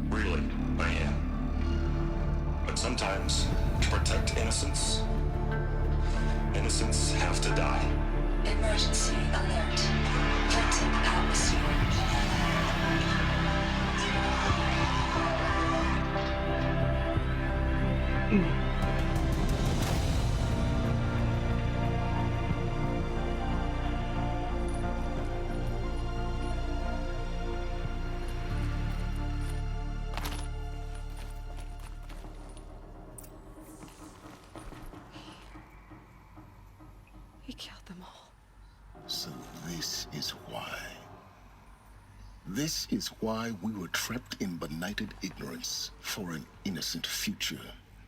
Really, I am. But sometimes, to protect innocence, innocents have to die. Emergency alert. Captain Alpha. He killed them all. So this is why. This is why we were trapped in benighted ignorance for an innocent future.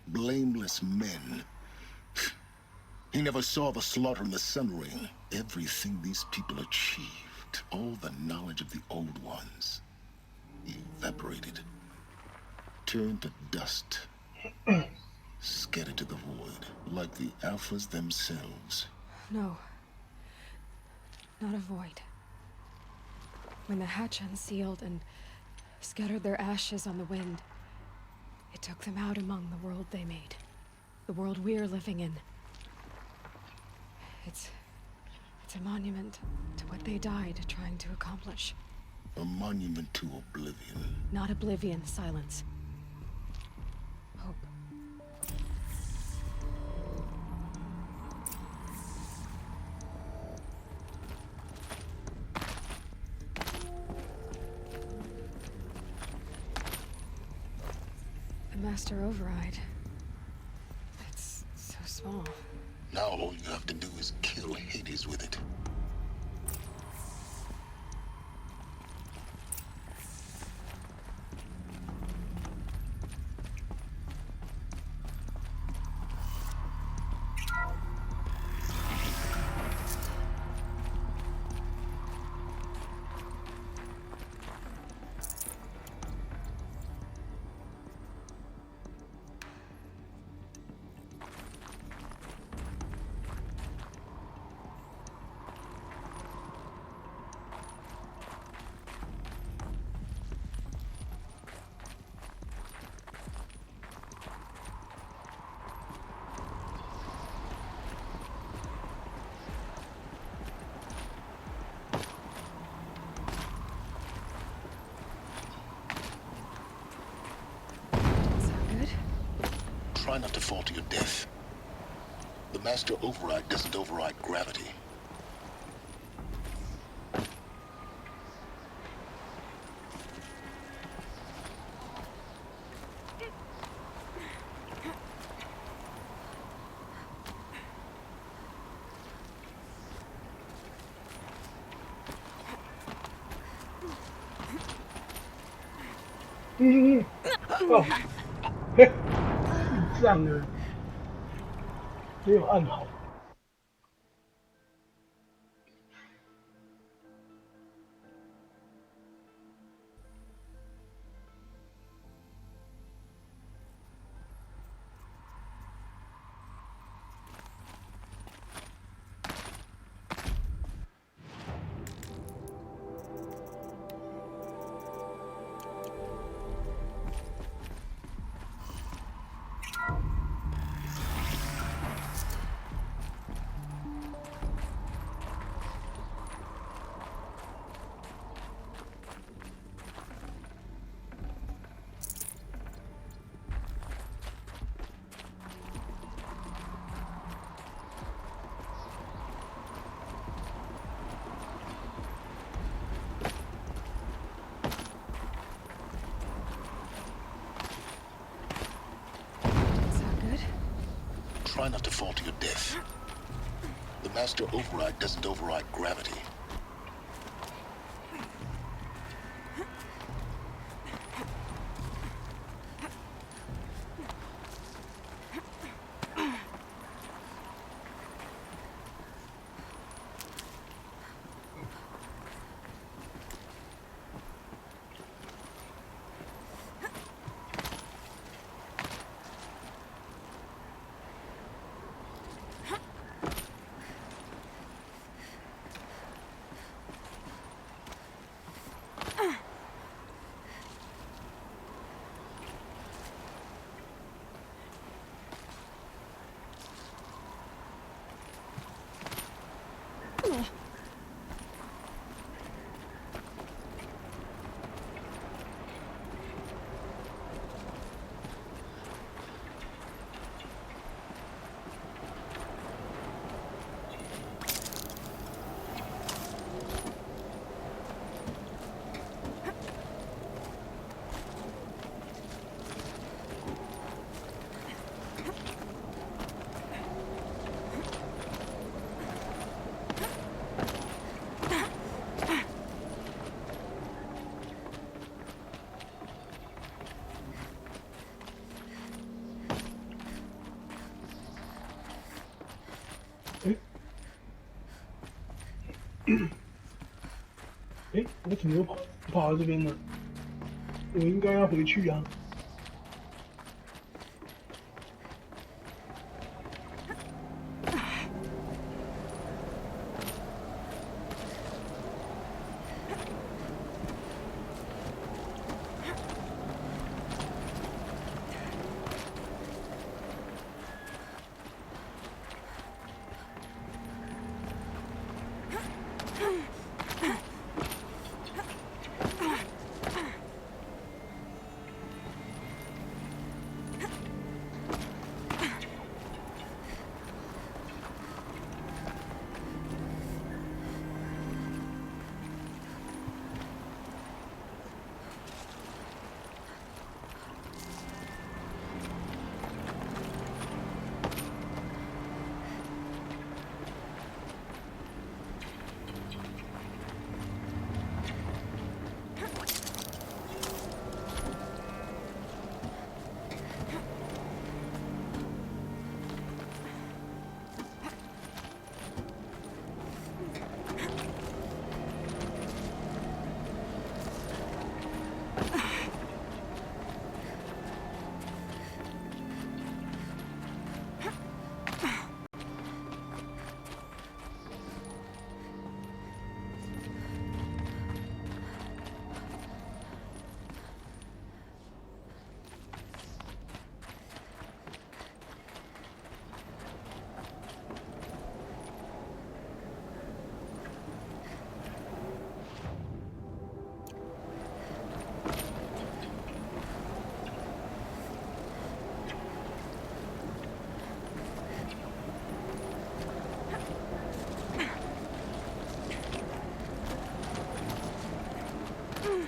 Blameless men. He never saw the slaughter in the Sun Ring. Everything these people achieve left, all the knowledge of the old ones evaporated, turned to dust, scattered to the void, like the alphas themselves. No. Not a void. When the hatch unsealed and scattered their ashes on the wind, it took them out among the world they made. The world we're living in. It's a monument to what they died trying to accomplish. A monument to oblivion. Not oblivion, silence. Hope. The master override. It's so small. Now all you have to do is kill Hades with it. Try not to fall to your death. The master override doesn't override gravity.哦，这样的没有按好。Try not to fall to your death. The master override doesn't override gravity. 我怎么又跑到这边了？我应该要回去啊。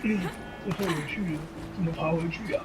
这回回去怎么爬回去呀？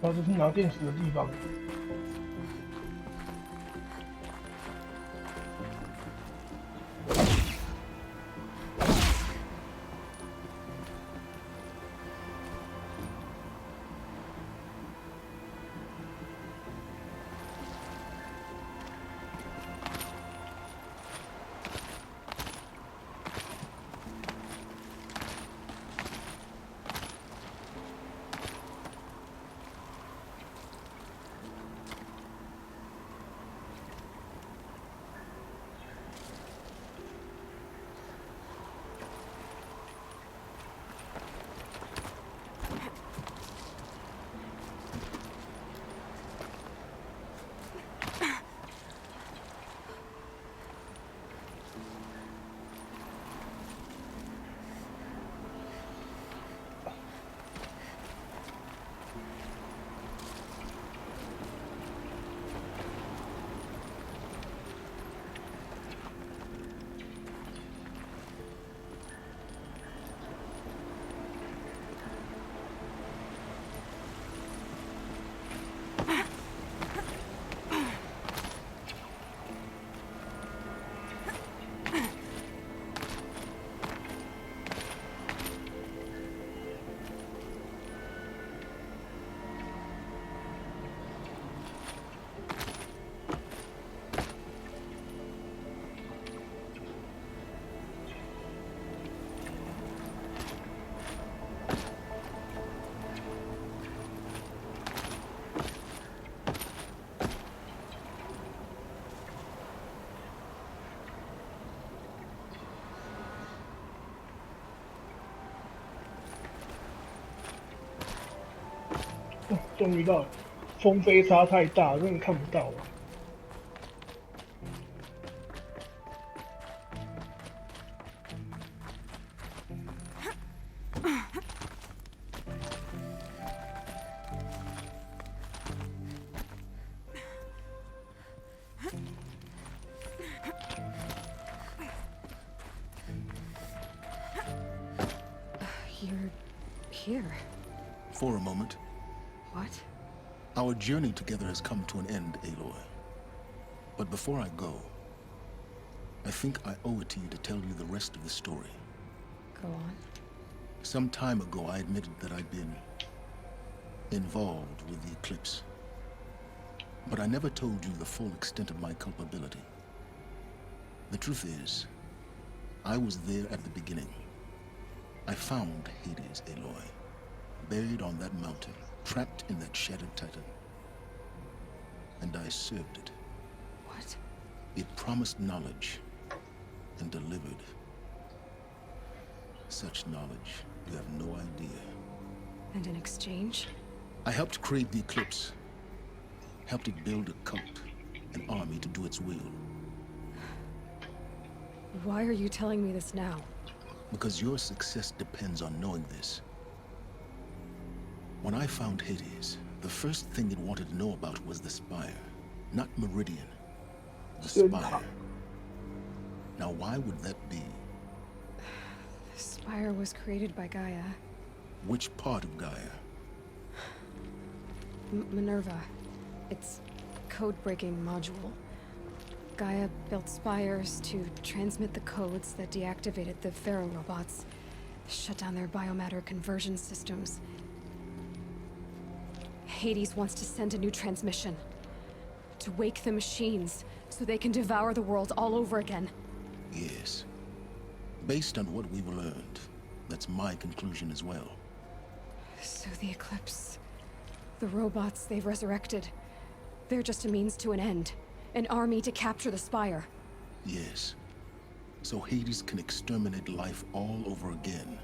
然后这是拿电池的地方。终于到了，风飞沙太大，根本看不到了。Here? For a moment. What? Our journey together has come to an end, Aloy. But before I go, I think I owe it to you to tell you the rest of the story. Go on. Some time ago, I admitted that I'd been involved with the eclipse. But I never told you the full extent of my culpability. The truth is, I was there at the beginning. I found Hades, Aloy, buried on that mountain, trapped in that shattered titan. And I served it. What? It promised knowledge and delivered. Such knowledge, you have no idea. And in exchange? I helped create the eclipse. Helped it build a cult, an army to do its will. Why are you telling me this now? Because your success depends on knowing this. When I found Hades, the first thing it wanted to know about was the Spire, not Meridian. The Spire. Now, why would that be? The Spire was created by Gaia. Which part of Gaia? Minerva. Its code-breaking module. Gaia built spires to transmit the codes that deactivated the Pharaoh robots, shut down their biomatter conversion systems. Hades wants to send a new transmission. To wake the machines, so they can devour the world all over again. Yes. Based on what we've learned, that's my conclusion as well. So the Eclipse... the robots they've resurrected... they're just a means to an end. An army to capture the Spire. Yes. So Hades can exterminate life all over again.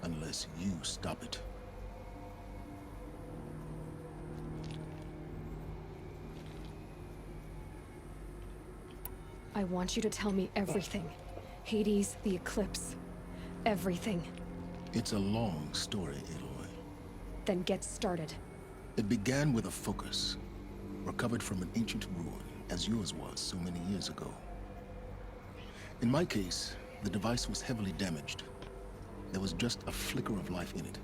Unless you stop it. I want you to tell me everything. Hades, the Eclipse. Everything. It's a long story, Aloy. Then get started. It began with a focus. Recovered from an ancient ruin, as yours was so many years ago. In my case, the device was heavily damaged. There was just a flicker of life in it.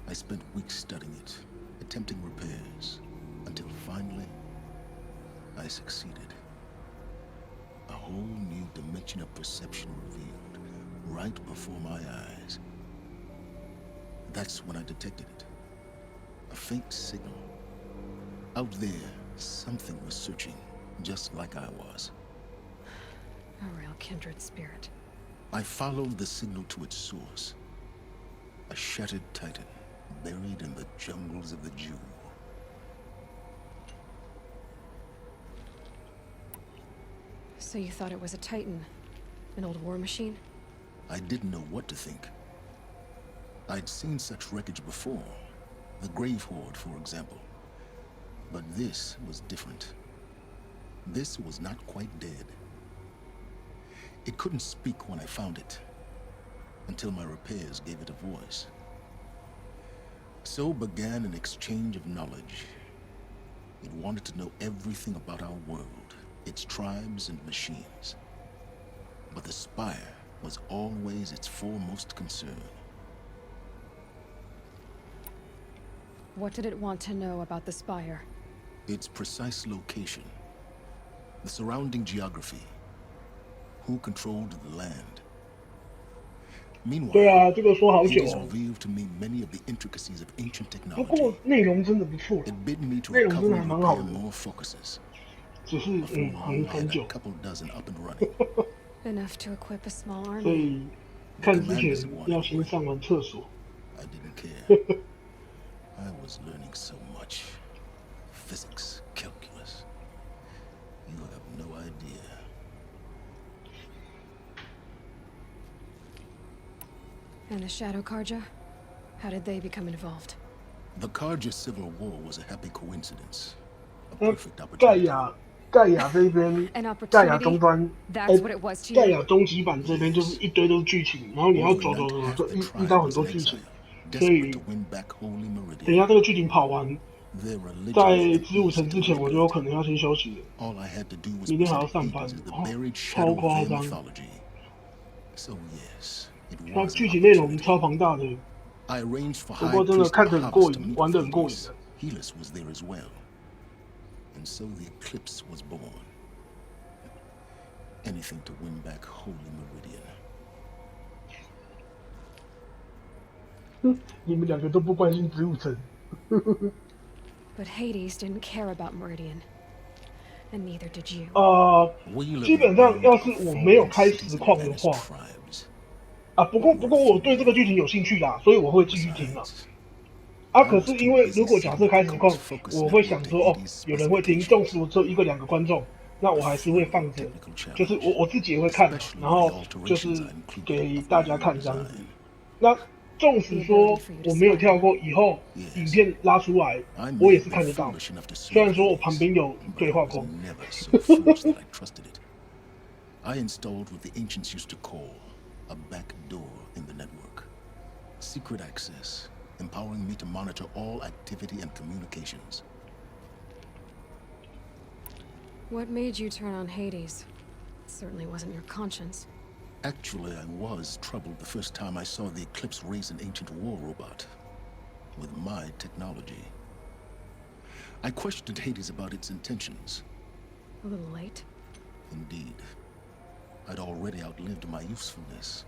I spent weeks studying it, attempting repairs, until finally, I succeeded. A whole new dimension of perception revealed, right before my eyes. That's when I detected it. A faint signal. Out there, something was searching, just like I was. A real kindred spirit. I followed the signal to its source. A shattered titan, buried in the jungles of the Jew. So you thought it was a titan? An old war machine? I didn't know what to think. I'd seen such wreckage before. The Grave Horde, for example. But this was different. This was not quite dead. It couldn't speak when I found it, until my repairs gave it a voice. So began an exchange of knowledge. It wanted to know everything about our world, its tribes and machines. But the Spire was always its foremost concern. What did it want to know about the Spire? Its precise location, the surrounding geography, who controlled the land. Meanwhile, 对啊，这个说好 it 久 has 哦。 revealed to me many of the intricacies of ancient 不 technology. 过内容真的不错， It bid me to 内容真 recover 的还 and 蛮好 repair 的， more focuses. 只是 Before 很 long, I had 久 a，couple dozen up and running. Enough to equip a small 所 army. 以看之前要先上完厕所。 I didn't care. I was learning so much. Physics, calculus. You have no idea. And the Shadow Karja? How did they become involved? The Karja Civil War was a happy coincidence. A 那 perfect 盖 opportunity. 亚这边， An 盖亚 opportunity? 终端， That's what it was to 盖 you. 亚终极版这边就是一堆都是剧情，然后你要走走走就遇到很多剧情，所以 Desperate to win back Holy 等一下 Meridian. 这个剧情跑完， Their religion 在 was the 子午城 east 之前 of 我 the 就有 good. 可能要先休息了， All I had to do was 明天还要 present 上班 Hades as the 哦 buried 超 shadow of 夸 their 张。 mythology. So yes, 它剧情内容超庞大的，不过真的看得很过瘾，玩得很过瘾的。Helis was there as well, and so the eclipse was born. Anything to win back Holy Meridian. 你们两个都不关心子午城。But Hades didn't care about Meridian, and neither did you. 基本上要是我没有开实况的话，不过我对这个剧情有兴趣啦，所以我会继续听啦。可是因为如果假设开实况，我会想说有人会听，纵使我只有1个2个观众，那我还是会放着，就是我自己也会看，然后就是给大家看这样子。那纵使说我没有跳过，以后影片拉出来，我也是看得到。虽然说我旁边有对话框。I installed what the ancients used to call a back door in the network. Secret access, empowering me to monitor all activity and communications. What made you turn on Hades? It certainly wasn't your conscience. Actually, I was troubled the first time I saw the Eclipse raise an ancient war robot with my technology. I questioned Hades about its intentions. A little late. Indeed. I'd already outlived my usefulness.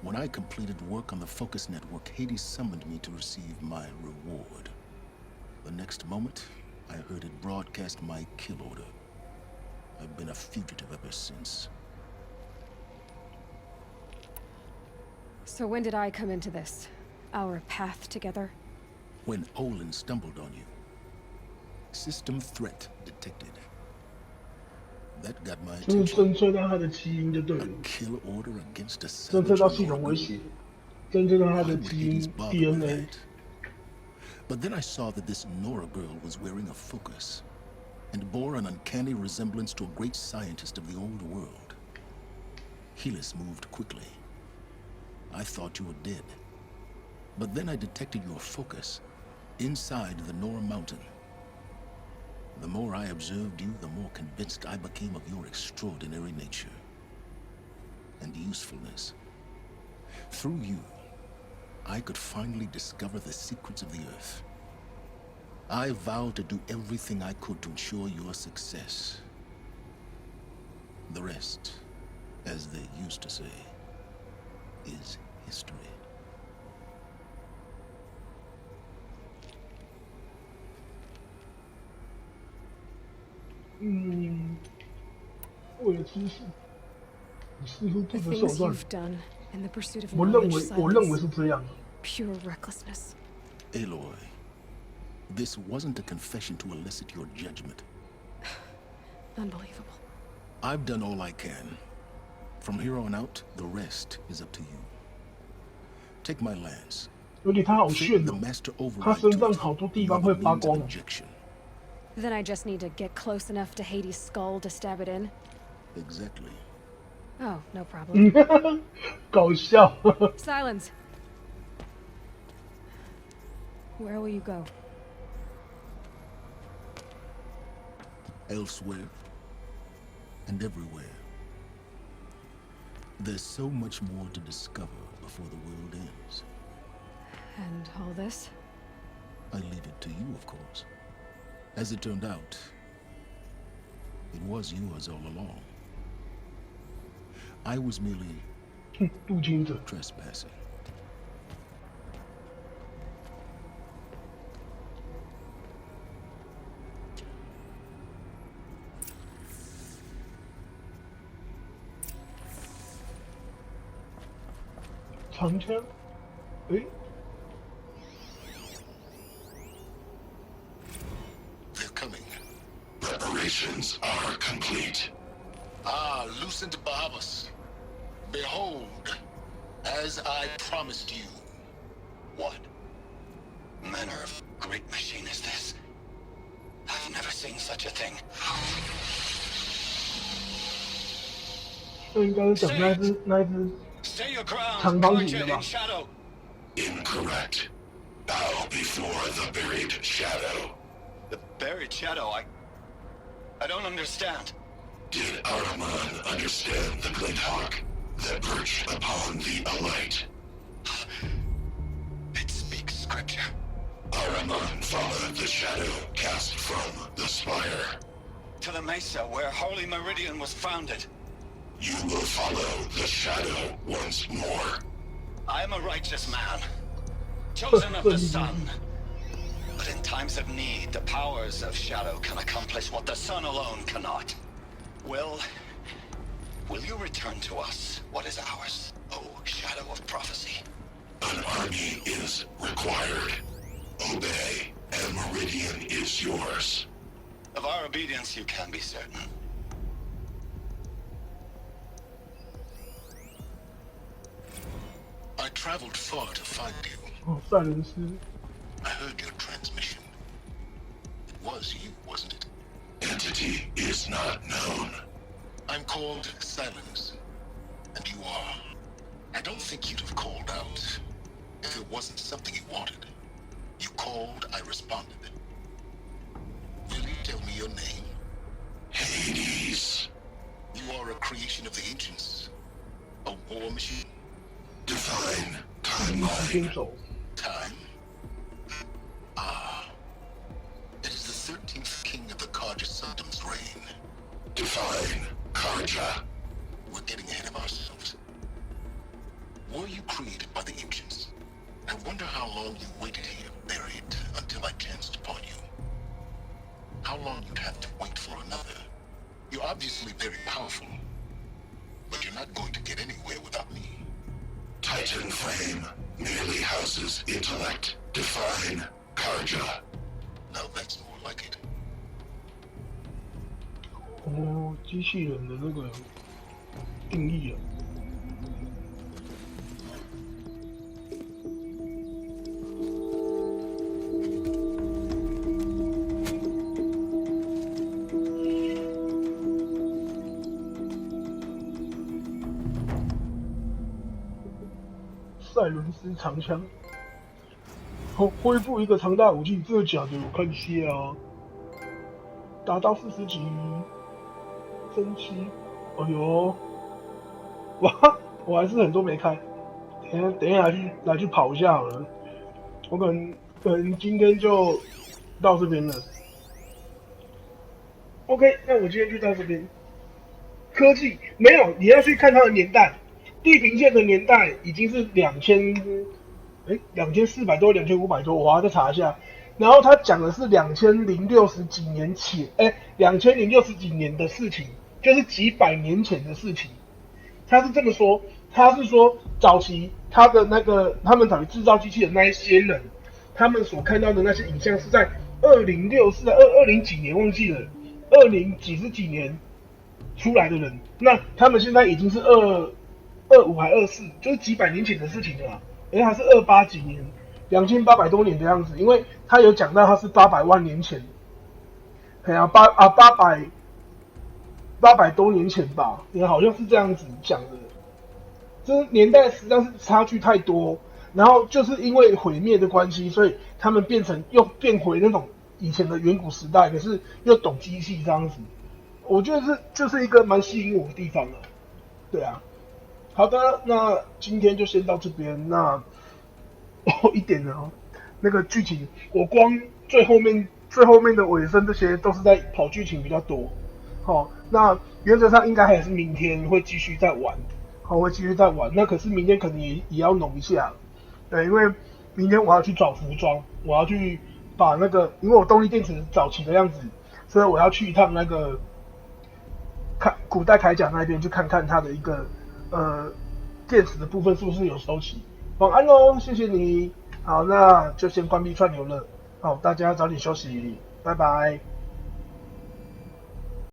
When I completed work on the Focus Network, Hades summoned me to receive my reward. The next moment, I heard it broadcast my kill order. I've been a fugitive ever since. So when did I come into this? Our path together? When Olin stumbled on you. System threat detected. That got my attention. 就是侦测到他的基因就对了。Kill order against a 侦测到系统威胁，侦测到他的基因 DNA。 But then I saw that this Nora girl was wearing a focus, and bore an uncanny resemblance to a great scientist of the old world. Helis moved quickly. I thought you were dead. But then I detected your focus inside the Nora mountain. The more I observed you, the more convinced I became of your extraordinary nature and usefulness. Through you, I could finally discover the secrets of the Earth. I vowed to do everything I could to ensure your success. The rest, as they used to say, is history. Mm. 为了知识，你似乎不择手段。我认为是这样。 Pure recklessness. Aloy, this wasn't a confession to elicit your judgment. Unbelievable. I've done all I can. From here on out, the rest is up to you. Take my lance. 有点他好炫哦，他身上好多地方会发光。 Then I just need to get close enough to Hades' skull to stab it in. Exactly. Oh, no problem. 搞笑。Silence. Where will you go? Elsewhere and everywhere. There's so much more to discover before the world ends. And all this? I leave it to you, of course. As it turned out, it was yours all along. I was merely trespassing. They're coming. Preparations are complete. Lucent Bahabas. Behold, as I promised you. What manner of great machine is this? I've never seen such a thing. 这应该是讲那一只长方形的吧？ Incorrect. Bow before the buried shadow. The buried shadow? I don't understand. Did Araman understand the Glint Hawk? that perched upon the alight. It speaks scripture. Ahriman followed the shadow cast from the spire. To the mesa where Holy Meridian was founded. You will follow the shadow once more. I am a righteous man, chosen of the sun. But in times of need, the powers of shadow can accomplish what the sun alone cannot. Will you return to us what is ours, O shadow of prophecy? An army is required. Obey, and Meridian is yours. Of our obedience you can be certain. I traveled far to find you. 赛伦斯。 I heard your transmission. It was you, wasn't it? Entity is not known. I'm called Silence, and you are. I don't think you'd have called out if it wasn't something you wanted. You called, I responded. Will you tell me your name? Hades. You are a creation of the ancients. A war machine. Define timeline. Time? Ah. It is the 13th king of the Karja Saddam's reign. Define Karja. We're getting ahead of ourselves. Were you created by the ancients? I wonder how long you waited here, buried, until I chanced upon you. How long you'd have to wait for another. You're obviously very powerful, but you're not going to get anywhere without me. Titan Flame merely houses intellect. Define Karja. Now that's more like it. 哦，机器人的那个定义啊。赛伦斯长枪，恢复一个长大武器，真的假的？我看一下啊，达到40级，升7，哎呦，哇，我还是很多没开，等一下来去跑一下好了，我可能今天就到这边了。OK， 那我今天就到这边。科技没有，你要去看它的年代。地平线的年代已经是2400多、2500多，我要再查一下。然后他讲的是2060几年前，2060几年的事情，就是几百年前的事情。他是这么说，他是说早期他们早期制造机器的那一些人，他们所看到的那些影像是在20几年忘记了，20几年出来的人，那他们现在已经是25还24，就是几百年前的事情了啦。他是28几年，2800多年的样子，因为他有讲到他是800万年前，800多年前吧，好像是这样子讲的。这年代实际上是差距太多，然后就是因为毁灭的关系，所以他们又变回那种以前的远古时代，可是又懂机器这样子。我觉得就是一个蛮吸引我的地方的，对啊。好的，那今天就先到这边。那一点呢，那个剧情，我光最后面的尾声这些都是在跑剧情比较多。好，那原则上应该还是明天会继续再玩。好，会继续再玩。那可是明天可能也要弄一下，对，因为明天我要去找服装，我要去把那个，因为我动力电池早期的样子，所以我要去一趟那个古代铠甲那边去看看它的一个。电池的部分是不是有收齐？晚安喽，谢谢你。好，那就先关闭串流了。好，大家早点休息，拜拜。